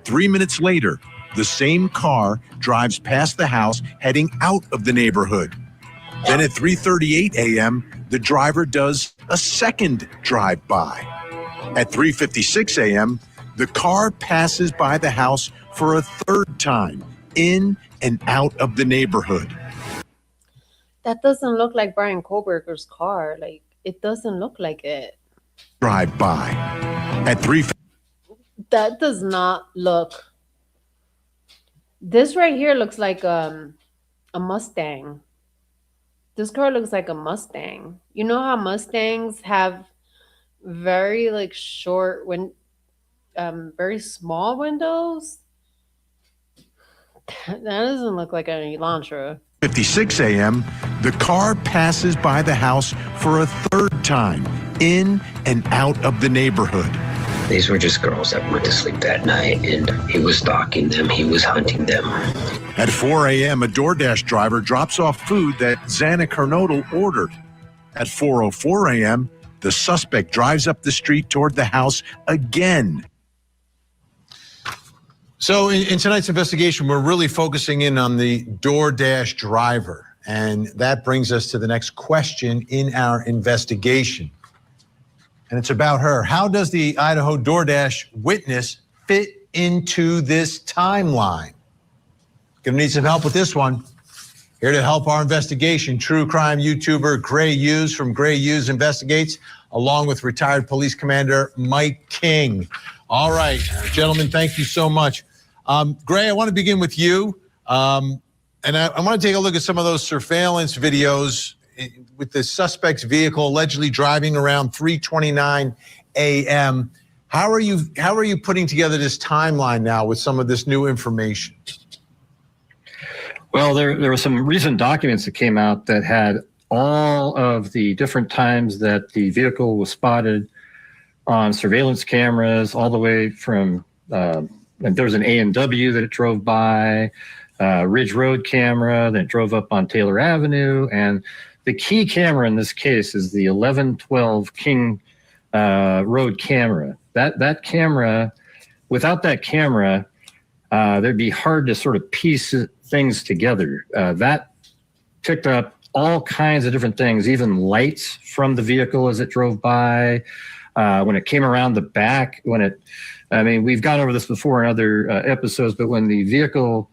3 minutes later, the same car drives past the house heading out of the neighborhood. Then at 3:38 a.m., the driver does a second drive-by. At 3:56 a.m., the car passes by the house for a third time, in and out of the neighborhood. That doesn't look like Brian Koberger's car. Like, it doesn't look like it. Drive-by. At 3. That does not look. This right here looks like a Mustang. This car looks like a Mustang. You know how Mustangs have very like short very small windows? That doesn't look like an Elantra. 56 a.m., the car passes by the house for a third time, in and out of the neighborhood. These were just girls that went to sleep that night, and he was stalking them. He was hunting them. At 4 a.m., a DoorDash driver drops off food that Xana Kernodle ordered. At 4:04 a.m., the suspect drives up the street toward the house again. So in tonight's investigation, we're really focusing in on the DoorDash driver. And that brings us to the next question in our investigation. And it's about her. How does the Idaho DoorDash witness fit into this timeline? Gonna need some help with this one. Here to help our investigation, true crime YouTuber Gray Hughes from Gray Hughes Investigates, along with retired police commander Mike King. All right, gentlemen, thank you so much. Gray, I want to begin with you. And I want to take a look at some of those surveillance videos with the suspect's vehicle allegedly driving around 3:29 a.m. How are you putting together this timeline now with some of this new information? Well, there were some recent documents that came out that had all of the different times that the vehicle was spotted on surveillance cameras, all the way from and there was an A&W that it drove by, Ridge Road camera that drove up on Taylor Avenue, and the key camera in this case is the 1112 King Road camera. That camera, without that camera, there'd be hard to sort of piece things together. That picked up all kinds of different things, even lights from the vehicle as it drove by. When it came around the back, we've gone over this before in other episodes, but when the vehicle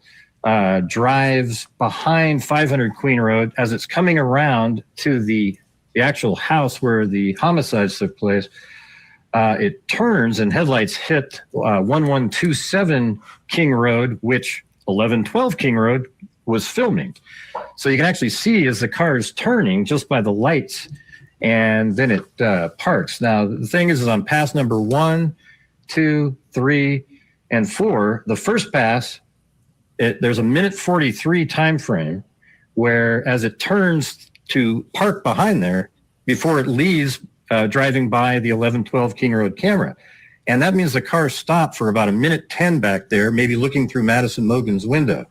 drives behind 500 Queen Road, as it's coming around to the actual house where the homicides took place, it turns and headlights hit 1127 King Road, which 1112 King Road was filming. So you can actually see as the car is turning just by the lights, and then it parks. Now, the thing is on pass number 1, 2, 3, and 4, the first pass, there's a minute 43 time frame where as it turns to park behind there before it leaves driving by the 1112 King Road camera. And that means the car stopped for about a minute 10 back there, maybe looking through Madison Mogan's window.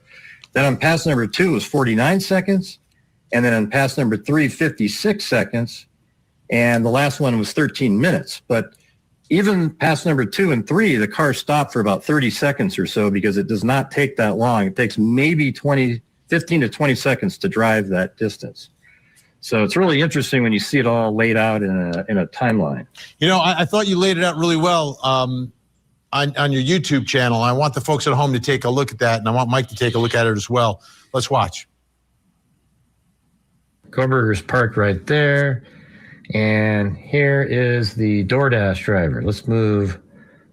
Then on pass number 2 was 49 seconds. And then on pass number 3, 56 seconds. And the last one was 13 minutes. But even pass number 2 and 3, the car stopped for about 30 seconds or so because it does not take that long. It takes maybe 15 to 20 seconds to drive that distance. So it's really interesting when you see it all laid out in a timeline. You know, I thought you laid it out really well on your YouTube channel. I want the folks at home to take a look at that, and I want Mike to take a look at it as well. Let's watch. Koberger's parked right there. And here is the DoorDash driver. Let's move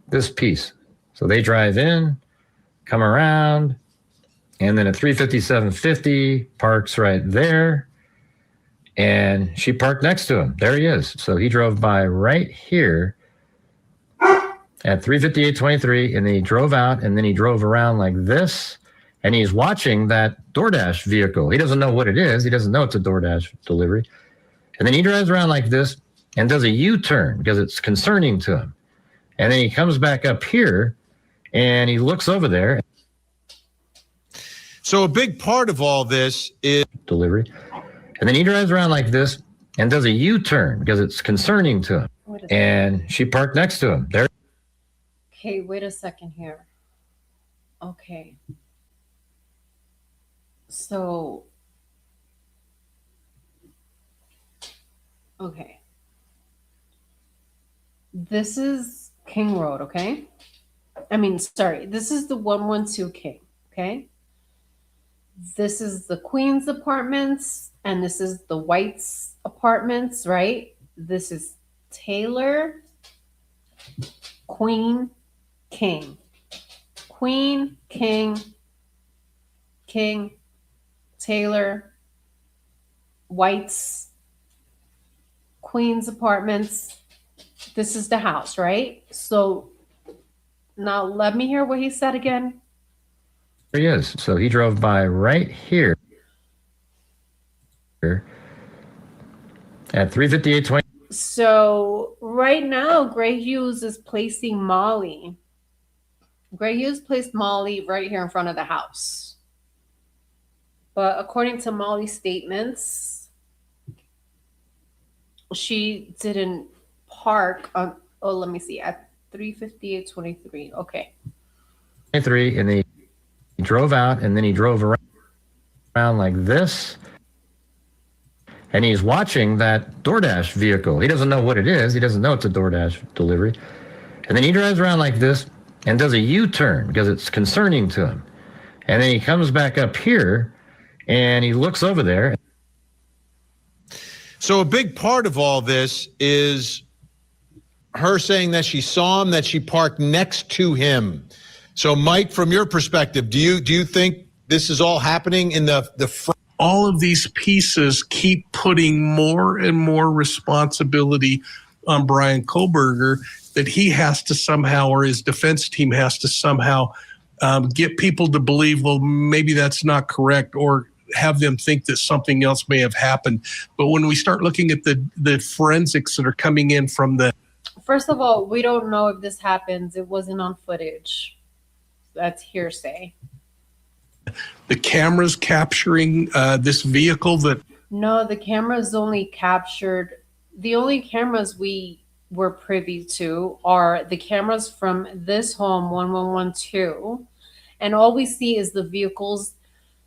this piece. So they drive in, come around, and then at 3:57:50, parks right there. And she parked next to him. There he is. So he drove by right here at 3:58:23, and then he drove out, and then he drove around like this, and he's watching that DoorDash vehicle. He doesn't know what it is. He doesn't know it's a DoorDash delivery. And then he drives around like this and does a U-turn because it's concerning to him. And then he comes back up here and he looks over there. So a big part of all this is delivery. And then he drives around like this and does a U-turn because it's concerning to him. And she parked next to him. There. Okay, wait a second here. Okay. So, okay. This is King Road, okay? I mean, sorry, this is the 112 King, okay? This is the Queen's apartments, and this is the White's apartments, right? This is Taylor, Queen, King. Queen, King, King, Taylor, White's, Queen's apartments. This is the house, right? So now let me hear what he said again. There he is. So he drove by right here at 3:58:20. So right now, Gray Hughes is placing Molly. Gray Hughes placed Molly right here in front of the house. But according to Molly's statements, she didn't park on, oh, let me see, at 3:58:23. Okay. 23, and he drove out, and then he drove around like this. And he's watching that DoorDash vehicle. He doesn't know what it is. He doesn't know it's a DoorDash delivery. And then he drives around like this and does a U-turn because it's concerning to him. And then he comes back up here and he looks over there. So a big part of all this is her saying that she saw him, that she parked next to him. So Mike, from your perspective, do you think this is all happening in the front? All of these pieces keep putting more and more responsibility on Brian Kohlberger that he has to somehow, or his defense team has to somehow get people to believe, well, maybe that's not correct, or have them think that something else may have happened. But when we start looking at the forensics that are coming in from the... First of all, we don't know if this happens. It wasn't on footage. That's hearsay. The cameras capturing this vehicle that... No, the cameras only captured, the only cameras we were privy to are the cameras from this home, 1112. And all we see is the vehicles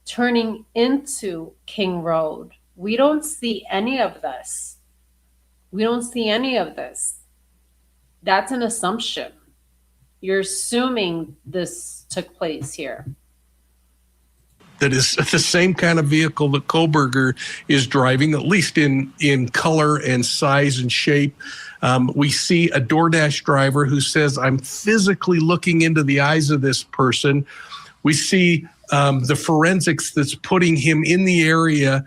turning into King Road. We don't see any of this. We don't see any of this. That's an assumption. You're assuming this took place here. That is the same kind of vehicle that Kohlberger is driving, at least in color and size and shape. We see a DoorDash driver who says, I'm physically looking into the eyes of this person. We see the forensics that's putting him in the area,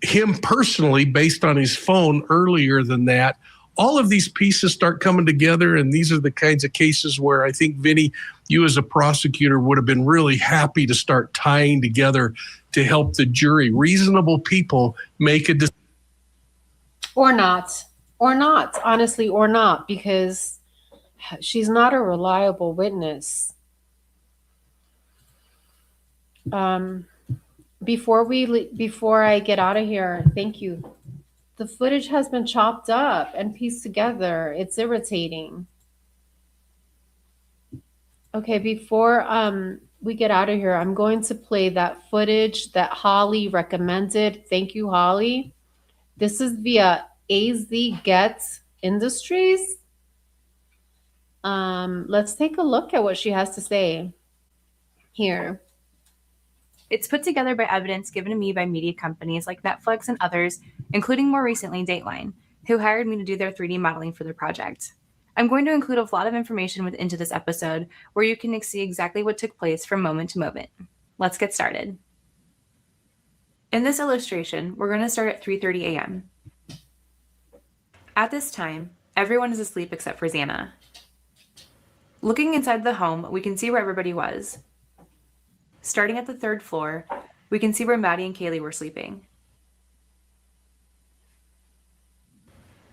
him personally, based on his phone earlier than that. All of these pieces start coming together, and these are the kinds of cases where I think, Vinny, you as a prosecutor would have been really happy to start tying together to help the jury. Reasonable people make a decision. Or not, honestly, or not, because she's not a reliable witness. Before I get out of here, thank you. The footage has been chopped up and pieced together. It's irritating. Okay, before we get out of here, I'm going to play that footage that Holly recommended. Thank you, Holly. This is via AZ Get Industries. Let's take a look at what she has to say here. It's put together by evidence given to me by media companies like Netflix and others, including more recently Dateline, who hired me to do their 3D modeling for their project. I'm going to include a lot of information into this episode where you can see exactly what took place from moment to moment. Let's get started. In this illustration, we're going to start at 3:30 a.m. At this time, everyone is asleep except for Xana. Looking inside the home, we can see where everybody was. Starting at the third floor, we can see where Maddie and Kaylee were sleeping.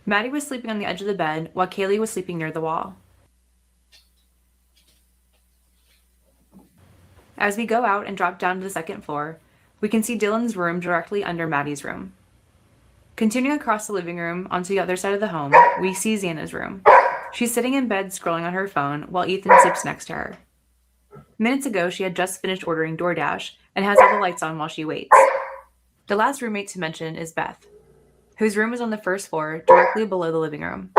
Maddie was sleeping on the edge of the bed while Kaylee was sleeping near the wall. As we go out and drop down to the second floor, we can see Dylan's room directly under Maddie's room. Continuing across the living room onto the other side of the home, we see Xana's room. She's sitting in bed scrolling on her phone while Ethan sits next to her. Minutes ago, she had just finished ordering DoorDash and has all the lights on while she waits. The last roommate to mention is Beth, whose room is on the first floor, directly below the living room.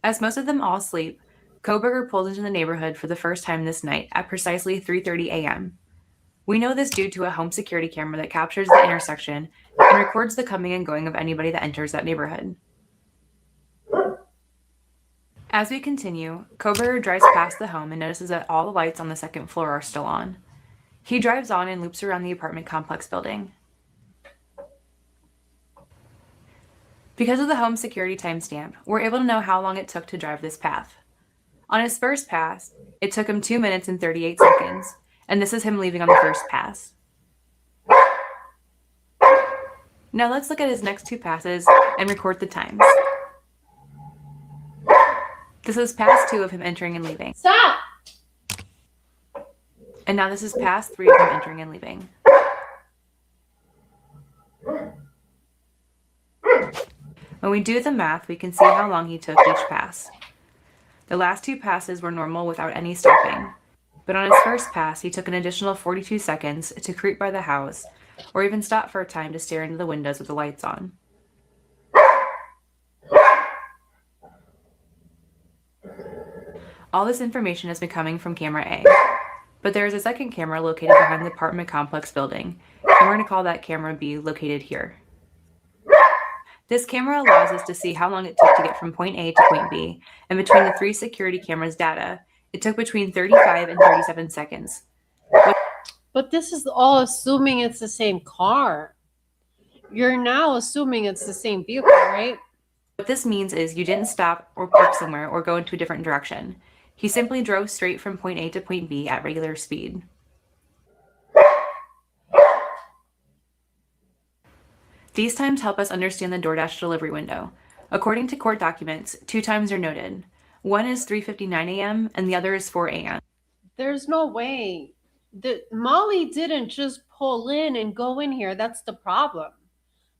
As most of them all sleep, Kohberger pulls into the neighborhood for the first time this night at precisely 3:30 a.m. We know this due to a home security camera that captures the intersection and records the coming and going of anybody that enters that neighborhood. As we continue, Kohberger drives past the home and notices that all the lights on the second floor are still on. He drives on and loops around the apartment complex building. Because of the home security timestamp, we're able to know how long it took to drive this path. On his first pass, it took him 2 minutes and 38 seconds, and this is him leaving on the first pass. Now let's look at his next 2 passes and record the times. This is pass 2 of him entering and leaving. Stop! And now this is pass 3 of him entering and leaving. When we do the math, we can see how long he took each pass. The last 2 passes were normal without any stopping, but on his first pass, he took an additional 42 seconds to creep by the house or even stop for a time to stare into the windows with the lights on. All this information has been coming from camera A, but there is a second camera located behind the apartment complex building, and we're going to call that camera B, located here. This camera allows us to see how long it took to get from point A to point B, and between the 3 security cameras' data, it took between 35 and 37 seconds. But this is all assuming it's the same car. You're now assuming it's the same vehicle, right? What this means is you didn't stop or park somewhere or go into a different direction. He simply drove straight from point A to point B at regular speed. These times help us understand the DoorDash delivery window. According to court documents, 2 times are noted. One is 3:59 a.m. and the other is 4 a.m. There's no way. Molly didn't just pull in and go in here. That's the problem.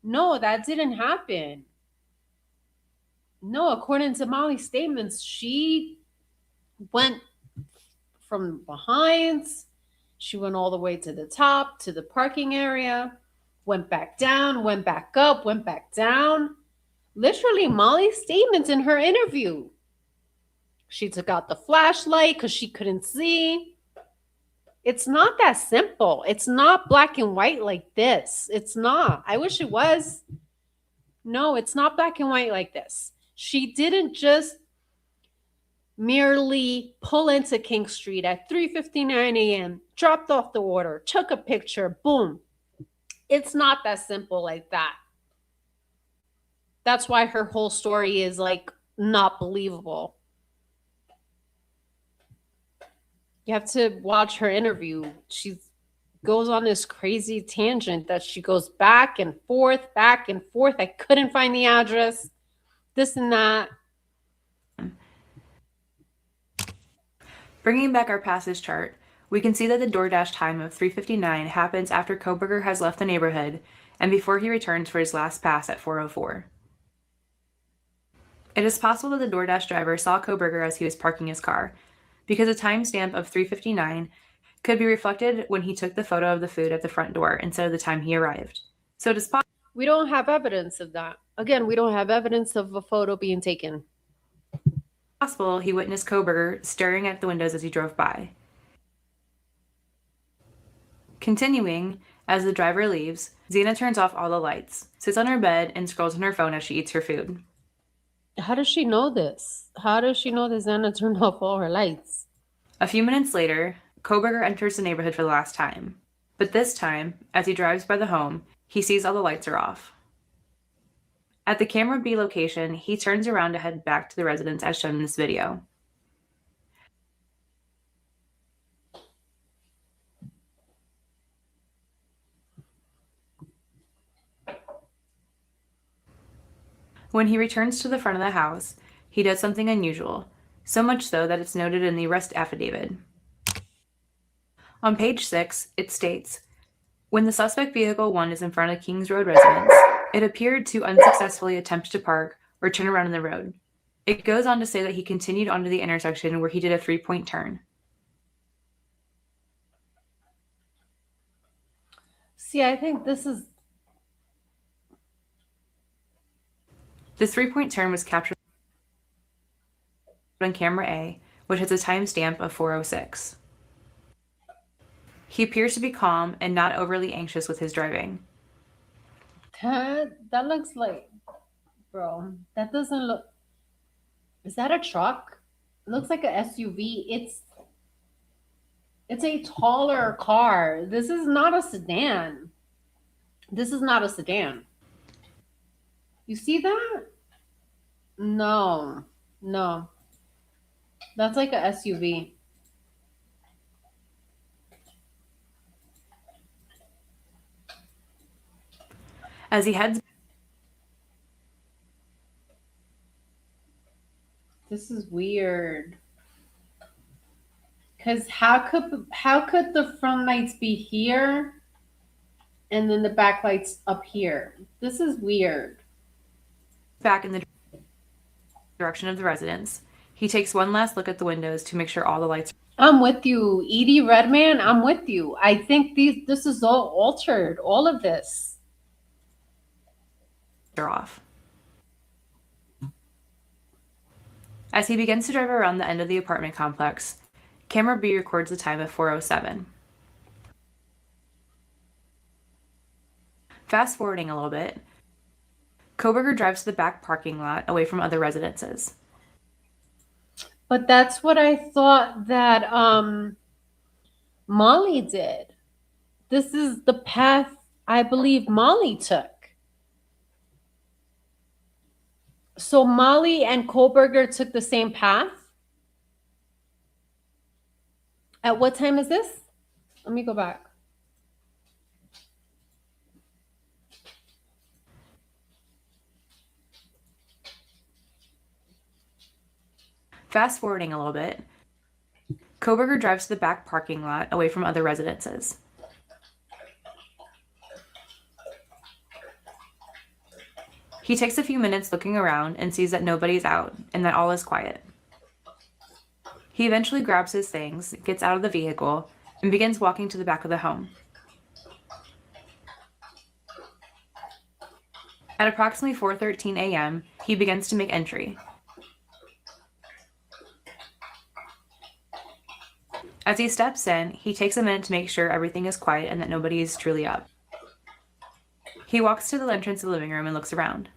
No, that didn't happen. No, according to Molly's statements, she went from behind. She went all the way to the top, to the parking area, went back down, went back up, went back down. Literally, Molly's statements in her interview. She took out the flashlight because she couldn't see. It's not that simple. It's not black and white like this. It's not. I wish it was. No, it's not black and white like this. She didn't just merely pull into King Street at 3:59 a.m., dropped off the order, took a picture, boom. It's not that simple like that. That's why her whole story is like not believable. You have to watch her interview. She goes on this crazy tangent that she goes back and forth. I couldn't find the address, this and that. Bringing back our passage chart, we can see that the DoorDash time of 3:59 happens after Kohberger has left the neighborhood and before he returns for his last pass at 4:04. It is possible that the DoorDash driver saw Kohberger as he was parking his car, because a timestamp of 3:59 could be reflected when he took the photo of the food at the front door instead of the time he arrived. So it is possible. We don't have evidence of that. Again, we don't have evidence of a photo being taken. Possible he witnessed Kohberger staring at the windows as he drove by. Continuing, as the driver leaves, Xana turns off all the lights, sits on her bed, and scrolls on her phone as she eats her food. How does she know this? How does she know that Xana turned off all her lights? A few minutes later, Kohberger enters the neighborhood for the last time. But this time, as he drives by the home, he sees all the lights are off. At the camera B location, he turns around to head back to the residence as shown in this video. When he returns to the front of the house, he does something unusual, so much so that it's noted in the arrest affidavit. On page 6, it states, when the suspect vehicle 1 is in front of Kings Road residence, it appeared to unsuccessfully attempt to park or turn around in the road. It goes on to say that he continued onto the intersection where he did a 3-point turn. See, I think this 3-point turn was captured on camera A, which has a timestamp of 4:06. He appears to be calm and not overly anxious with his driving. that looks like, bro, that doesn't look. Is that a truck? It looks like a SUV. It's a taller car. This is not a sedan. This is not a sedan. You see that? No. That's like a SUV. As he heads, this is weird. Cause how could the front lights be here and then the back lights up here? This is weird. back in the direction of the residence, he takes one last look at the windows to make sure all the lights I'm with you, Edie Redman. I'm with you. I think this is all altered. All of this. are off. As he begins to drive around the end of the apartment complex, camera B records the time of 4:07. Fast forwarding a little bit, Koberger drives to the back parking lot away from other residences. But that's what I thought that Molly did. This is the path I believe Molly took. So Molly and Koberger took the same path? At what time is this? Let me go back. Fast forwarding a little bit, Koberger drives to the back parking lot away from other residences. He takes a few minutes looking around and sees that nobody's out and that all is quiet. He eventually grabs his things, gets out of the vehicle, and begins walking to the back of the home. At approximately 4:13 a.m., he begins to make entry. As he steps in, he takes a minute to make sure everything is quiet and that nobody is truly up. He walks to the entrance of the living room and looks around.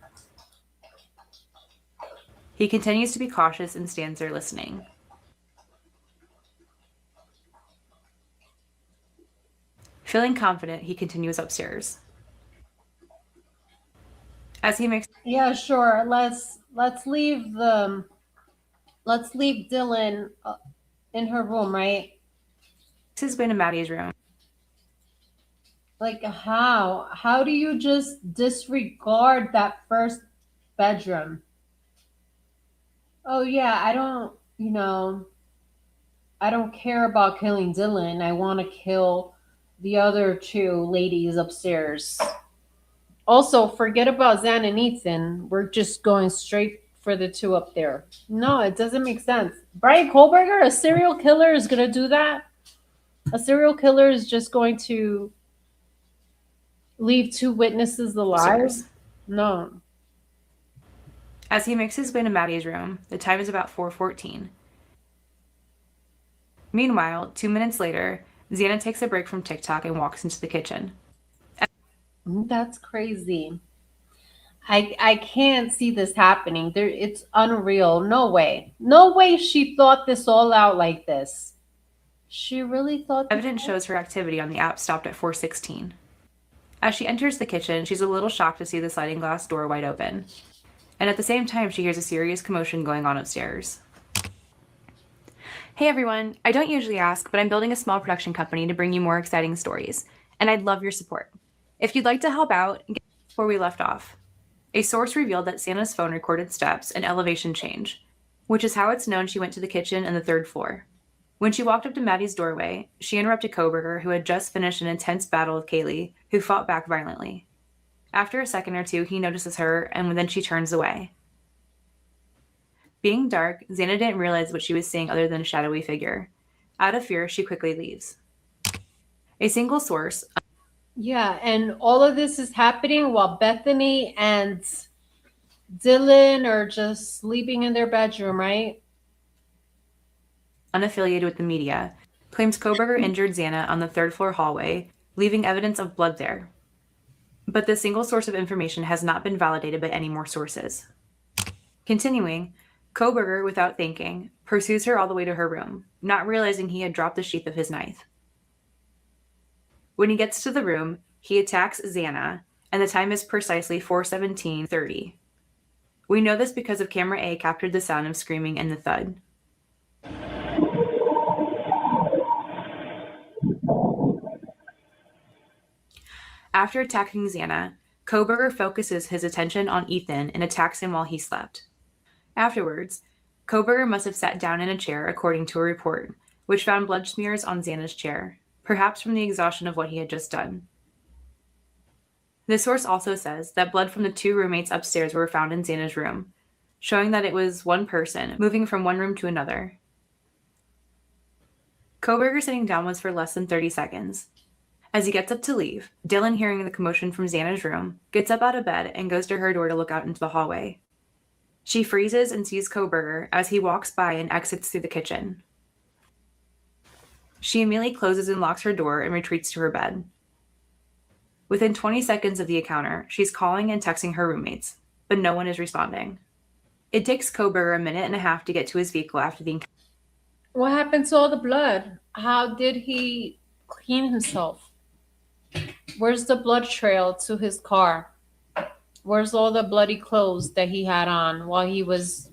He continues to be cautious and stands there listening. Feeling confident, he continues upstairs. As he makes Yeah, sure. Let's leave Dylan in her room, right? his way to Maddie's room, Like how do you just disregard that first bedroom? Oh yeah, I don't care about killing Dylan. I want to kill the other two ladies upstairs. Also, forget about Zan and Ethan. We're just going straight for the two up there. No, it doesn't make sense. Brian Kohlberger, a serial killer, is going to do that? A serial killer is just going to leave two witnesses alive? upstairs. No. As he makes his way to Maddie's room, the time is about 4:14. Meanwhile, 2 minutes later, Xana takes a break from TikTok and walks into the kitchen. That's crazy. I can't see this happening. It's unreal. No way. No way she thought this all out like this. She really thought this Evidence shows her activity on the app stopped at 4:16. As she enters the kitchen, she's a little shocked to see the sliding glass door wide open. And at the same time, she hears a serious commotion going on upstairs. Hey everyone, I don't usually ask, but I'm building a small production company to bring you more exciting stories, and I'd love your support. If you'd like to help out, get where we left off. A source revealed that Santa's phone recorded steps and elevation change, which is how it's known she went to the kitchen and the third floor. When she walked up to Maddie's doorway, she interrupted Koberger, who had just finished an intense battle with Kaylee, who fought back violently. After a second or two, he notices her, and then she turns away. Being dark, Xana didn't realize what she was seeing other than a shadowy figure. Out of fear, she quickly leaves. A single source. Yeah, and all of this is happening while Bethany and Dylan are just sleeping in their bedroom, right? Unaffiliated with the media, claims Koberger injured Xana on the third floor hallway, leaving evidence of blood there. But this single source of information has not been validated by any more sources. Continuing, Koberger, without thinking, pursues her all the way to her room, not realizing he had dropped the sheath of his knife. When he gets to the room, he attacks Xana, and the time is precisely 4:17:30. We know this because of camera A captured the sound of screaming and the thud. After attacking Xana, Koberger focuses his attention on Ethan and attacks him while he slept. Afterwards, Koberger must have sat down in a chair according to a report, which found blood smears on Xana's chair, perhaps from the exhaustion of what he had just done. This source also says that blood from the two roommates upstairs were found in Xana's room, showing that it was one person moving from one room to another. Koberger sitting down was for less than 30 seconds. As he gets up to leave, Dylan, hearing the commotion from Xana's room, gets up out of bed and goes to her door to look out into the hallway. She freezes and sees Koberger as he walks by and exits through the kitchen. She immediately closes and locks her door and retreats to her bed. Within 20 seconds of the encounter, she's calling and texting her roommates, but no one is responding. It takes Koberger a minute and a half to get to his vehicle after the encounter. What happened to all the blood? How did he clean himself? Where's the blood trail to his car? Where's all the bloody clothes that he had on while he was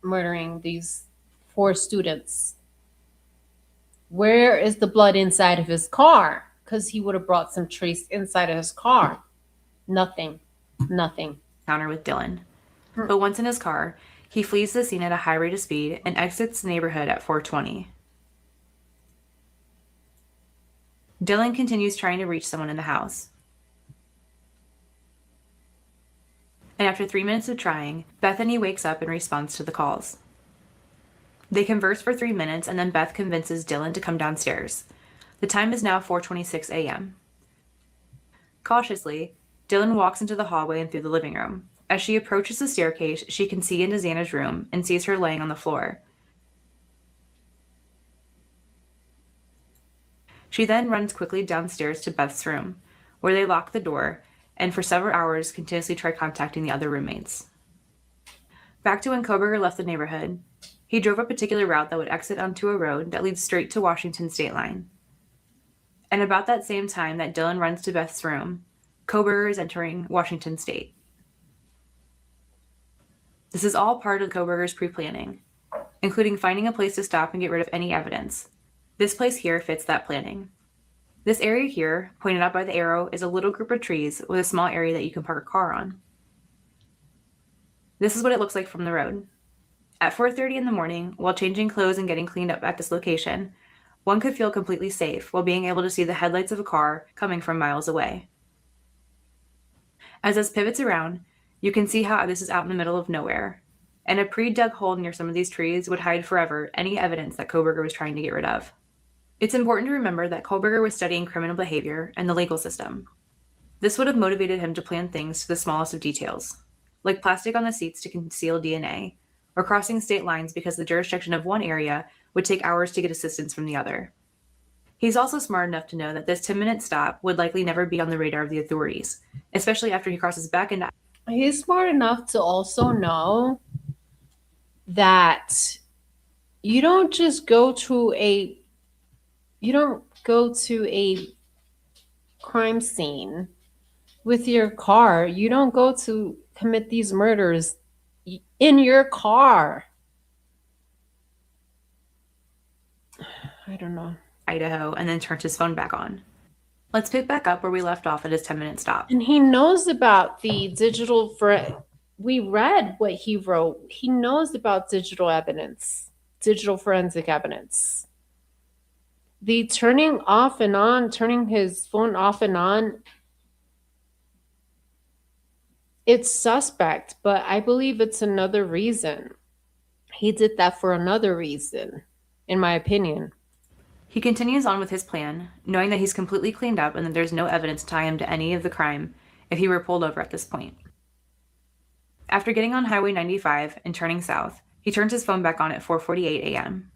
murdering these 4 students? Where is the blood inside of his car? Because he would have brought some trace inside of his car. Nothing. Encounter with Dylan. But once in his car, he flees the scene at a high rate of speed and exits the neighborhood at 4:20. Dylan continues trying to reach someone in the house. And after 3 minutes of trying, Bethany wakes up and responds to the calls. They converse for 3 minutes, and then Beth convinces Dylan to come downstairs. The time is now 4:26 a.m. Cautiously, Dylan walks into the hallway and through the living room. As she approaches the staircase, she can see into Xana's room and sees her laying on the floor. She then runs quickly downstairs to Beth's room, where they lock the door and for several hours continuously try contacting the other roommates. Back to when Koberger left the neighborhood, he drove a particular route that would exit onto a road that leads straight to Washington state line. And about that same time that Dylan runs to Beth's room, Koberger is entering Washington state. This is all part of Koberger's pre-planning, including finding a place to stop and get rid of any evidence. This place here fits that planning. This area here, pointed out by the arrow, is a little group of trees with a small area that you can park a car on. This is what it looks like from the road. At 4:30 in the morning, while changing clothes and getting cleaned up at this location, one could feel completely safe while being able to see the headlights of a car coming from miles away. As this pivots around, you can see how this is out in the middle of nowhere, and a pre-dug hole near some of these trees would hide forever any evidence that Koberger was trying to get rid of. It's important to remember that Koberger was studying criminal behavior and the legal system. This would have motivated him to plan things to the smallest of details, like plastic on the seats to conceal DNA, or crossing state lines because the jurisdiction of one area would take hours to get assistance from the other. He's also smart enough to know that this 10-minute stop would likely never be on the radar of the authorities, especially after he crosses back into... He's smart enough to also know that you don't just go to a crime scene with your car. You don't go to commit these murders in your car. I don't know. Idaho, and then turned his phone back on. Let's pick back up where we left off at his 10-minute stop. And he knows about the digital we read what he wrote. He knows about digital evidence, digital forensic evidence. The turning off and on, turning his phone off and on, it's suspect, but I believe it's another reason. He did that for another reason, in my opinion. He continues on with his plan, knowing that he's completely cleaned up and that there's no evidence to tie him to any of the crime if he were pulled over at this point. After getting on Highway 95 and turning south, he turns his phone back on at 4:48 a.m.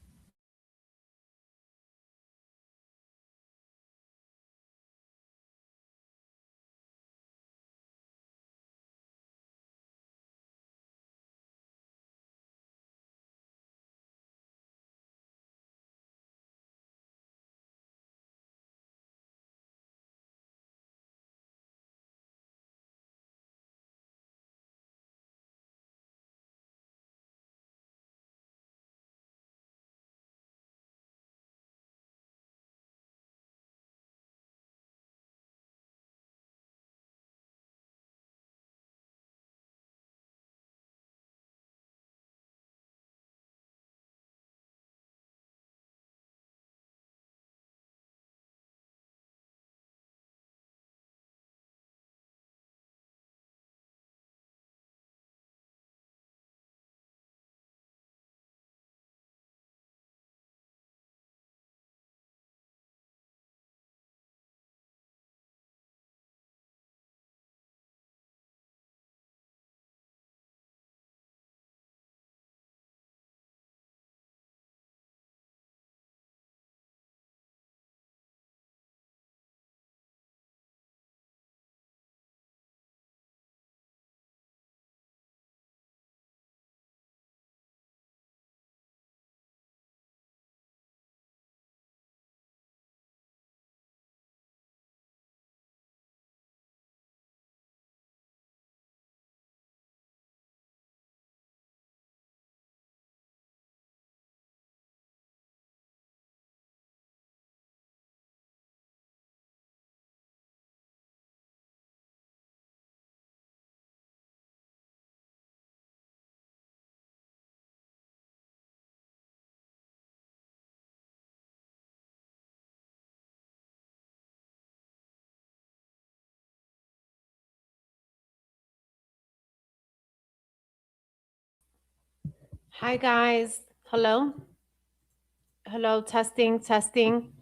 Hi, guys. Hello? Hello, testing, testing.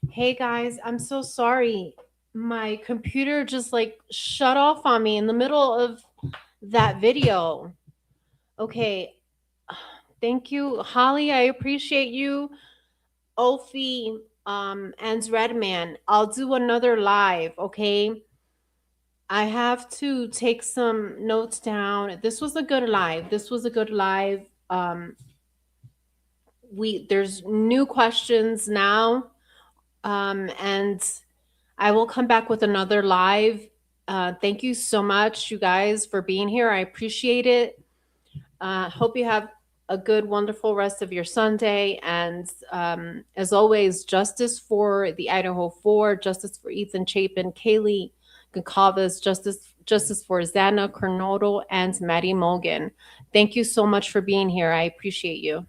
Hey, guys, I'm so sorry. My computer just like shut off on me in the middle of that video. Okay. Thank you, Holly. I appreciate you. Ophi, and Redman. I'll do another live, okay? I have to take some notes down. This was a good live. This was a good live. There's new questions now, and I will come back with another live. Thank you so much, you guys, for being here. I appreciate it. Hope you have a good, wonderful rest of your Sunday. And as always, justice for the Idaho 4, justice for Ethan Chapin, Kaylee Goncalves, justice for Zana Kernodle, and Maddie Mulgan. Thank you so much for being here. I appreciate you.